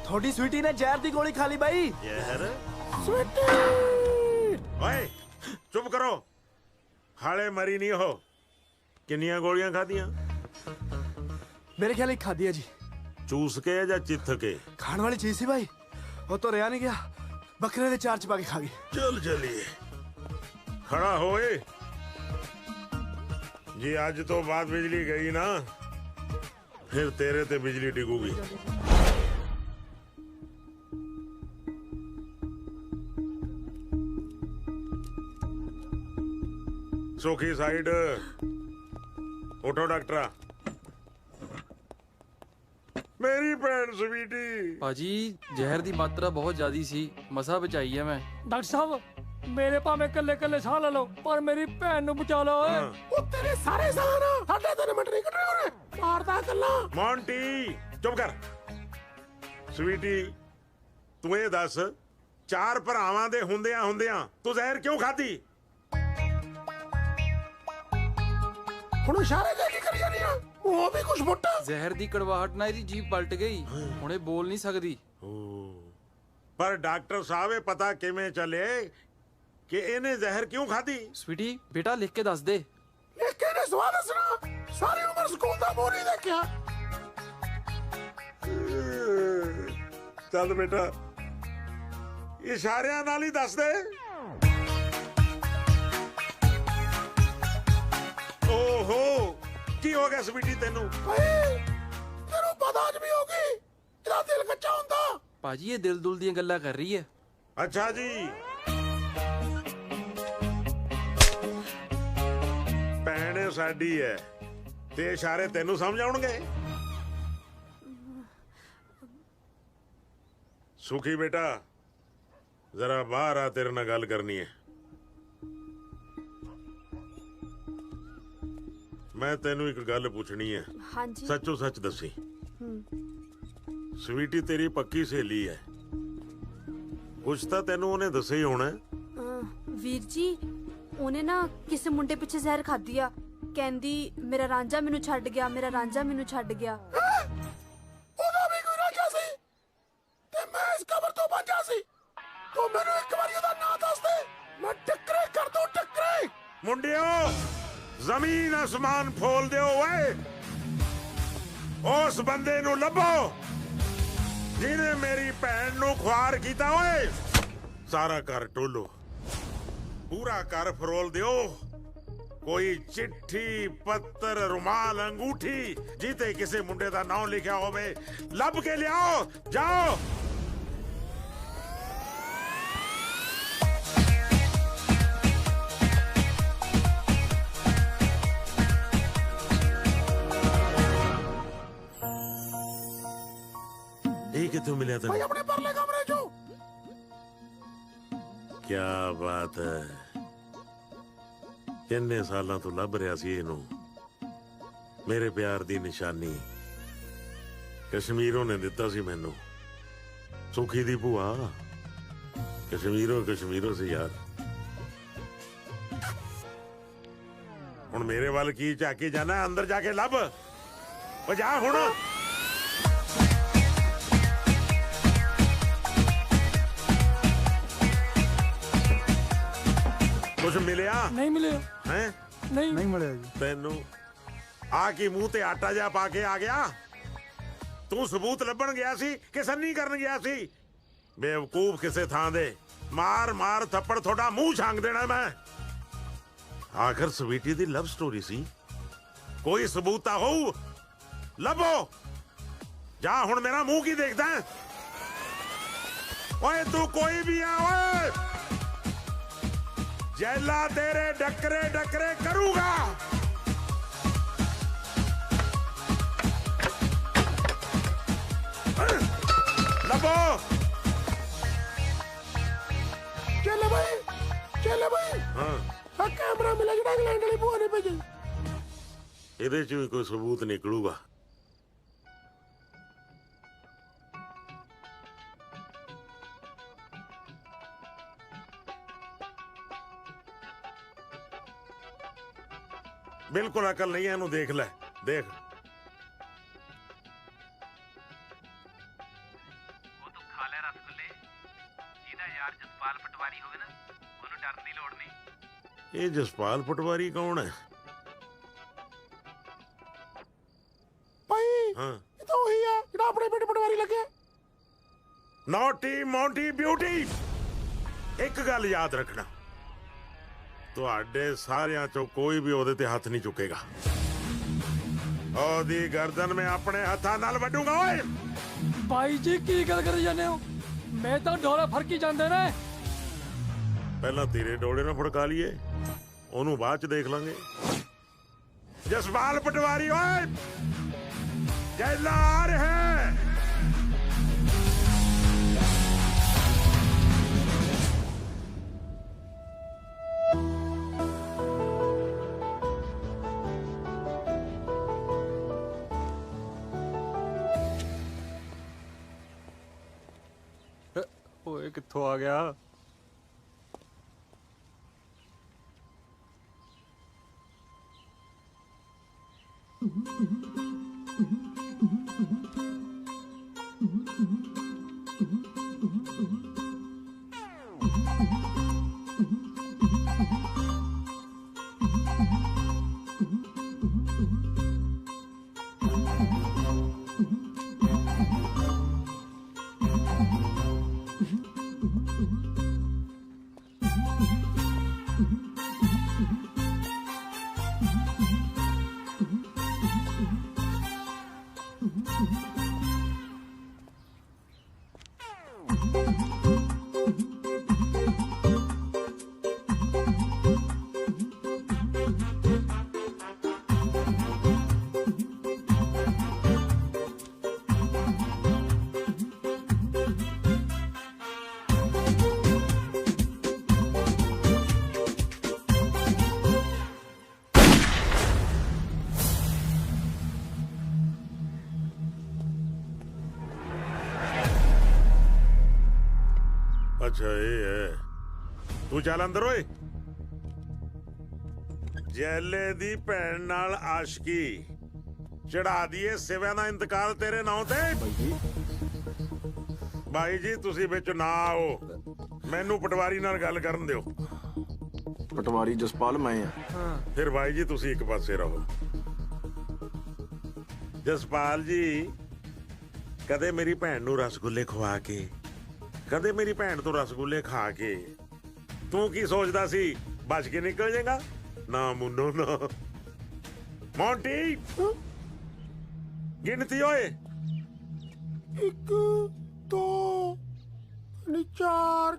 ਥੋੜੀ ਸਵੀਟੀ ਨੇ ਜ਼ਹਿਰ ਦੀ ਗੋਲੀ ਖਾ ਲਈ ਬਾਈ। ਜ਼ਹਿਰ? ਸਵੀਟੀ ਓਏ ਚੁੱਪ ਕਰੋ, ਹਾਲੇ ਮਰੀ ਨਹੀਂ ਉਹ। ਕਿੰਨੀਆਂ ਗੋਲੀਆਂ ਖਾਧੀਆਂ? ਮੇਰੇ ਖਿਆਲ ਇੱਕ ਖਾਧੀ ਹੈ ਜੀ। ਚੂਸ ਕੇ ਜਾਂ ਚਿੱਥ ਕੇ? ਖਾਣ ਵਾਲੀ ਚੀਜ਼ ਸੀ ਬਾਈ, ਉਹ ਤਾਂ ਰਿਆ ਨਹੀਂ ਗਿਆ, ਬੱਕਰੇ ਦੇ ਚਾਰ ਚ ਪਾ ਕੇ ਖਾ ਗਈ। ਚੱਲ ਚਲੀਏ। ਖੜਾ ਹੋਏ। ਜੀ ਅੱਜ ਤੋਂ ਬਾਅਦ ਬਿਜਲੀ ਗਈ ਨਾ, ਫਿਰ ਤੇਰੇ ਤੇ ਬਿਜਲੀ ਡਿੱਗੂਗੀ। ਸੋਖੀ ਸਾਈਡ। ਉਠੋ ਡਾਕਟਰਾ। ਮੇਰੀ ਭੈਣ ਸਵੀਟੀ। ਭਾਜੀ ਜ਼ਹਿਰ ਦੀ ਮਾਤਰਾ ਬਹੁਤ ਜ਼ਿਆਦੀ ਸੀ, ਮਸਾ ਬਚਾਈ ਹੈ ਮੈਂ। ਡਾਕਟਰ ਸਾਹਿਬ ਮੇਰੇ ਭਾਵੇਂ ਕੱਲੇ ਸਾਹ ਲੈ ਲਓ, ਪਰ ਮੇਰੀ ਭੈਣ ਨੂੰ ਬਚਾ ਲਓ। ਉਹ ਤੇਰੇ ਸਾਰੇ ਸਾਹ ਨਾ ਸਾਡੇ 3 ਮਿੰਟ ਨਹੀਂ ਕੱਢਣੇ ਉਹਨੇ। ਮਾਰਦਾ ਗੱਲਾਂ। ਮੌਂਟੀ ਚੁੱਪ ਕਰ। ਸਵੀਟੀ ਤੂੰ ਇਹ ਦੱਸ, 4 ਭਰਾਵਾਂ ਦੇ ਹੁੰਦਿਆਂ ਤੂੰ ਜ਼ਹਿਰ ਕਿਉਂ ਖਾਧੀ? ਹੁਣ ਇਸ਼ਾਰੇ ਦੇ ਕੀ ਕਰੀ ਜਾਨੀ ਆ? ਉਹ ਵੀ ਕੁਝ ਮੋਟਾ। ਜ਼ਹਿਰ ਦੀ ਕੜਵਾਹਟ ਨਾਲ ਇਹਦੀ ਜੀਭ ਪਲਟ ਗਈ, ਹੁਣ ਇਹ ਬੋਲ ਨਹੀਂ ਸਕਦੀ। ਪਰ ਡਾਕਟਰ ਸਾਹਿਬ ਇਹ ਪਤਾ ਕਿਵੇਂ ਚੱਲੇ ਕਿ ਇਹਨੇ ਜ਼ਹਿਰ ਕਿਉਂ ਖਾਧੀ? ਸਵੀਟੀ ਬੇਟਾ ਲਿਖ ਕੇ ਦੱਸ ਦੇ। ਲਿਖ ਕੇ ਨੇ ਸਵਾਲ ਦੱਸਣਾ। ਸਾਰੀ ਉਮਰ ਸਕੂਲ ਦਾ ਮੋਹ ਨਹੀਂ ਦੇਖਿਆ। ਚੱਲ ਬੇਟਾ ਇਸ਼ਾਰਿਆਂ ਨਾਲ ਹੀ ਦੱਸ ਦੇ। ਓਹੋ ਕੀ ਹੋ ਗਿਆ ਸਵੀਟੀ ਤੈਨੂੰ? ਤੈਨੂੰ ਪਤਾ ਅੱਜ ਵੀ ਹੋਗੀ ਇਹਦਾ ਦਿਲ ਕੱਚਾ ਹੁੰਦਾ। ਭਾਜੀ ਇਹ ਦਿਲ ਦੁਲ ਦੀਆਂ ਗੱਲਾਂ ਕਰ ਰਹੀ ਹੈ। ਅੱਛਾ ਜੀ ਭੈਣ ਸਾਡੀ ਹੈ ਤੇ ਇਸ਼ਾਰੇ ਤੈਨੂੰ ਸਮਝ ਆਉਣਗੇ। ਸੁਖੀ ਬੇਟਾ ਜ਼ਰਾ ਬਾਹਰ ਆ, ਤੇਰੇ ਨਾਲ ਗੱਲ ਕਰਨੀ ਹੈ। ਮੈਂ ਤੈਨੂੰ ਇੱਕ ਗੱਲ ਪੁੱਛਣੀ ਹੈ। ਹਾਂਜੀ ਸੱਚੋ ਸੱਚ ਦੱਸੀ। ਸਵੀਟੀ ਤੇਰੀ ਪੱਕੀ ਸਹੇਲੀ ਹੈ, ਕੁਛ ਤਾਂ ਤੈਨੂੰ ਉਹਨੇ ਦੱਸਿਆ ਹੀ ਹੋਣਾ। ਵੀਰ ਜੀ ਉਹਨੇ ਨਾ ਕਿਸੇ ਮੁੰਡੇ ਪਿੱਛੇ ਜ਼ਹਿਰ ਖਾਧੀ ਆ, ਕਹਿੰਦੀ ਮੇਰਾ ਰਾਂਝਾ ਮੈਨੂੰ ਛੱਡ ਗਿਆ, ਮੇਰਾ ਰਾਂਝਾ ਮੈਨੂੰ ਛੱਡ ਗਿਆ। ਉਹਦਾ ਵੀ ਕੋਈ ਰਾਂਝਾ ਸੀ ਤੇ ਮੈਂ ਇਸ ਕਬਰ ਤੋਂ ਬਚਾ ਸੀ। ਤੂੰ ਮੈਨੂੰ ਇੱਕ ਵਾਰੀ ਉਹਦਾ ਨਾਂ ਦੱਸ ਦੇ, ਮੈਂ ਟੱਕਰੇ ਕਰ ਦੂੰ ਟੱਕਰੇ। ਮੁੰਡਿਓ ਜ਼ਮੀਨ ਅਸਮਾਨ ਫੋਲ ਦਿਓ ਓਏ, ਉਸ ਬੰਦੇ ਨੂੰ ਲੱਭੋ ਜਿਹਨੇ ਮੇਰੀ ਭੈਣ ਨੂੰ ਖੁਆਰ ਕੀਤਾ ਓਏ। ਸਾਰਾ ਘਰ ਟੋਲੋ, ਪੂਰਾ ਘਰ ਫਰੋਲ ਦਿਓ। ਕੋਈ ਚਿੱਠੀ ਪੱਤਰ ਰੁਮਾਲ ਅੰਗੂਠੀ ਜਿੱਤੇ ਕਿਸੇ ਮੁੰਡੇ ਦਾ ਨਾਮ ਲਿਖਿਆ ਹੋਵੇ ਲੱਭ ਕੇ ਲਿਆਓ। ਜਾਓ। ਇਹ ਕਿੱਥੋਂ ਮਿਲਿਆ ਤੈਨੂੰ? ਆਪਣੇ ਪਰਲੇ ਕਮਰੇ ਚੋਂ। ਕੀ ਬਾਤ ਹੈ, ਕਿੰਨੇ ਸਾਲਾਂ ਤੋਂ ਲੱਭ ਰਿਹਾ ਸੀ ਇਹਨੂੰ। ਮੇਰੇ ਪਿਆਰ ਦੀ ਨਿਸ਼ਾਨੀ ਕਸ਼ਮੀਰੋਂ ਨੇ ਦਿੱਤਾ ਸੀ ਮੈਨੂੰ। ਸੁਖੀ ਦੀ ਭੂਆ ਕਸ਼ਮੀਰੋਂ ਸੀ ਯਾਰ। ਹੁਣ ਮੇਰੇ ਵੱਲ ਕੀ ਝਾਕੀ ਜਾਣਾ? ਅੰਦਰ ਜਾ ਕੇ ਲੱਭ। ਉਹ ਜਾ ਹੁਣ। ਕੁਛ ਮਿਲਿਆ? ਨਹੀਂ ਮਿਲਿਆ। ਹੈ ਨਹੀਂ ਮਿਲਿਆ ਜੀ। ਤੈਨੂੰ ਆ ਕੀ ਮੂੰਹ ਤੇ ਆਟਾ ਜਿਹਾ ਪਾ ਕੇ ਆ ਗਿਆ? ਤੂੰ ਸਬੂਤ ਲੱਭਣ ਗਿਆ ਸੀ ਕਿ ਸੰਨੀ ਕਰਨ ਗਿਆ ਸੀ? ਬੇਵਕੂਫ ਕਿਸੇ ਥਾਂ ਦੇ। ਮਾਰ ਮਾਰ ਥੱਪੜ ਤੁਹਾਡਾ ਮੂੰਹ ਛਾਂਗ ਦੇਣਾ ਮੈਂ। ਆਖਰ ਸਵੀਟੀ ਦੀ ਲਵ ਸਟੋਰੀ ਸੀ, ਕੋਈ ਸਬੂਤ ਤਾਂ ਹੋਊ। ਲੱਭੋ। ਜਾ ਹੁਣ, ਮੇਰਾ ਮੂੰਹ ਕੀ ਦੇਖਦਾ? ਓਏ ਤੂੰ ਕੋਈ ਵੀ ਆ ਓਏ, ਜੈਲਾ ਤੇਰੇ ਡੱਕਰੇ ਡੱਕਰੇ ਕਰੂਗਾ। ਲੱਭੋ। ਚੱਲ ਬਈ ਹਾਂ ਆ ਕੈਮਰਾ ਮਿਲਿਆ ਜਿਹੜਾ ਇੰਗਲੈਂਡ ਵਾਲੀ ਭੂਆ ਨੇ ਭੇਜੀ। ਇਹਦੇ ਚ ਵੀ ਕੋਈ ਸਬੂਤ ਨਿਕਲੂਗਾ। ਬਿਲਕੁਲ ਅਕਲ ਨਹੀਂ ਹੈ ਇਹਨੂੰ। ਦੇਖ ਲੈ, ਦੇਖ। ਉਹ ਤੂੰ ਖਾ ਲੈ ਰਸਗੁੱਲੇ। ਜਿਹਦਾ ਯਾਰ ਜਸਪਾਲ ਪਟਵਾਰੀ ਹੋਵੇ ਨਾ, ਉਹਨੂੰ ਡਰਨ ਦੀ ਲੋੜ ਨਹੀਂ। ਇਹ ਜਸਪਾਲ ਪਟਵਾਰੀ ਕੌਣ ਹੈ? ਭਾਈ ਹਾਂ ਇਹ ਤਾਂ ਉਹੀ ਆ ਜਿਹੜਾ ਆਪਣੇ ਪਿੰਡ ਪਟਵਾਰੀ ਲੱਗਿਆ। ਨੌਟੀ ਮੌਂਟੀ ਬਿਊਟੀ, ਇੱਕ ਗੱਲ ਯਾਦ ਰੱਖਣਾ, ਤੁਹਾਡੇ ਸਾਰਿਆਂ ਚੋਂ ਕੋਈ ਵੀ ਉਹਦੇ ਤੇ ਹੱਥ ਨਹੀਂ ਚੁੱਕੇਗਾ। ਉਹਦੀ ਗਰਦਨ ਮੈਂ ਆਪਣੇ ਹੱਥਾਂ ਨਾਲ ਵੱਢੂਗਾ। ਓਏ ਭਾਈ ਜੀ ਕੀ ਗੱਲ ਕਰੀ ਜਾਂਦੇ ਹੋ? ਮੈਂ ਤਾਂ ਡੋਲੇ ਫੜਕੀ ਜਾਂਦੇ ਨੇ। ਪਹਿਲਾਂ ਤੇਰੇ ਡੋਲੇ ਨਾਲ ਫੜਕਾ ਲਈਏ, ਉਹਨੂੰ ਬਾਅਦ ਚ ਦੇਖ ਲਾਂਗੇ। ਜਸਪਾਲ ਪਟਵਾਰੀ ਓਏ, ਜੈਲਾ ਆ ਰਿਹਾ ਹੈ। ਓਏ ਕਿੱਥੋਂ ਆ ਗਿਆ? ਅੱਛਾ ਇਹ ਹੈ ਤੂੰ ਚੱਲ ਅੰਦਰ ਓਏ ਜੈਲੇ ਦੀ ਭੈਣ ਨਾਲ ਆਸ਼ਕੀ ਚੜਾ ਦਈਏ ਸਿਵਿਆਂ ਦਾ ਇੰਤਕਾਲ ਤੇਰੇ ਨਾਂ ਤੇ ਭਾਈ ਜੀ ਤੁਸੀਂ ਵਿੱਚ ਨਾ ਆਓ ਮੈਨੂੰ ਪਟਵਾਰੀ ਨਾਲ ਗੱਲ ਕਰਨ ਦਿਓ ਪਟਵਾਰੀ ਜਸਪਾਲ ਮੈਂ ਆ ਫਿਰ ਭਾਈ ਜੀ ਤੁਸੀਂ ਇੱਕ ਪਾਸੇ ਰਹੋ ਜਸਪਾਲ ਜੀ ਕਦੇ ਮੇਰੀ ਭੈਣ ਨੂੰ ਰਸਗੁੱਲੇ ਖਵਾ ਕੇ ਕਦੇ ਮੇਰੀ ਭੈਣ ਤੋਂ ਰਸਗੁੱਲੇ ਖਾ ਕੇ ਤੂੰ ਕੀ ਸੋਚਦਾ ਸੀ ਬਚ ਕੇ ਨਿਕਲ ਜਾਏਗਾ ਨਾ ਮੁੰਨੋ ਨਾ ਮੌਂਟੀ ਗਿਣਤੀ ਓਏ 1 2 4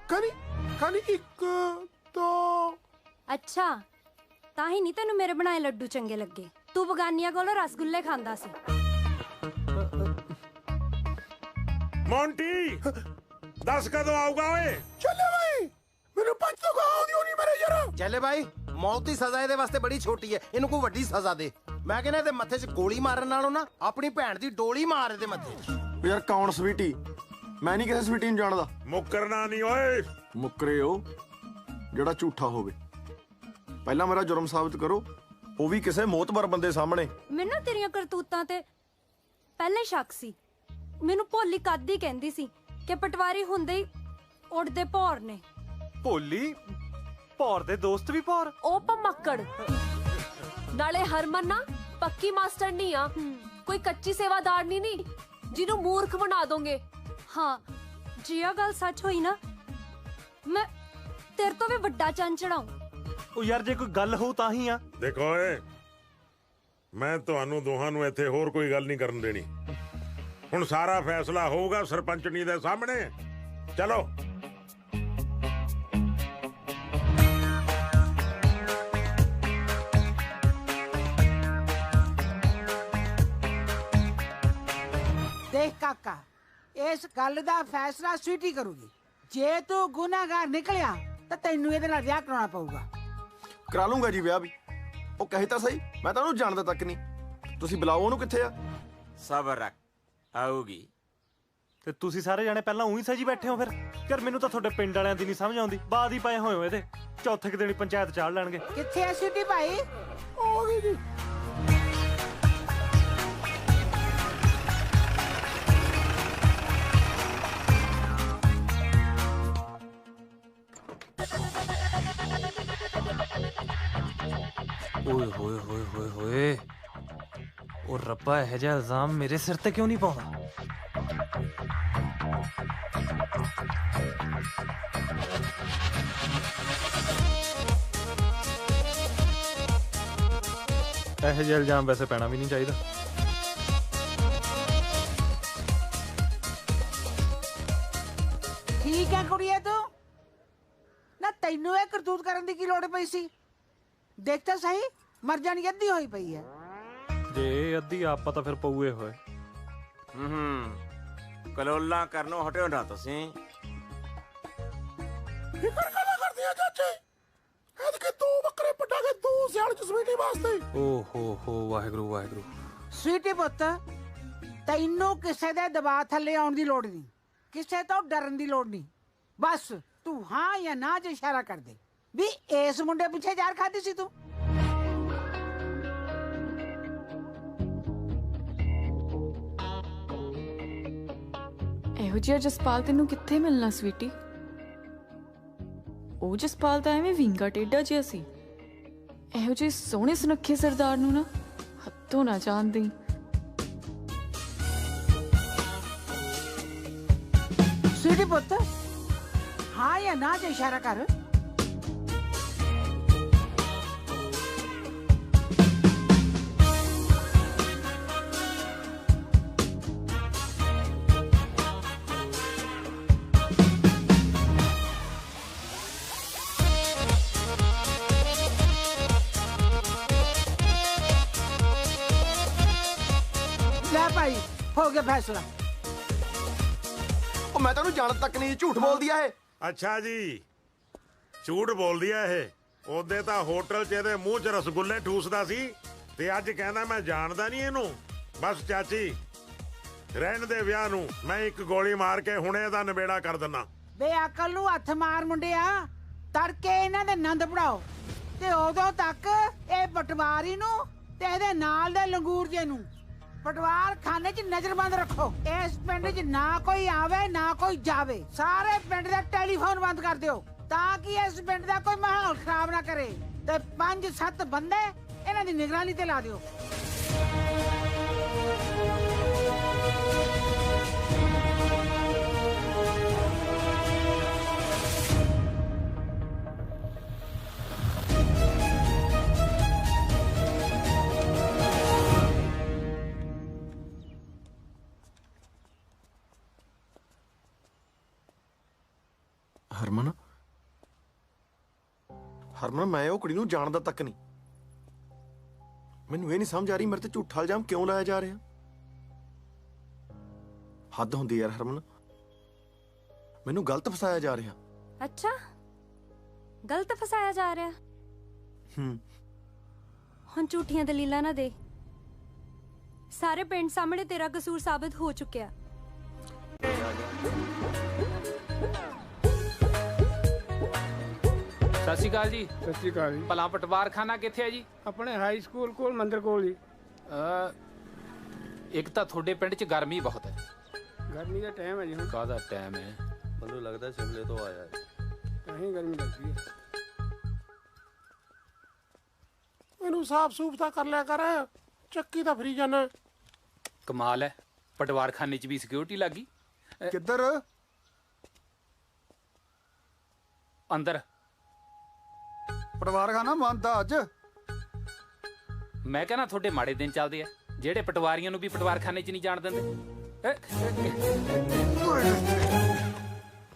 ਖਾਲੀ 1 2 ਅੱਛਾ ਤਾਂ ਹੀ ਨਹੀਂ ਤੈਨੂੰ ਮੇਰੇ ਬਣਾਏ ਲੱਡੂ ਚੰਗੇ ਲੱਗੇ ਤੂੰ ਬਗਾਨੀਆਂ ਕੋਲੋਂ ਰਸਗੁੱਲੇ ਖਾਂਦਾ ਸੀ ਮੌਂਟੀ ਦੱਸ ਕਦੋਂ ਆਊਗਾ ਓਏ ਚੱਲੇ ਭਾਈ ਮੈਨੂੰ ਪੰਜ ਤੋਂ ਆਉਂਦੀ ਹੋਣੀ ਮੇਰੇ ਯਾਰ ਚੱਲੇ ਭਾਈ ਮੌਤ ਦੀ ਸਜ਼ਾ ਇਹਦੇ ਵਾਸਤੇ ਬੜੀ ਛੋਟੀ ਹੈ ਇਹਨੂੰ ਕੋਈ ਵੱਡੀ ਸਜ਼ਾ ਦੇ ਮੈਂ ਕਹਿੰਦਾ ਇਹਦੇ ਮੱਥੇ 'ਚ ਗੋਲੀ ਮਾਰਨ ਨਾਲੋਂ ਨਾ ਆਪਣੀ ਭੈਣ ਦੀ ਡੋਲੀ ਮਾਰ ਇਹਦੇ ਮੱਥੇ 'ਚ ਯਾਰ ਕੌਣ ਸਵੀਟੀ ਮੈਂ ਨਹੀਂ ਕਿਸੇ ਸਵੀਟੀ ਨੂੰ ਜਾਣਦਾ ਮੁੱਕਰਨਾ ਨਹੀਂ ਓਏ ਮੁੱਕਰੇ ਉਹ ਜਿਹੜਾ ਝੂਠਾ ਹੋਵੇ ਪਹਿਲਾਂ ਮੇਰਾ ਜੁਰਮ ਸਾਬਤ ਕਰੋ ਉਹ ਵੀ ਕਿਸੇ ਮੋਤਬਰ ਬੰਦੇ ਸਾਹਮਣੇ ਮੈਨੂੰ ਤੇਰੀਆਂ ਕਰਤੂਤਾਂ ਤੇ ਪਹਿਲੇ ਸ਼ੱਕ ਸੀ ਮੈਨੂੰ ਭੋਲੀ ਕਾਦੀ ਕਹਿੰਦੀ ਸੀ ਕਿ ਪਟਵਾਰੀ ਹੁੰਦੇ ਹੀ ਉੜਦੇ ਭੌਰ ਨੇ ਭੋਲੀ ਭੌਰ ਦੇ ਦੋਸਤ ਵੀ ਭੌਰ ਉਹ ਪਮੱਕੜ ਨਾਲੇ ਹਰਮਨ ਨਾ ਪੱਕੀ ਮਾਸਟਰ ਨਹੀਂ ਆ ਕੋਈ ਕੱਚੀ ਸੇਵਾਦਾਰ ਨਹੀਂ ਜਿਹਨੂੰ ਮੂਰਖ ਬਣਾ ਦੋਗੇ ਹਾਂ ਜੇ ਇਹ ਗੱਲ ਸੱਚ ਹੋਈ ਨਾ ਮੈਂ ਤੇਰੇ ਤੋਂ ਵੀ ਵੱਡਾ ਚੰਨ ਚੜਾਉਂ ਉਹ ਯਾਰ ਜੇ ਕੋਈ ਗੱਲ ਹੋ ਤਾਂ ਹੀ ਆ ਦੇਖੋ ਓਏ ਮੈਂ ਤੁਹਾਨੂੰ ਦੋਹਾਂ ਨੂੰ ਇੱਥੇ ਹੋਰ ਕੋਈ ਗੱਲ ਨਹੀਂ ਕਰਨ ਦੇਣੀ ਹੁਣ ਸਾਰਾ ਫੈਸਲਾ ਹੋਊਗਾ ਸਰਪੰਚਣੀ ਦੇ ਸਾਹਮਣੇ ਚਲੋ ਦੇਖ ਕਾਕਾ ਇਸ ਗੱਲ ਦਾ ਫੈਸਲਾ ਸਵੀਟੀ ਕਰੂਗੀ ਜੇ ਤੂੰ ਗੁਨਾਹਗਾਰ ਨਿਕਲਿਆ ਤਾਂ ਤੈਨੂੰ ਇਹਦੇ ਨਾਲ ਵਿਆਹ ਕਰਾਉਣਾ ਪਊਗਾ ਕਰਾ ਲੂੰਗਾ ਜੀ ਵਿਆਹ ਵੀ ਉਹ ਕਹੇ ਤਾਂ ਸਹੀ ਮੈਂ ਤਾਂ ਉਹਨੂੰ ਜਾਣਦਾ ਤੱਕ ਨਹੀਂ ਤੁਸੀਂ ਬੁਲਾਓ ਉਹਨੂੰ ਕਿੱਥੇ ਆ ਸਬਰ ਰੱਖ ਆਊਗੀ ਤੇ ਤੁਸੀਂ ਸਾਰੇ ਜਾਣੇ ਪਹਿਲਾਂ ਉਹੀ ਸਜੀ ਬੈਠੇ ਹੋ ਫਿਰ ਯਾਰ ਮੈਨੂੰ ਤਾਂ ਤੁਹਾਡੇ ਪਿੰਡ ਵਾਲਿਆਂ ਦੀ ਨਹੀਂ ਸਮਝ ਆਉਂਦੀ ਬਾਦ ਹੀ ਪਏ ਹੋਏ ਹੋ ਇਹਦੇ ਚੌਥੇ ਕਿ ਦਿਨ ਪੰਚਾਇਤ ਚਾੜ ਲੈਣਗੇ ਕਿੱਥੇ ਆ ਸਵੀਟੀ ਭਾਈ ਹੋ ਗਈ ਜੀ ਓਏ ਹੋਏ ਹੋਏ ਹੋਏ ਹੋਏ ਉਹ ਰੱਬਾ ਇਹ ਜਿਹਾ ਇਲਜ਼ਾਮ ਮੇਰੇ ਸਿਰ ਤੇ ਕਿਉਂ ਨਹੀਂ ਪਾਉਂਦਾ ਇਹ ਜਿਹਾ ਇਲਜ਼ਾਮ ਵੈਸੇ ਪੈਣਾ ਵੀ ਨਹੀਂ ਚਾਹੀਦਾ ਠੀਕ ਹੈ ਕੁੜੀਏ ਤੂੰ ਨਾ ਤੈਨੂੰ ਇਹ ਕਰਤੂਤ ਕਰਨ ਦੀ ਕੀ ਲੋੜ ਪਈ ਸੀ ਦੇਖ ਤਾਂ ਸਹੀ ਮਰ ਜਾਣੀ ਅੱਧੀ ਹੋਈ ਪਈ ਹੈ ਜੇ ਅੱਧੀ ਆਪਾਂ ਤਾਂ ਫਿਰ ਪਊਏ ਹੋਏ ਕਲੋਲਾਂ ਕਰਨੋਂ ਹਟਿਓ ਨਾ ਤੁਸੀਂ ਫਿਕਰ ਕਾਹਦਾ ਕਰਦੀ ਆ ਚਾਚੇ ਐਦ ਕਿ ਤੂੰ ਬੱਕਰੇ ਪਟਾ ਕੇ ਤੂੰ ਸਿਆਲ ਚ ਸਵੀਟੀ ਵਾਸਤੇ ਓ ਹੋ ਵਾਹਿਗੁਰੂ ਵਾਹਿਗੁਰੂ ਸਵੀਟੀ ਪੁੱਤ ਤੈਨੂੰ ਕਿਸੇ ਦੇ ਦਬਾਅ ਥੱਲੇ ਆਉਣ ਦੀ ਲੋੜ ਨਹੀਂ ਕਿਸੇ ਤੋਂ ਡਰਨ ਦੀ ਲੋੜ ਨਹੀਂ ਬਸ ਤੂੰ ਹਾਂ ਜਾਂ ਨਾ 'ਚ ਇਸ਼ਾਰਾ ਕਰ ਦੇ ਵੀ ਇਸ ਮੁੰਡੇ ਪਿੱਛੇ ਜ਼ਾਰ ਖਾਦੀ ਸੀ ਤੂੰ ਇਹੋ ਜਿਹਾ ਜਸਪਾਲ ਤੈਨੂੰ ਕਿੱਥੇ ਮਿਲਣਾ ਸਵੀਟੀ ਉਹ ਜਸਪਾਲ ਤਾਂ ਐਵੇਂ ਵਿੰਗਾ ਟੇਡਾ ਜਿਹਾ ਸੀ ਇਹੋ ਜਿਹੇ ਸੋਹਣੇ ਸੁਨੱਖੇ ਸਰਦਾਰ ਨੂੰ ਨਾ ਹੱਥੋਂ ਨਾ ਜਾਣਦੀ ਸਵੀਟੀ ਪੁੱਤ ਹਾਂ ਜਾਂ ਨਾ 'ਚ ਇਸ਼ਾਰਾ ਕਰ ਕੇ ਫੈਸਲਾ। ਉਹ ਮੈਂ ਤੈਨੂੰ ਜਾਣ ਤੱਕ ਨਹੀਂ ਝੂਠ ਬੋਲਦੀ ਆ ਇਹ। ਅੱਛਾ ਜੀ, ਝੂਠ ਬੋਲਦੀ ਆ ਇਹ। ਉਹਦੇ ਤਾਂ ਹੋਟਲ 'ਚ ਇਹਦੇ ਮੂੰਹ 'ਚ ਰਸਗੁੱਲੇ ਠੂਸਦਾ ਸੀ ਤੇ ਅੱਜ ਕਹਿੰਦਾ ਮੈਂ ਜਾਣਦਾ ਨਹੀਂ ਇਹਨੂੰ। ਬਸ ਚਾਚੀ, ਰਹਿਣ ਦੇ ਵਿਆਹ ਨੂੰ। ਮੈਂ ਇੱਕ ਗੋਲੀ ਮਾਰ ਕੇ ਹੁਣੇ ਇਹਦਾ ਨਿਬੇੜਾ ਕਰ ਦਿੰਨਾ। ਬੇਅਕਲ ਨੂੰ ਹੱਥ ਮਾਰ ਮੁੰਡਿਆ, ਤੜਕੇ ਇਹਨਾਂ ਦੇ ਨੰਦ ਪੜਾਓ ਤੇ ਉਦੋਂ ਤੱਕ ਇਹ ਪਟਵਾਰੀ ਨੂੰ ਤੇ ਇਹਦੇ ਨਾਲ ਦੇ ਲੰਗੂਰ ਜੇ ਨੂੰ ਪਟਵਾਰ ਖਾਨੇ 'ਚ ਨਜ਼ਰਬੰਦ ਰੱਖੋ। ਇਸ ਪਿੰਡ 'ਚ ਨਾ ਕੋਈ ਆਵੇ ਨਾ ਕੋਈ ਜਾਵੇ। ਸਾਰੇ ਪਿੰਡ ਦਾ ਟੈਲੀਫੋਨ ਬੰਦ ਕਰ ਦਿਓ ਤਾਂ ਕਿ ਇਸ ਪਿੰਡ ਦਾ ਕੋਈ ਮਾਹੌਲ ਖਰਾਬ ਨਾ ਕਰੇ। ਤੇ 5-7 ਬੰਦੇ ਇਹਨਾਂ ਦੀ ਨਿਗਰਾਨੀ ਤੇ ਲਾ ਦਿਓ। ਹਰਮਨ, ਹਰਮਨ ਮੈਂ ਉਹ ਕੁੜੀ ਨੂੰ ਜਾਣਦਾ ਤੱਕ ਨਹੀਂ। ਮੈਨੂੰ ਇਹ ਨਹੀਂ ਸਮਝ ਆ ਰਹੀ ਮੇਰੇ ਤੇ ਝੂਠਾ ਇਲਜ਼ਾਮ ਕਿਉਂ ਲਾਇਆ ਜਾ ਰਿਹਾ। ਹੱਦ ਹੁੰਦੀ ਯਾਰ ਹਰਮਨ, ਮੈਨੂੰ ਗਲਤ ਫਸਾਇਆ ਜਾ ਰਿਹਾ। ਅੱਛਾ, ਗਲਤ ਫਸਾਇਆ ਜਾ ਰਿਹਾ। ਹੁਣ ਝੂਠੀਆਂ ਦਲੀਲਾਂ ਨਾ ਦੇ। ਸਾਰੇ ਪਿੰਡ ਸਾਹਮਣੇ ਤੇਰਾ ਕਸੂਰ ਸਾਬਤ ਹੋ ਚੁੱਕਿਆ। ਸਤਿ ਸ਼੍ਰੀ ਅਕਾਲ ਜੀ। ਸਤਿ ਸ਼੍ਰੀ ਅਕਾਲ ਜੀ। ਭਲਾ ਪਟਵਾਰਖਾਨਾ ਕਿੱਥੇ ਹੈ ਜੀ? ਆਪਣੇ ਹਾਈ ਸਕੂਲ ਕੋਲ, ਮੰਦਰ ਕੋਲ ਜੀ। ਇੱਕ ਤਾਂ ਤੁਹਾਡੇ ਪਿੰਡ 'ਚ ਗਰਮੀ ਬਹੁਤ ਹੈ। ਗਰਮੀ ਦਾ ਟਾਈਮ ਹੈ ਜੀ ਹੁਣ। ਕਾਹਦਾ ਟਾਈਮ ਹੈ? ਮੈਨੂੰ ਲੱਗਦਾ ਸ਼ਿਮਲੇ ਤੋਂ ਆਇਆ ਹੈ, ਤਾਂ ਹੀ ਗਰਮੀ ਲੱਗਦੀ ਹੈ। ਇਹਨੂੰ ਸਾਫ ਸੂਫ ਤਾਂ ਕਰ ਲਿਆ ਕਰ, ਚੱਕੀ ਤਾਂ ਫਰੀ ਜਾਣਾ। ਕਮਾਲ ਹੈ, ਪਟਵਾਰਖਾਨੇ 'ਚ ਵੀ ਸਿਕਿਉਰਿਟੀ ਲੱਗੀ। ਕਿੱਧਰ? ਅੰਦਰ। ਪਟਵਾਰਖਾਨਾ ਬੰਦ ਆ ਅੱਜ। ਮੈਂ ਕਹਿੰਦਾ ਤੁਹਾਡੇ ਮਾੜੇ ਦਿਨ ਚੱਲਦੇ ਆ ਜਿਹੜੇ ਪਟਵਾਰੀਆਂ ਨੂੰ ਵੀ ਪਟਵਾਰਖਾਨੇ 'ਚ ਨਹੀਂ ਜਾਣ ਦਿੰਦੇ।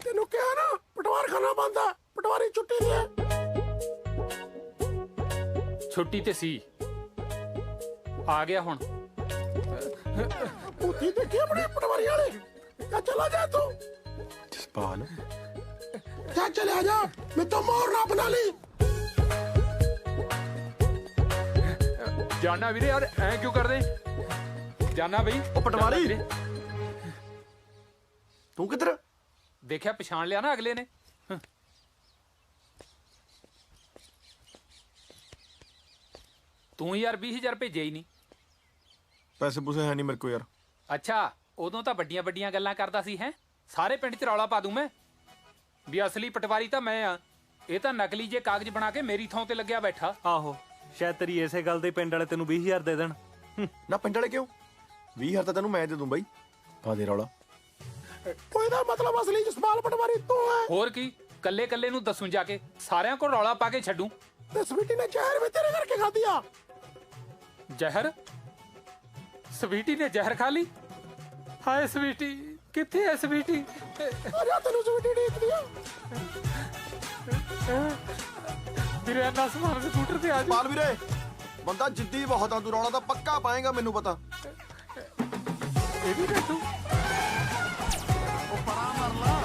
ਤੈਨੂੰ ਕਿਹਾ ਨਾ ਪਟਵਾਰਖਾਨਾ ਬੰਦ ਆ, ਪਟਵਾਰੀ ਛੁੱਟੀ ਤੇ ਹੈ। ਛੁੱਟੀ ਤੇ ਸੀ, ਆ ਗਿਆ ਹੁਣ। ਉੱਥੇ ਦੇਖੀ ਆਪਣੇ ਪਟਵਾਰੀ ਵਾਲੇ। ਜਾ ਚਲਾ ਜਾ ਤੂੰ। ਜਸਪਾਲ, ਜਾ ਚਲਿਆ ਜਾ, ਮੈਂ ਤਾਂ ਮੋਰ ਨਾ ਬਣਾ ਲਈ। ਜਾਨਾ ਵੀਰੇ ਯਾਰ, ਐ ਕਿਉਂ ਕਰਦੇ? ਜਾਨਾ ਬਈ। ਉਹ ਪਟਵਾਰੀ, ਤੂੰ ਕਿੱਧਰ? ਦੇਖਿਆ, ਪਛਾਣ ਲਿਆ ਨਾ ਅਗਲੇ ਨੇ। ਤੂੰ ਯਾਰ 20,000 ਭੇਜਿਆ ਹੀ ਨਹੀਂ। ਪੈਸੇ ਪੂਸੇ ਹੈ ਨਹੀਂ ਮੇਰੇ ਕੋਲ ਯਾਰ। ਅੱਛਾ, ਉਦੋਂ ਤਾਂ ਵੱਡੀਆਂ ਵੱਡੀਆਂ ਗੱਲਾਂ ਕਰਦਾ ਸੀ ਹੈ। ਸਾਰੇ ਪਿੰਡ 'ਚ ਰੌਲਾ ਪਾ ਦੂੰ ਮੈਂ ਵੀ ਅਸਲੀ ਪਟਵਾਰੀ ਤਾਂ ਮੈਂ ਆ। ਇਹ ਤਾਂ ਨਕਲੀ ਜੇ ਕਾਗਜ਼ ਬਣਾ ਕੇ ਮੇਰੀ ਥਾਂ ਤੇ ਲੱਗਿਆ ਬੈਠਾ। ਆਹੋ, ਸ਼ਾਇਦ ਤੇਰੀ ਇਸੇ ਗੱਲ ਦੇ ਪਿੰਡ ਵਾਲੇ ਤੈਨੂੰ 20,000 ਦੇ ਦੇਣ। ਨਾ ਪਿੰਡ ਵਾਲੇ ਕਿਉਂ? 20,000 ਤਾਂ ਤੈਨੂੰ ਮੈਂ ਦੇ ਦੂੰ ਬਾਈ। ਪਾ ਦੇ ਰੌਲਾ। ਕੋਈ ਦਾ ਮਤਲਬ ਅਸਲੀ ਜਸਪਾਲ ਪਟਵਾਰੀ ਤੂੰ ਹੈ। ਹੋਰ ਕੀ, ਕੱਲੇ ਕੱਲੇ ਨੂੰ ਦੱਸੂ ਜਾ ਕੇ, ਸਾਰਿਆਂ ਕੋਲ ਰੌਲਾ ਪਾ ਕੇ ਛੱਡੂ। ਤੇ ਸਵੀਟੀ ਨੇ ਜ਼ਹਿਰ ਵੀ ਤੇਰੇ ਕਰਕੇ ਖਾਧੀ ਆ। ਜ਼ਹਿਰ? ਸਵੀਟੀ ਨੇ ਜ਼ਹਿਰ ਖਾ ਲਈ? ਹਾਏ ਸਵੀਟੀ, ਕਿੱਥੇ ਹੈ ਸਵੀਟੀ? ਅਰੇ ਤੈਨੂੰ ਸਵੀਟੀ ਦੇਖਦੀ ਆ। ਵੀਰੇ ਇੰਨਾ ਸਮਾਨ ਸਕੂਟਰ ਤੇ ਆ ਜਾ। ਪਾਲ ਵੀਰੇ, ਬੰਦਾ ਜਿੱਦੀ ਬਹੁਤ ਆ, ਤੂੰ ਰੌਲਾ ਤਾਂ ਪੱਕਾ ਪਾਏਗਾ ਮੈਨੂੰ ਪਤਾ। ਇਹ ਵੀ ਬੈਠੂ। ਉਹ ਪਰਾਂ ਮਰ ਲਾ।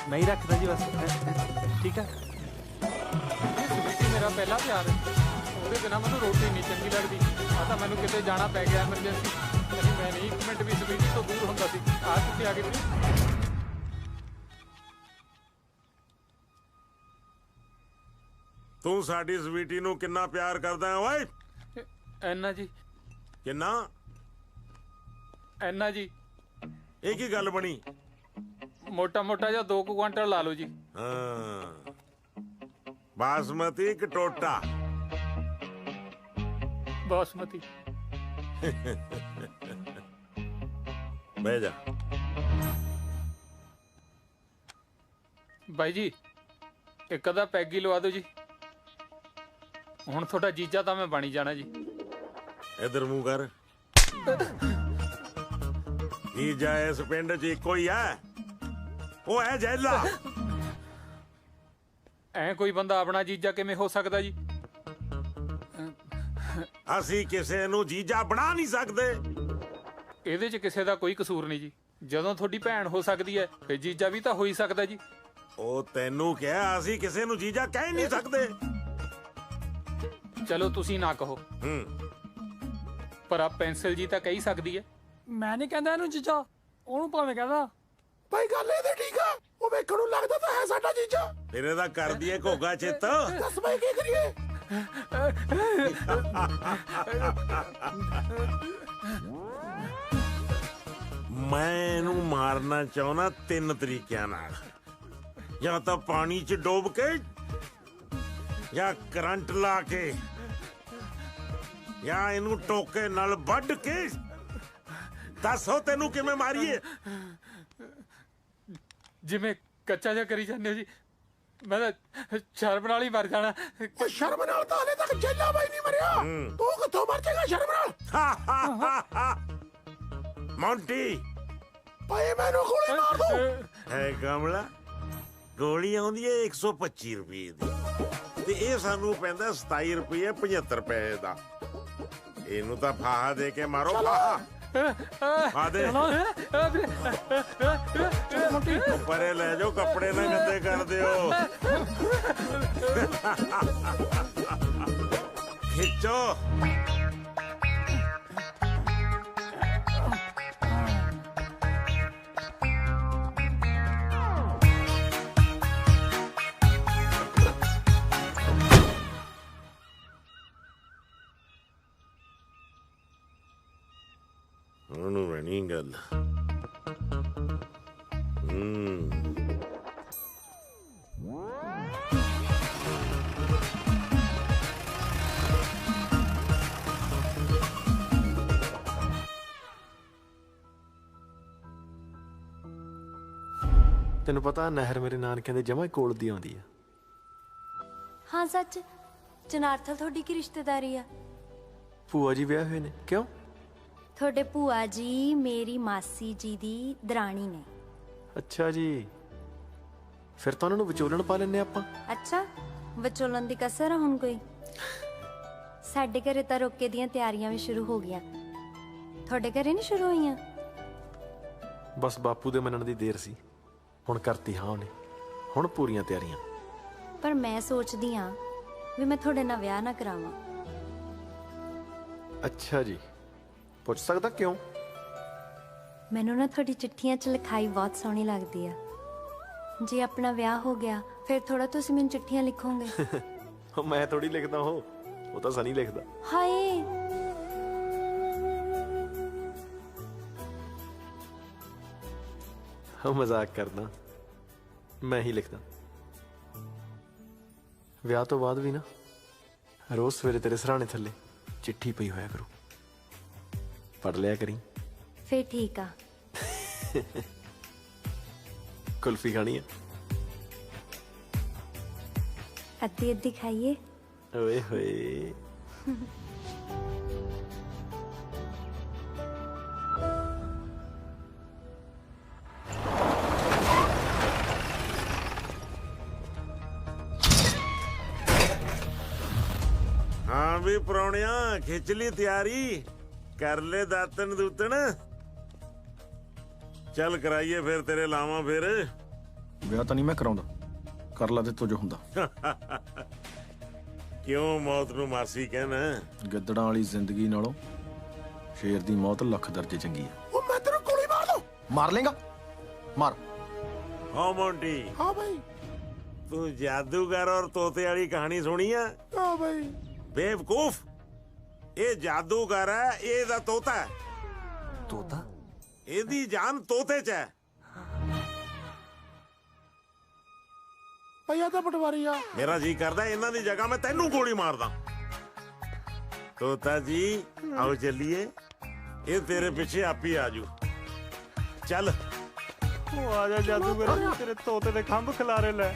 ਮੈਂ ਹੀ ਰੱਖਦਾ ਜੀ ਬਸ। ਠੀਕ ਆ। ਸਵੀਟੀ ਮੇਰਾ ਪਹਿਲਾ ਪਿਆਰ ਹੈ, ਉਹਦੇ ਬਿਨਾਂ ਮੈਨੂੰ ਰੋਟੀ ਨਹੀਂ ਚੰਗੀ ਲੱਗਦੀ। ਆ ਤਾਂ ਮੈਨੂੰ ਕਿਤੇ ਜਾਣਾ ਪੈ ਗਿਆ ਐਮਰਜੈਂਸੀ, ਨਹੀਂ ਮੈਂ ਨਹੀਂ ਇੱਕ ਮਿੰਟ ਵੀ ਸਵੀਟੀ ਤੋਂ ਦੂਰ ਹੁੰਦਾ ਸੀ। ਆ ਕਿੱਥੇ ਆ ਗਈ ਤੂੰ? ਤੂੰ ਸਾਡੀ ਸਵੀਟੀ ਨੂੰ ਕਿੰਨਾ ਪਿਆਰ ਕਰਦਾ ਹੈ ਓਏ? ਐਨਾ ਜੀ। ਕਿੰਨਾ? ਐਨਾ ਜੀ। ਇਹ ਕੀ ਗੱਲ ਬਣੀ? ਮੋਟਾ ਮੋਟਾ ਜਿਹਾ 2 ਕੁਆਂਟਲ ਲਾ ਲਓ ਜੀ। ਹਾਂ, ਬਾਸਮਤੀ ਕਿ ਟੋਟਾ? ਬਾਸਮਤੀ। ਬਹਿ ਜਾ। ਬਾਈ ਜੀ ਇੱਕ ਅੱਧਾ ਪੈਗ ਹੀ ਲਵਾ ਦਿਓ ਜੀ। ਹੁਣ ਤੁਹਾਡਾ ਜੀਜਾ ਤਾਂ ਮੈਂ ਬਣੀ ਜਾਣਾ ਜੀ। ਇਧਰ ਮੂੰਹ ਕਰ। ਜੀਜਾ ਇਸ ਪਿੰਡ 'ਚ ਇੱਕੋ ਹੀ ਹੈ, ਉਹ ਹੈ ਜੈਲਾ। ਐ ਕੋਈ ਬੰਦਾ ਆਪਣਾ ਜੀਜਾ ਕਿਵੇਂ ਹੋ ਸਕਦਾ ਜੀ? ਅਸੀਂ ਕਿਸੇ ਨੂੰ ਜੀਜਾ ਬਣਾ ਨਹੀਂ ਸਕਦੇ। ਇਹਦੇ 'ਚ ਕਿਸੇ ਦਾ ਕੋਈ ਕਸੂਰ ਨਹੀਂ ਜੀ। ਜਦੋਂ ਤੁਹਾਡੀ ਭੈਣ ਹੋ ਸਕਦੀ ਹੈ ਫਿਰ ਜੀਜਾ ਵੀ ਤਾਂ ਹੋ ਹੀ ਸਕਦਾ ਜੀ। ਉਹ ਤੈਨੂੰ ਕਿਹਾ ਅਸੀਂ ਕਿਸੇ ਨੂੰ ਜੀਜਾ ਕਹਿ ਨਹੀਂ ਸਕਦੇ। ਚਲੋ ਤੁਸੀਂ ਨਾ ਕਹੋ, ਪਰ ਆ ਪੈਨਸਲ ਜੀ ਤਾਂ ਕਹਿ ਸਕਦੀ ਹੈ। ਮੈਂ ਨਹੀਂ ਕਹਿੰਦਾ ਇਹਨੂੰ ਜੀਜਾ, ਉਹਨੂੰ ਭਾਵੇਂ ਕਹਿੰਦਾ। ਭਾਈ ਗੱਲ ਇਹਦੇ ਠੀਕ ਆ, ਉਹ ਵੇਖਣ ਨੂੰ ਲੱਗਦਾ ਤਾਂ ਹੈ ਸਾਡਾ ਜੀਜਾ। ਫਿਰ ਇਹਦਾ ਕਰ ਦਈਏ ਘੋਗਾ ਚਿੱਤ। ਦੱਸ ਭਾਈ ਕੀ ਕਰੀਏ? ਮੈਂ ਇਹਨੂੰ ਮਾਰਨਾ ਚਾਹੁੰਦਾ 3 ਤਰੀਕਿਆਂ ਨਾਲ। ਜਾਂ ਤਾਂ ਪਾਣੀ 'ਚ ਡੋਬ ਕੇ, ਜਾਂ ਕਰੰਟ ਲਾ ਕੇ, ਜਾਂ ਇਹਨੂੰ ਟੋਕੇ ਨਾਲ ਵੱਢ ਕੇ। ਦੱਸੋ ਤੈਨੂੰ ਕਿਵੇਂ ਮਾਰੀਏ? ਜਿਵੇਂ ਕੱਚਾ ਜਿਹਾ ਕਰੀ ਜਾਂਦੇ ਹੋ ਜੀ। ਮੈਂ ਤਾਂ ਸ਼ਰਮ ਨਾਲ ਹੀ ਮਰ ਜਾਣਾ। ਸ਼ਰਮ ਨਾਲ ਤਾਂ ਹਲੇ ਤੱਕ ਜੇਲਾ ਬਾਈ ਨਹੀਂ ਮਰਿਆ। ਤੂੰ ਕਿੱਥੋਂ ਮਰ ਜਾਏਗਾ ਸ਼ਰਮ ਨਾਲ? ਮੌਂਟੀ ਭਾਈ ਮੈਨੂੰ ਗੋਲੀ ਮਾਰ ਦੋ। ਹੈ ਕਮਲਾ, ਗੋਲੀ ਆਉਂਦੀ ਹੈ 125 ਰੁਪਏ ਦੀ, ਤੇ ਇਹ ਸਾਨੂੰ ਪੈਂਦਾ 27 ਰੁਪਏ 75 ਪੈਸੇ ਦਾ। ਇਹਨੂੰ ਤਾਂ ਫਾਹਾ ਦੇ ਕੇ ਮਾਰੋ। ਫਾਹਾ ਆ ਦੇ। ਪਰੇ ਲੈ ਜਾਓ, ਕੱਪੜੇ ਨਾ ਗੰਦੇ ਕਰ ਦਿਓ। ਖਿੱਚੋ। ਉਹਨੂੰ ਰਹਿਣੀ ਗੱਲ। ਤੈਨੂੰ ਪਤਾ ਨਹਿਰ ਮੇਰੇ ਨਾਨਕਿਆਂ ਦੇ ਜਮਾਂ ਕੋਲ ਦੀ ਆਉਂਦੀ ਆ। ਹਾਂ ਸੱਚ, ਜਨਾਰਥਲ ਤੁਹਾਡੀ ਕੀ ਰਿਸ਼ਤੇਦਾਰੀ ਆ? ਭੂਆ ਜੀ ਵਿਆਹ ਹੋਏ ਨੇ। ਕਿਉਂ? ਤੁਹਾਡੇ ਭੂਆ ਜੀ ਮੇਰੀ ਮਾਸੀ ਜੀ ਦੀ ਦਰਾਣੀ ਨੇ। ਅੱਛਾ ਜੀ, ਫਿਰ ਤਾਂ ਉਹਨਾਂ ਨੂੰ ਵਿਚੋਲਣ ਪਾ ਲੈਨੇ ਆਪਾਂ। ਅੱਛਾ, ਵਿਚੋਲਣ ਦੀ ਕਸਰ ਆ ਹੁਣ ਕੋਈ? ਸਾਡੇ ਘਰੇ ਤਾਂ ਰੋਕੇ ਦੀਆਂ ਤਿਆਰੀਆਂ ਵੀ ਸ਼ੁਰੂ ਹੋ ਗਈਆਂ। ਤੁਹਾਡੇ ਘਰੇ ਨਹੀਂ ਸ਼ੁਰੂ ਹੋਈਆਂ? ਬਸ ਬਾਪੂ ਦੇ ਮੰਨਣ ਦੀ ਦੇਰ ਸੀ, ਹੁਣ ਕਰਤੀ ਹਾਂ ਉਹਨੇ। ਹੁਣ ਪੂਰੀਆਂ ਤਿਆਰੀਆਂ। ਪਰ ਮੈਂ ਸੋਚਦੀ ਆ ਵੀ ਮੈਂ ਤੁਹਾਡੇ ਨਾਲ ਵਿਆਹ ਨਾ ਕਰਾਵਾਂ। ਅੱਛਾ ਜੀ, ਪੁੱਛ ਸਕਦਾ ਕਿਉਂ? ਮੈਨੂੰ ਨਾ ਤੁਹਾਡੀ ਚਿੱਠੀਆਂ 'ਚ ਲਿਖਾਈ ਬਹੁਤ ਸੋਹਣੀ ਲੱਗਦੀ ਆ। ਜੇ ਆਪਣਾ ਵਿਆਹ ਹੋ ਗਿਆ ਫਿਰ ਥੋੜਾ ਤੁਸੀਂ ਮੈਨੂੰ ਚਿੱਠੀਆਂ ਲਿਖੋਗੇ। ਮੈਂ ਥੋੜੀ ਲਿਖਦਾ, ਉਹ ਤਾਂ ਸਨੀ ਲਿਖਦਾ। ਹਾਏ, ਮਜ਼ਾਕ ਕਰਦਾ, ਮੈਂ ਹੀ ਲਿਖਦਾ। ਵਿਆਹ ਤੋਂ ਬਾਅਦ ਵੀ ਨਾ ਰੋਜ਼ ਸਵੇਰੇ ਤੇਰੇ ਸਰਾਣੇ ਥੱਲੇ ਚਿੱਠੀ ਪਈ ਹੋਇਆ ਕਰੂ, ਪੜ ਲਿਆ ਕਰੀ। ਫੇਰ ਠੀਕ ਆ। ਕੁਲਫੀ ਖਾਣੀ ਆ? ਅੱਧੀ ਅੱਧੀ ਖਾਈਏ। ਓਏ ਹੋਏ। ਹਾਂ ਵੀ ਪ੍ਰਾਹੁਣਿਆ, ਖਿੱਚ ਲਈ ਤਿਆਰੀ, ਕਰ ਲੈ ਦਾਤਨ ਦੂਤਨ। ਚੱਲ ਕਰਾਈਏ ਫਿਰ ਤੇਰੇ ਲਾਵਾਂ। ਫਿਰ ਵਿਆਹ ਤਾਂ ਨਹੀਂ ਮੈਂ ਕਰਾਉਂਦਾ, ਕਰ ਲਾ ਤੇ ਤੋ ਜੋ ਹੁੰਦਾ। ਕਿਉਂ ਮੌਤ ਨੂੰ ਮਾਸੀ ਕਹਿਣਾ? ਗਿੱਦੜਾਂ ਵਾਲੀ ਜ਼ਿੰਦਗੀ ਨਾਲੋਂ ਸ਼ੇਰ ਦੀ ਮੌਤ ਲੱਖ ਦਰਜੇ ਚੰਗੀ ਹੈ। ਉਹ ਮੈਂ ਤੈਨੂੰ ਗੋਲੀ ਮਾਰ ਦੂੰ। ਮਾਰ ਲੇਗਾ? ਮਾਰ। ਹਾਂ ਮੋਂਟੀ। ਹਾਂ ਭਾਈ। ਤੂੰ ਜਾਦੂਗਰ ਔਰ ਤੋਤੇ ਵਾਲੀ ਕਹਾਣੀ ਸੁਣੀ ਆ? ਹਾਂ ਭਾਈ। ਬੇਵਕੂਫ, ਇਹ ਜਾਦੂਗਰ ਹੈ, ਇਹ ਦਾ ਤੋਤਾ ਹੈ। ਤੋਤਾ? ਇਹਦੀ ਜਾਨ ਤੋਤੇ 'ਚ ਹੈ। ਭਈਆ ਤਾਂ ਪਟਵਾਰੀ ਆ। ਮੇਰਾ ਜੀ ਕਰਦਾ ਇਹਨਾਂ ਦੀ ਜਗ੍ਹਾ ਮੈਂ ਤੈਨੂੰ ਗੋਲੀ ਮਾਰਦਾ। ਤੋਤਾ ਜੀ ਆਓ ਚੱਲੀਏ, ਇਹ ਤੇਰੇ ਪਿੱਛੇ ਆਪੀ ਆਜੂ। ਚੱਲ ਉਹ ਆ ਜਾ ਜਾਦੂਗਰ ਤੇਰੇ ਤੋਤੇ ਦੇ ਖੰਭ ਖਿਲਾਰੇ ਲੈ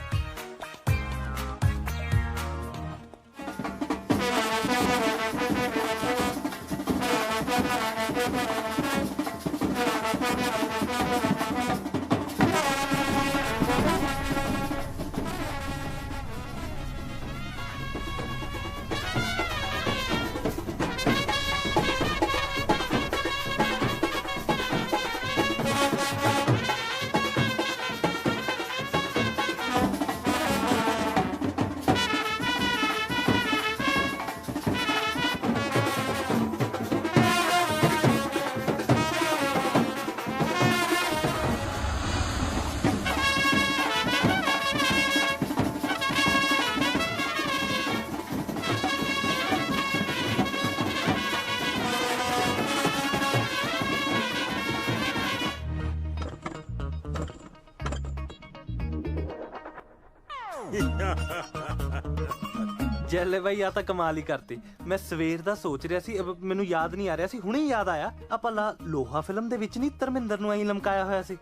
ਜੈਲੇ ਬਾਈ ਆ ਤਾਂ ਕਮਾਲ ਹੀ ਕਰਤੀ ਮੈਂ ਸਵੇਰ ਦਾ ਸੋਚ ਰਿਹਾ ਸੀ ਮੈਨੂੰ ਯਾਦ ਨਹੀਂ ਆ ਰਿਹਾ ਸੀ ਹੁਣੇ ਯਾਦ ਆਇਆ ਆਪਾਂ ਲੋਹਾ ਫਿਲਮ ਦੇ ਵਿੱਚ ਨਹੀਂ ਧਰਮਿੰਦਰ ਨੂੰ ਐਂ ਲਮਕਾਇਆ ਹੋਇਆ ਸੀ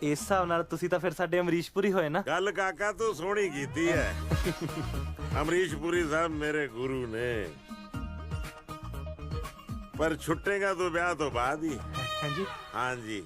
ਇਸ ਹਿਸਾਬ ਨਾਲ ਤੁਸੀਂ ਤਾਂ ਫਿਰ ਸਾਡੇ ਅਮਰੀਸ਼ ਪੁਰੀ ਹੋਏ ਨਾ ਗੱਲ ਕਾਕਾ ਤੂੰ ਸੋਹਣੀ ਕੀਤੀ ਹੈ ਅਮਰੀਸ਼ ਪੁਰੀ ਸਾਹਿਬ ਮੇਰੇ ਗੁਰੂ ਨੇ ਪਰ ਛੁੱਟੇਗਾ ਤੂੰ ਵਿਆਹ ਤੋਂ ਬਾਅਦ ਹੀ ਹਾਂਜੀ ਹਾਂਜੀ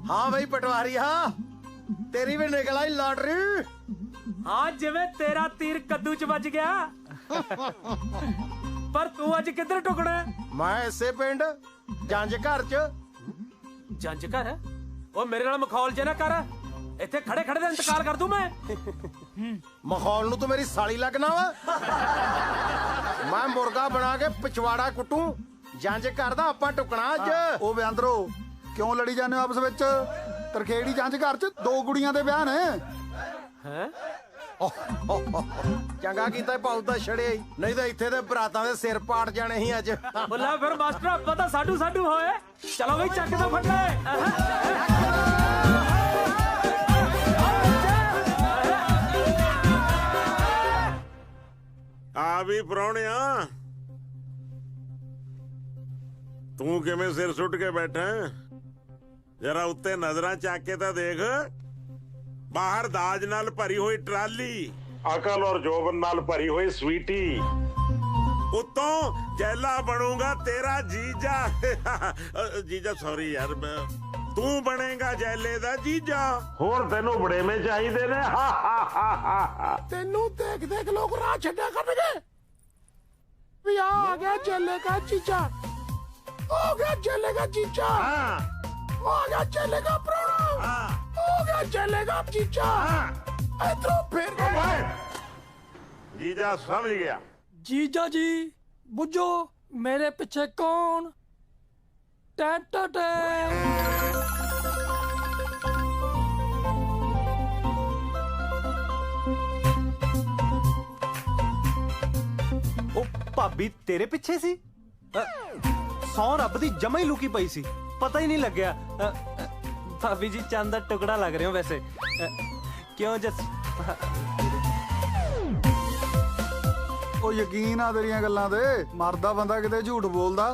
हाँ भाई पटवारी हाँ तेरी भी निकल आई लॉटरी हाँ जिवें तेरा तीर कद्दू च बज गया पर तू अज किधर टुकड़ा मैं इसे पिंड जंज घर च जंज घर ओ मेरे नाल मखौल जे ना कर इत्थे खड़े खड़े दा इंतकाल कर दूं मैं मखौल नू तू मेरी साली लगना वा मैं मुर्गा बना के पिछवाड़ा कुटू जंज घर दा आपां टुकना अज ओ बेअंदरो क्यों लड़ी जाने आपस विच तरखेड़ी जंज घर च दो कुड़ियां दे ब्याह ने हैं चंगा कीता पाऊ दा छड़े नहीं तो इत्थे दे बरातां दे सिर पाड़ जाने ही अज बोला फिर मास्टर आपा तां साडू साडू होए चलो भाई चक दो फटे आ भी प्राहुणिया तू किवें सिर सुट के बैठा जरा उत्ते नजरां चाक के तां देख बाहर दाज नाल भरी हुई ट्राली अकल और जोबन नाल भरी हुई स्वीटी उत्तों जैला बनूंगा तेरा जीजा जीजा सॉरी यार तू बनेगा जैले दा जीजा होर तेनू बड़े में चाहिए ने तेनू देख देख लोग राह छड्या करनगे भी आ गया जैले का जीजा हो गया जैले का जीजा हो गया जैले का प्राणा हो गया जैले का जीजा इधरों फिर जीजा समझ गया जीजा जी बुझो मेरे पीछे कौन ओ भाभी तेरे पीछे सी सौ रब दी जमा ही लुकी पई सी पता ही नहीं लग गया भाभी जी चंद दा टुकड़ा लग रहे हो वैसे क्यों जस ਉਹ ਯਕੀਨ ਆ ਤੇਰੀਆਂ ਗੱਲਾਂ ਤੇ ਮਰਦਾ ਬੰਦਾ ਕਿਤੇ ਝੂਠ ਬੋਲਦਾ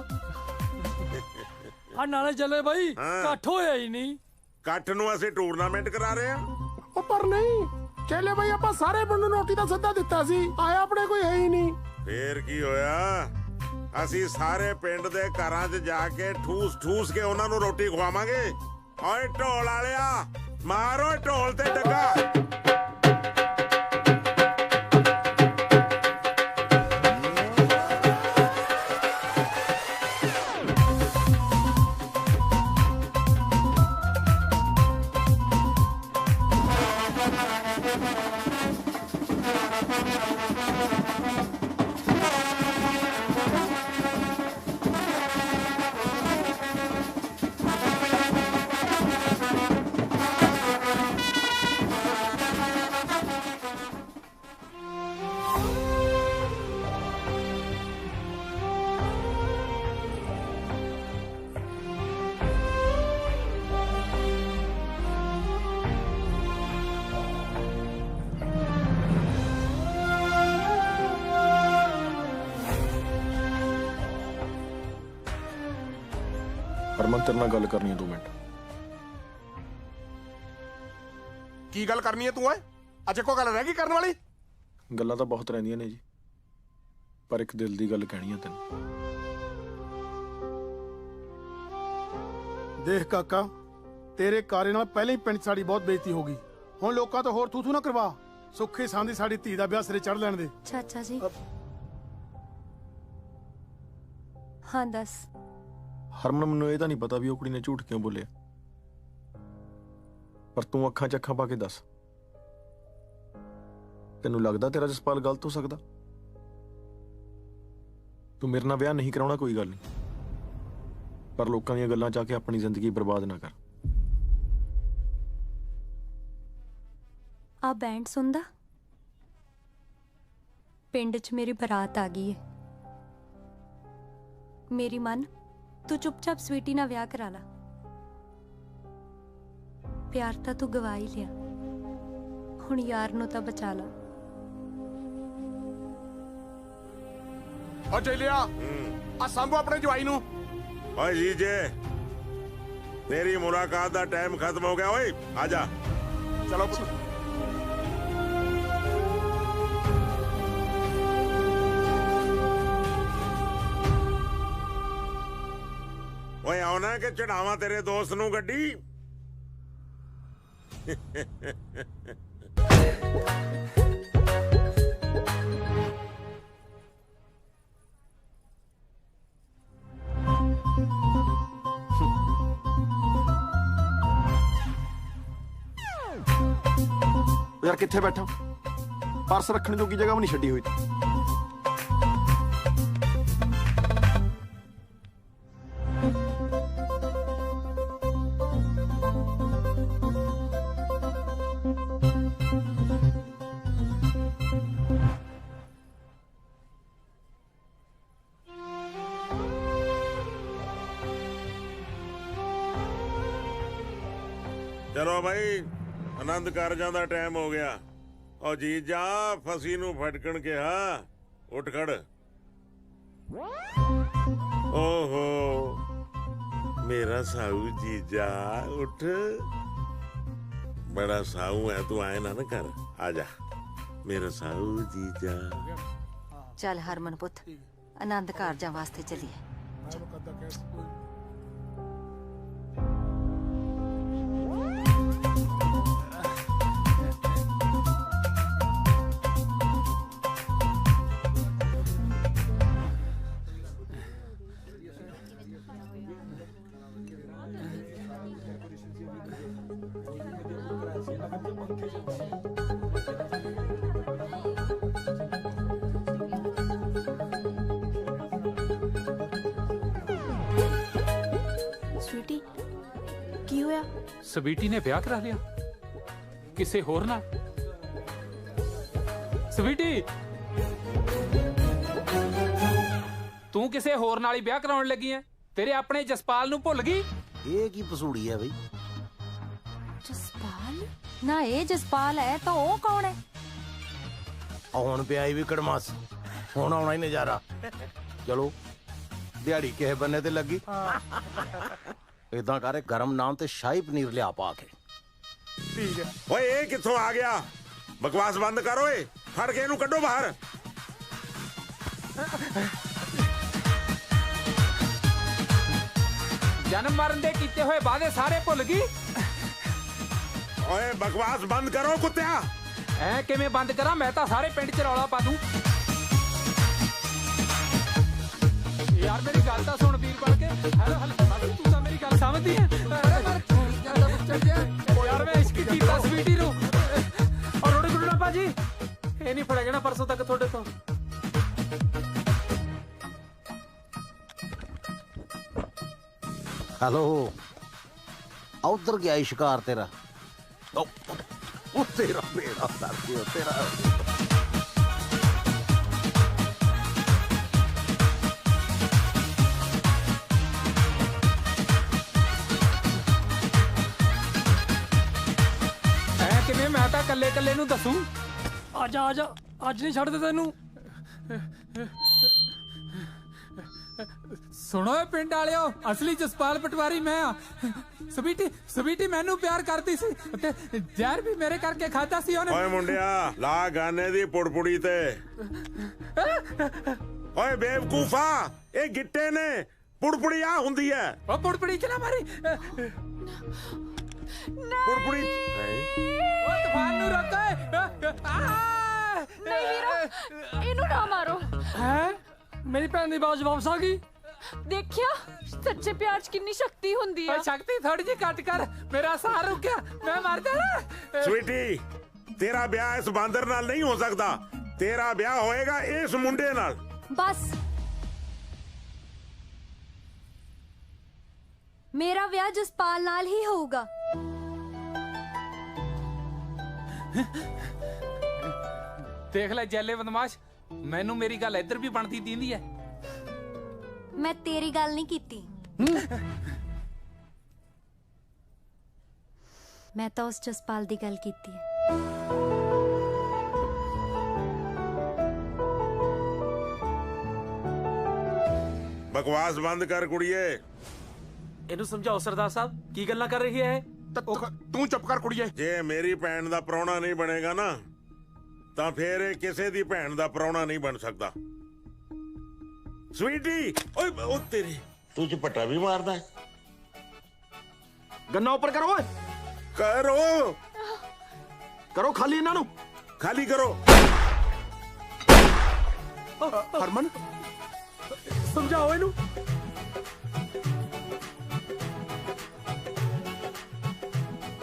ਆ ਨਾਲੇ ਚੱਲੇ ਬਾਈ ਇਕੱਠ ਹੋਇਆ ਹੀ ਨਹੀਂ ਇਕੱਠ ਨੂੰ ਅਸੀਂ ਟੂਰਨਾਮੈਂਟ ਕਰਾ ਰਹੇ ਆ ਉਹ ਪਰ ਨਹੀਂ ਚੱਲੇ ਬਾਈ ਆਪਾਂ ਸਾਰੇ ਪਿੰਡ ਨੂੰ ਨੋਟੀ ਦਾ ਸੱਦਾ ਦਿੱਤਾ ਸੀ ਆਇਆ ਆਪਣੇ ਕੋਈ ਹੈ ਹੀ ਨਹੀਂ ਫੇਰ ਕੀ ਹੋਇਆ ਅਸੀਂ ਸਾਰੇ ਪਿੰਡ ਦੇ ਘਰਾਂ 'ਚ ਜਾ ਕੇ ਠੂਸ ਠੂਸ ਕੇ ਉਹਨਾਂ ਨੂੰ ਰੋਟੀ ਖਵਾਵਾਂਗੇ ਓਏ ਢੋਲ ਵਾਲਿਆ ਮਾਰੋ ਢੋਲ ਤੇ ਡੱਗਾ तेरे नाल गल करनी है 2 मिनट। की गल करनी है तू? अज कोई गल रह गई करने वाली? गल्लां तां बहुत रहिंदियां ने जी, पर एक दिल दी गल कहनी है तैनूं। देख काका, तेरे कारे नाल पहले ही पिंड 'ਚ साड़ी बहुत बेइज्जती हो गई। हुण लोकां तो होर थू ना करवा, सुखे सांदी साड़ी धी दा ब्याह सिरे चढ़ लैण दे। चाचा जी हाँ दस। हरमन मैनूं ਇਹ ਤਾਂ ਨਹੀਂ ਪਤਾ ਵੀ ਉਹ ਕੁੜੀ ਨੇ ਝੂਠ ਕਿਉਂ ਬੋਲਿਆ, ਪਰ ਤੂੰ ਅੱਖਾਂ 'ਚ ਅੱਖਾਂ ਪਾ ਕੇ ਦੱਸ, ਤੈਨੂੰ ਲੱਗਦਾ ਤੇਰਾ ਜਸਪਾਲ ਗਲਤ ਹੋ ਸਕਦਾ? ਤੂੰ ਮੇਰੇ ਨਾਲ ਵਿਆਹ ਨਹੀਂ ਕਰਾਉਣਾ ਕੋਈ ਗੱਲ ਨਹੀਂ, ਪਰ ਲੋਕਾਂ ਦੀਆਂ ਗੱਲਾਂ 'ਚ ਆ ਕੇ ਆਪਣੀ ਜ਼ਿੰਦਗੀ ਬਰਬਾਦ ਨਾ ਕਰ। ਆ ਬੈਂਡ ਸੁਣਦਾ? ਪਿੰਡ 'ਚ ਮੇਰੀ ਬਰਾਤ ਆ ਗਈ ਹੈ। ਮੇਰੀ ਮਨ ਤੂੰ ਚੁੱਪਚਾਪ ਸਵੀਟੀ ਨਾਲ ਵਿਆਹ ਕਰਾ ਲਾ। ਪਿਆਰ ਤਾਂ ਤੂੰ ਗਵਾ ਹੀ ਲਿਆ, ਹੁਣ ਯਾਰ ਨੂੰ ਤਾਂ ਬਚਾ ਲਾ। ਓ ਜੇਲਿਆ ਆ ਸੰਭੂ ਆਪਣੇ ਜਵਾਈ ਨੂੰ। ਓਏ ਜੀਜੇ, तेरी मुलाकात का टाइम खत्म हो गया। ओए आजा। चलो पुत्र। ओए आना के चढ़ावा तेरे दोस्त नू गड्डी। यार किथे बैठा, पर्स रखने जोगी जगह भी नहीं छड्डी हुई। चलो भाई, आनंद कारजां दा टाइम हो गया। और जी जा फसी नू फटकन के हा उठ खड़। ओहो मेरा साहू जीजा उठ, बड़ा साहू है तू, आए ना कर, आजा मेरा साहू जीजा। चल हरमन पुत, आनंद कारजां वास्ते चलिए। स्वीटी की होया? स्वीटी ने ब्याह करा लिया किसे होर नाल। स्वीटी तू किसे होर नाल ही ब्याह कराउण लगी है? तेरे अपने जसपाल नू भुल गई? ये की पसूड़ी है बई? जसपाल ना, ये जसपाल है तो वो कौन है? हुण प्याई भी कड़मास, हुण आउणा ही नजारा। चलो दिहाड़ी किसे बन्ने ते लगी। इदां करे गरम नाम ते शाही पनीर लिया पा के। ठीक है। ओए ये कित्थों आ गया? बकवास बंद करो, फड़ के इनू कड्डो बाहर। जन्म मरण दे कीते हुए वादे सारे भुल गई। ओए बकवास बंद करो कुत्तिया। ऐ किवें बंद करा? मैं तो सारे पिंड च रौला पा दूं। यार मेरी गल तो सुन वीर बन के। हेलो हेलो तू तो मेरी गल समझदी है? यार मैं इश्क कीता स्वीटी नू। और रोड़ी गुडना पाजी ये नहीं फड़िया जाना परसों तक थोड़े तो। हेलो उधर गया शिकार तेरा। ओ तेरा बेड़ा कर दियो तेरा। किवें मैं तां कल्ले कल्ले नू दसूं। आजा आजा अज नहीं छड्डदे तैनू। ਸੁਣੋ ਏ ਪਿੰਡ ਵਾਲਿਓ, ਅਸਲੀ ਜਸਪਾਲ ਪਟਵਾਰੀ ਮੈਂ ਆ। ਸਵੀਟੀ ਮੈਨੂੰ ਪਿਆਰ ਕਰਦੀ ਸੀ ਤੇ ਜ਼ਹਿਰ ਵੀ ਮੇਰੇ ਕਰਕੇ ਖਾਦਾ ਸੀ ਉਹਨੇ। ਓਏ ਮੁੰਡਿਆ, ਲਾ ਗਾਨੇ ਦੀ ਪੁੜਪੁੜੀ ਤੇ। ਓਏ ਬੇਵਕੂਫਾ, ਇਹ ਗਿੱਟੇ ਨੇ, ਪੁੜਪੁੜੀ ਆ ਹੁੰਦੀ ਐ। ਉਹ ਪੁੜਪੁੜੀ ਚ ਨਾ ਮਾਰੀ, ਪੁੜਪੁੜੀ ਉਹ ਤੂਫਾਨ ਨੂੰ ਰੋਕ। ਨਹੀਂ ਵੀਰੋ, ਇਹਨੂੰ ਨਾ ਮਾਰੋ। ਹੈ ਮੇਰੀ ਭੈਣ ਦੀ ਬਾਤ ਵਾਪਸ ਆ ਗਈ। ਦੇਖਿਆ ਸੱਚੇ ਪਿਆਰ ਚ ਕਿੰਨੀ ਸ਼ਕਤੀ ਹੁੰਦੀ ਆ। ਸ਼ਕਤੀ ਥੋੜੀ ਜਿਹੀ ਘੱਟ ਕਰ, ਮੇਰਾ ਸਾਹ ਰੁਕ ਗਿਆ, ਮੈਂ ਮਰ ਜਾਣਾ। ਸਵੀਟੀ, ਤੇਰਾ ਵਿਆਹ ਇਸ ਬਾਂਦਰ ਨਾਲ ਨਹੀਂ ਹੋ ਸਕਦਾ। ਤੇਰਾ ਵਿਆਹ ਹੋਏਗਾ ਇਸ ਮੁੰਡੇ ਨਾਲ। ਬਸ ਮੇਰਾ ਵਿਆਹ ਜਸਪਾਲ ਨਾਲ ਹੀ ਹੋਊਗਾ। ਦੇਖ ਲੈ ਜੈਲੇ ਬਦਮਾਸ਼, ਮੈਨੂੰ ਮੇਰੀ ਗੱਲ ਇੱਧਰ ਵੀ ਬਣਦੀ ਦੀਂਦੀ ਐ। ਮੈਂ ਤੇਰੀ ਗੱਲ ਨਹੀਂ ਕੀਤੀ, ਮੈਂ ਤਾਂ ਉਸ ਜਸਪਾਲ ਦੀ ਗੱਲ ਕੀਤੀ ਹੈ। ਬਕਵਾਸ ਬੰਦ ਕਰ ਕੁੜੀਏ। ਇਹਨੂੰ ਸਮਝਾਓ ਸਰਦਾਰ ਸਾਹਿਬ, ਕੀ ਗੱਲਾਂ ਕਰ ਰਹੀ ਹੈ? ਤੂੰ ਚੁੱਪ ਕਰ ਕੁੜੀਏ। ਜੇ ਮੇਰੀ ਭੈਣ ਦਾ ਪ੍ਰਾਹੁਣਾ ਨਹੀਂ ਬਣੇਗਾ ਨਾ, ਤਾਂ ਫੇਰ ਇਹ ਕਿਸੇ ਦੀ ਭੈਣ ਦਾ ਪ੍ਰਾਹੁਣਾ ਨਹੀਂ ਬਣ ਸਕਦਾ। ਸਵੀਟੀ, ਓਏ ਉਹ ਤੇਰੀ, ਤੂੰ ਝਪੱਟਾ ਵੀ ਮਾਰਦਾ। ਗੰਨਾ ਉੱਪਰ ਕਰੋ ਓਏ। ਕਰੋ ਕਰੋ, ਖਾਲੀ ਇਹਨਾਂ ਨੂੰ ਖਾਲੀ ਕਰੋ। ਹਰਮਨ, ਸਮਝਾਓ ਇਹਨੂੰ।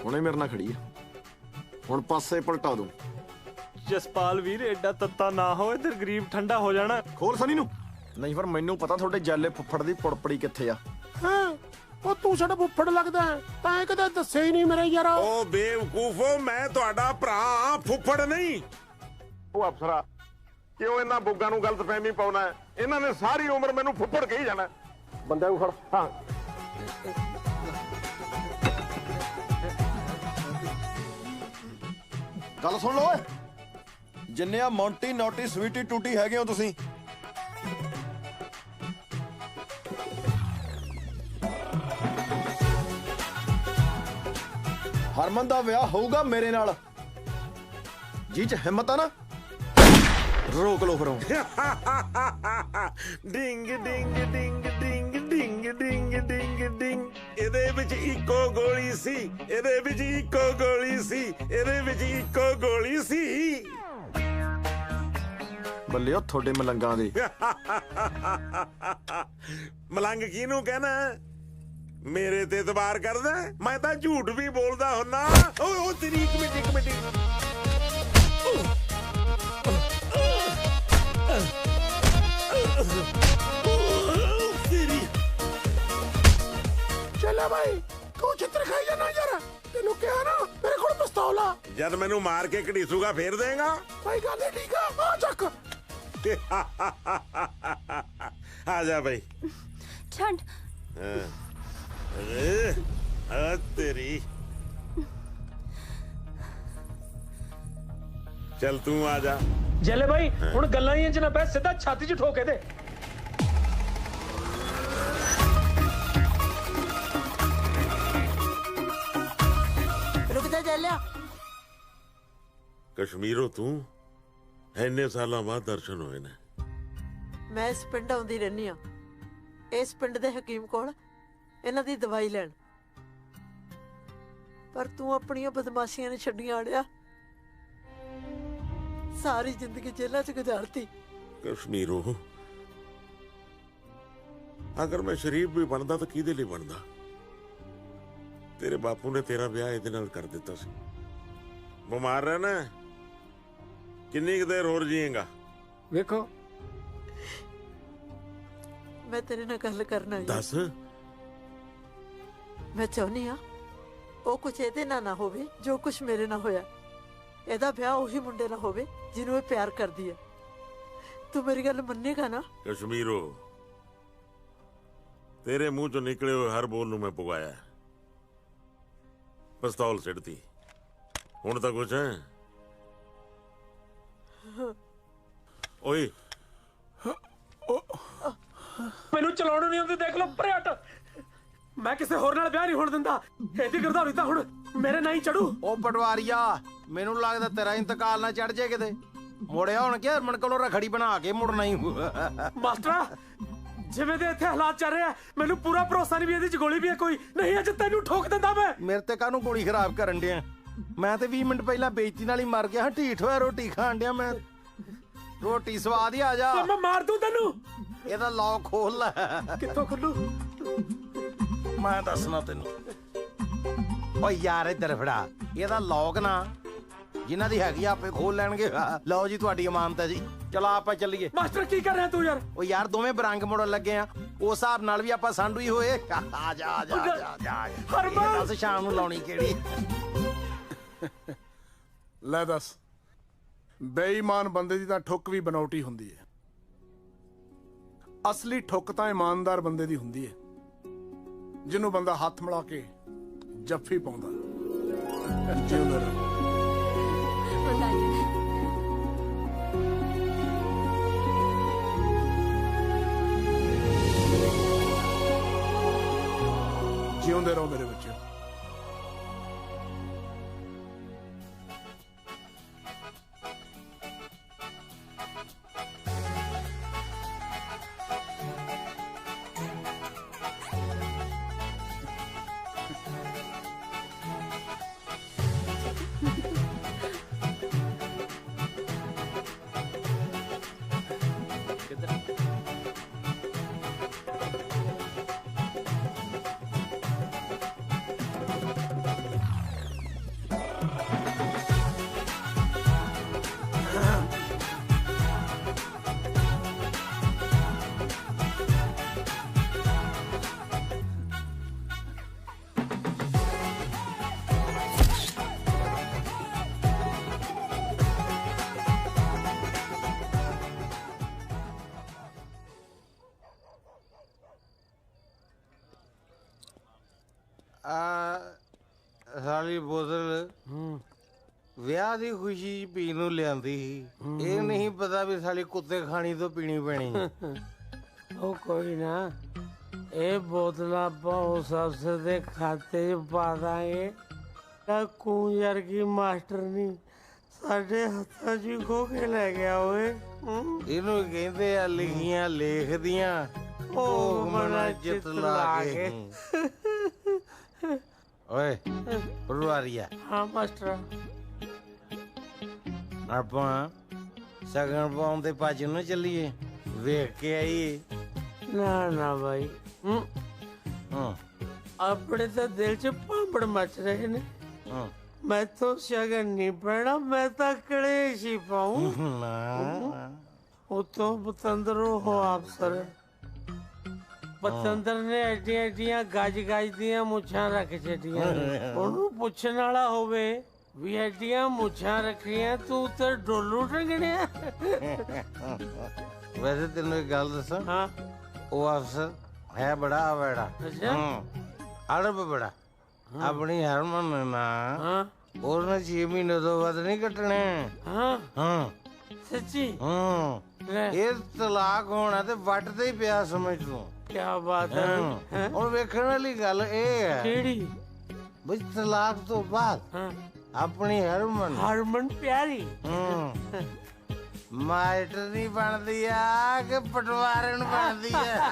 ਹੁਣੇ ਮੇਰੇ ਨਾਲ ਖੜੀ ਆ, ਹੁਣ ਪਾਸੇ ਪਲਟਾ ਦੂੰ। ਜਸਪਾਲ ਵੀਰ, ਐਡਾ ਤੱਤਾ ਨਾ ਹੋ, ਇੱਧਰ ਗਰੀਬ ਠੰਡਾ ਹੋ ਜਾਣਾ। ਖੋਲ ਸਨੀ ਨੂੰ। ਨਹੀਂ ਪਰ ਮੈਨੂੰ ਪਤਾ ਤੁਹਾਡੇ ਜੈਲੇ ਫੁੱਫੜ ਦੀ ਪੁੜਪੜੀ ਕਿੱਥੇ ਆ। ਹਾਂ, ਉਹ ਤੂੰ ਸਾਡਾ ਫੁੱਫੜ ਲੱਗਦਾ ਤਾਂ ਕਦੇ ਦੱਸਿਆ ਹੀ ਨਹੀਂ ਮੇਰੇ ਯਾਰਾ। ਉਹ ਬੇਵਕੂਫੋ, ਮੈਂ ਤੁਹਾਡਾ ਭਰਾ, ਫੁੱਫੜ ਨਹੀਂ। ਉਹ ਅਫਸਰਾ, ਕਿਉਂ ਇਹਨਾਂ ਬੁੱਗਾਂ ਨੂੰ ਗਲਤਫਹਿਮੀ ਪਾਉਣਾ ਹੈ? ਇਹਨਾਂ ਨੇ ਸਾਰੀ ਉਮਰ ਮੈਨੂੰ ਫੁੱਫੜ ਕਹੀ ਜਾਣਾ। ਬੰਦਾ ਨੂੰ ਫੜ। ਹਾਂ, ਗੱਲ ਸੁਣ ਲਓ ਓਏ, ਜਿੰਨੇ ਆ ਮੌਂਟੀ ਨੋਟੀ ਸਵੀਟੀ ਟੂਟੀ ਹੈਗੇ ਹੋ ਤੁਸੀਂ, ਹਰਮਨ ਦਾ ਵਿਆਹ ਹੋਊਗਾ ਮੇਰੇ ਨਾਲ। ਜੀ ਚ ਹਿੰਮਤ ਆ ਨਾ, ਰੋਕ ਲੋ ਫਿਰੋਂ। ਡਿੰਗ ਡਿੰਗ ਡਿੰਗ ਡਿੰਗ ਡਿੰਗ ਡਿੰਗ ਡਿੰਗ ਡਿੰਗ। ਇਹਦੇ ਵਿੱਚ ਇੱਕੋ ਗੋਲੀ ਸੀ, ਇਹਦੇ ਵਿੱਚ ਇੱਕੋ ਗੋਲੀ ਸੀ, ਇਹਦੇ ਵਿੱਚ ਇੱਕੋ ਗੋਲੀ ਸੀ। ਬੱਲਿਓ ਤੁਹਾਡੇ ਮਲੰਗਾਂ ਦੇ। ਮਲੰਗ ਕਿਹਨੂੰ ਕਹਿਣਾ? ਮੇਰੇ ਤੇ ਇਤਬਾਰ ਕਰਦਾ? ਮੈਂ ਤਾਂ ਝੂਠ ਵੀ ਬੋਲਦਾ ਹੁੰਨਾ। ਓਏ ਤੇਰੀ ਇੱਕ ਮਿੰਟ ਤੇਰੀ। ਚੱਲੇ ਭਾਈ, ਤੂੰ ਚਿੱਤਰ ਖਾਈ ਜਾਣਾ ਯਾਰ। ਤੈਨੂੰ ਕਿਹਾ ਨਾ ਮੇਰੇ ਕੋਲ ਪਿਸਤੌਲ ਆ। ਜਦ ਮੈਨੂੰ ਮਾਰ ਕੇ ਘੜੀਸੂਗਾ ਫੇਰ ਦੇਗਾ। ਭਾਈ ਗੱਲ ਹੀ ਠੀਕ ਆ ਚੱਕ। ਆ ਜਾ ਭਾਈ। ਛੱਡ। ਆ ਤੇਰੀ। ਚੱਲ ਤੂੰ ਆ ਜਾ। ਜੈਲੇ ਭਾਈ, ਹੁਣ ਗੱਲਾਂ ਹੀ ਇੰਜ ਨਾ ਪੈ, ਸਿੱਧਾ ਛਾਤੀ 'ਚ ਠੋਕੇ ਦੇ। ਰੁਕ ਜਾ ਜੈਲਿਆ। ਕਸ਼ਮੀਰੋਂ ਤੂੰ? ਇੰਨੇ ਸਾਲਾਂ ਬਾਅਦ ਦਰਸ਼ਨ ਹੋਏ ਨੇ। ਮੈਂ ਇਸ ਪਿੰਡ ਆਉਂਦੀ ਰਹਿੰਦੀ ਆ, ਇਸ ਪਿੰਡ ਦੇ ਹਕੀਮ ਕੋਲ ਇਹਨਾਂ ਦੀ ਦਵਾਈ ਲੈਣ। ਪਰ ਤੂੰ ਆਪਣੀਆਂ ਬਦਮਾਸ਼ੀਆਂ ਨੇ ਛੱਡੀਆਂ ਅੜਿਆ, ਸਾਰੀ ਜ਼ਿੰਦਗੀ ਜੇਲ੍ਹਾਂ 'ਚ ਗੁਜ਼ਾਰਤੀ। ਕਸ਼ਮੀਰੋਂ, ਅਗਰ ਮੈਂ ਸ਼ਰੀਫ ਵੀ ਬਣਦਾ ਤਾਂ ਕਿਹਦੇ ਲਈ ਬਣਦਾ? ਤੇਰੇ ਬਾਪੂ ਨੇ ਤੇਰਾ ਵਿਆਹ ਇਹਦੇ ਨਾਲ ਕਰ ਦਿੱਤਾ ਸੀ। ਬਿਮਾਰ ਰਹਿਣਾ, ਕਿੰਨੀ ਕੁ ਦੇਰ ਹੋਰ ਜੀਏਗਾ? ਵੇਖੋ, ਮੈਂ ਤੇਰੇ ਨਾਲ ਗੱਲ ਕਰਨਾ। ਦੱਸ। ਮੈਂ ਚਾਹੁੰਦੀ ਆ ਉਹ ਕੁਛ ਇਹਦੇ ਨਾਲ ਨਾ ਹੋਵੇ ਜੋ ਕੁਛ ਮੇਰੇ ਨਾਲ ਹੋਇਆ। ਇਹਦਾ ਵਿਆਹ ਉਹੀ ਮੁੰਡੇ ਨਾਲ ਹੋਵੇ ਜਿਹਨੂੰ ਇਹ ਪਿਆਰ ਕਰਦੀ ਹੈ। ਤੂੰ ਮੇਰੀ ਗੱਲ ਮੰਨੇਗਾ ਨਾ? ਕਸ਼ਮੀਰੋ, ਤੇਰੇ ਮੂੰਹ ਚੋਂ ਨਿਕਲੇ ਹੋਏ ਹਰ ਬੋਲ ਨੂੰ ਮੈਂ ਪੁਗਾਇਆ, ਪਿਸਤੌਲ ਸਿੱਟਦੀ। ਹੁਣ ਤਾਂ ਕੁਛ ਹੈ? ਓਏ ਮੈਨੂੰ ਚਲਾਉਣ ਨਹੀਂ ਆਉਂਦੀ, ਦੇਖ ਲਓ ਪਰੇ ਹਟ। ਮੈਂ ਕਿਸੇ ਹੋਰ ਨਾਲ ਵਿਆਹ ਨਹੀਂ ਹੋਣ ਦਿੰਦਾ। ਇਹਦੀ ਗਰਦਾਵਰੀ ਤਾਂ ਹੁਣ ਮੇਰੇ ਨਾਲ ਹੀ ਚੜੂ। ਉਹ ਪਟਵਾਰੀਆ, ਮੈਨੂੰ ਲੱਗਦਾ ਤੇਰਾ ਇੰਤਕਾਲ ਨਾ ਚੜ ਜੇ ਕਿਤੇ। ਮੁੜਿਆ ਹੁਣ ਕਿ ਹਰਮਨ ਕੋਲੋਂ ਰਖੜੀ ਬਣਾ ਕੇ ਮੁੜਨਾ ਹੀ। ਮਾਸਟਰਾ, ਜਿਵੇਂ ਦੇ ਇੱਥੇ ਹਾਲਾਤ ਚੱਲ ਰਹੇ ਆ, ਮੈਨੂੰ ਪੂਰਾ ਭਰੋਸਾ ਨਹੀਂ ਵੀ ਇਹਦੇ ਚ ਗੋਲੀ ਵੀ ਹੈ ਕੋਈ। ਨਹੀਂ ਅੱਜ ਤੈਨੂੰ ਠੋਕ ਦਿੰਦਾ ਮੈਂ। ਮੇਰੇ ਤੇ ਕਾਹਨੂੰ ਗੋਲੀ ਖਰਾਬ ਕਰਨ ਡਿਆ? ਮੈਂ ਤੇ 20 ਮਿੰਟ ਪਹਿਲਾਂ ਬੇਇੱਜ਼ਤੀ ਨਾਲ ਹੀ ਮਰ ਗਿਆ ਹਾਂ। ਢੀਠ ਹੋਇਆ ਰੋਟੀ ਖਾਣ ਡਿਆ ਮੈਂ। ਰੋਟੀ ਸਵਾਦ ਹੀ ਆ ਜਾ। ਮੈਂ ਮਾਰ ਦੂੰ ਤੈਨੂੰ। ਇਹਦਾ ਲੌਕ ਖੋਲ ਲੈ। ਕਿੱਥੋਂ ਖੁੱਲੂ? ਮੈਂ ਦੱਸਣਾ ਤੈਨੂੰ। ਓ ਯਾਰ ਇੱਧਰ ਫੜਾ। ਇਹਦਾ ਲੌਕ ਨਾ ਜਿਨ੍ਹਾਂ ਦੀ ਹੈਗੀ ਆਪੇ ਖੋਲ ਲੈਣਗੇ। ਲਓ ਜੀ ਤੁਹਾਡੀ ਅਮਾਨਤ ਹੈ ਜੀ। ਚਲੋ ਆਪਾਂ ਚੱਲੀਏ। ਮਾਸਟਰ ਕੀ ਕਰ ਰਿਹਾ ਤੂੰ ਯਾਰ? ਓ ਯਾਰ ਦੋਵੇਂ ਬਰੰਗ ਮੋੜਨ ਲੱਗੇ ਆ, ਉਸ ਹਿਸਾਬ ਨਾਲ ਵੀ ਆਪਾਂ ਸਾਂਢੂ ਹੀ ਹੋਏ। ਆ ਜਾ ਆ ਜਾ ਆ ਜਾ। ਹਰਮਨ ਦੱਸ ਸ਼ਾਮ ਨੂੰ ਲਾਉਣੀ ਕਿਹੜੀ? ਲੈ ਦੱਸ, ਬੇਈਮਾਨ ਬੰਦੇ ਦੀ ਤਾਂ ਠੁੱਕ ਵੀ ਬਨੌਟੀ ਹੁੰਦੀ ਹੈ। ਅਸਲੀ ਠੁੱਕ ਤਾਂ ਇਮਾਨਦਾਰ ਬੰਦੇ ਦੀ ਹੁੰਦੀ ਹੈ, ਜਿਹਨੂੰ ਬੰਦਾ ਹੱਥ ਮਿਲਾ ਕੇ ਜੱਫੀ ਪਾਉਂਦਾ। ਜਿਉਂਦਾ ਰਹੋ। ਜਿਉਂਦੇ ਰਹੋ ਮੇਰੇ ਬੱਚੇ। ਸਾਲੀ ਬੋਤਲ ਵਿਆਹ ਦੀ ਖੁਸ਼ੀ ਪੀਣ ਨੂੰ ਲਿਆਂਦੀ ਸੀ। ਇਹ ਨਹੀਂ ਪਤਾ ਵੀ ਸਾਲੀ ਕੁੱਤੇ ਖਾਣੀ ਤੋਂ ਪੀਣੀ ਪੈਣੀ। ਉਹ ਕੋਈ ਨਾ, ਇਹ ਬੋਤਲਾਂ ਆਪਾਂ ਉਸ ਅਫਸਰ ਦੇ ਖਾਤੇ 'ਚ ਪਾ ਦਾਂਗੇ ਤਾਂ ਕੂੰ ਵਰਗੀ ਮਾਸਟਰ ਨਹੀਂ ਸਾਡੇ ਹੱਥਾਂ 'ਚ ਖੋ ਕੇ ਲੈ ਗਿਆ ਓਏ। ਇਹਨੂੰ ਕਹਿੰਦੇ ਆ ਲਿਖੀਆਂ ਲੇਖਦੀਆਂ ਉਹ ਮਨਾ ਜਿੱਤ ਲਾ ਕੇ। ਓਏ ਪਰਵਾਰੀਆ। ਹਾਂ ਮਾਸਟਰ। ਆਪਾਂ ਸਗਨ ਪਾਉਣ ਤੇ ਭੱਜ ਨੂੰ ਚੱਲੀਏ, ਵੇਖ ਕੇ ਆਈਏ। ਨਾ ਨਾ ਭਾਈ, ਆਪਣੇ ਤਾਂ ਦਿਲ 'ਚ ਭਾਂਬੜ ਮਚ ਰਹੇ ਨੇ। ਮੈਂ ਤਾਂ ਸ਼ਗਨ ਨਹੀਂ ਪੈਣਾ, ਮੈਂ ਤਾਂ ਕਲੇਸ਼ ਹੀ ਪਾਉਂ। ਉਤੋਂ ਪਤੰਦਰੋਂ ਹੋ ਅਫਸਰ। ਪਤੰਦਰ ਨੇ ਐਡੀਆਂ ਐਡੀਆਂ ਗੱਜ ਦੀਆਂ ਮੁੱਛਾਂ ਰੱਖ ਛੱਡੀਆਂ। ਉਹਨੂੰ ਪੁੱਛਣ ਵਾਲਾ ਹੋਵੇ ਵੀ ਐਡੀਆਂ ਮੁੱਛਾਂ ਰੱਖੀਆਂ ਤੂੰ ਤੇ ਡੋਲੂ ਟੰਗਣਿਆ। ਵੈਸੇ ਤੈਨੂੰ ਇੱਕ ਗੱਲ ਦੱਸਾਂ? ਹਾਂ। ਉਹ ਅਫਸਰ ਹੈ ਬੜਾ ਆਵੜਾ। ਅੜਬ ਬੜਾ। ਆਪਣੀ ਹਰਮਨ ਨਾ ਉਹਨੇ 6 ਮਹੀਨੇ ਤੋਂ ਵੱਧ ਨਹੀਂ ਕੱਟਣੇ। ਹਾਂ ਸੱਚੀ? ਇਹ ਤਲਾਕ ਹੋਣਾ ਤੇ ਵੱਟ ਤੇ ਹੀ ਪਿਆ ਸਮਝ ਤੂੰ। ਕਿਆ ਬਾਤ ਹੈ। ਹੁਣ ਵੇਖਣ ਵਾਲੀ ਗੱਲ ਇਹ ਹੈ ਕਿਹੜੀ ਬਈ ਤਲਾਕ ਤੋਂ ਬਾਅਦ ਆਪਣੀ ਹਰਮਨ ਪਿਆਰੀ ਮਾਸਟਰ ਨਹੀਂ ਬਣਦੀ ਆ ਕਿ ਪਟਵਾਰਨ ਬਣਦੀ ਆ।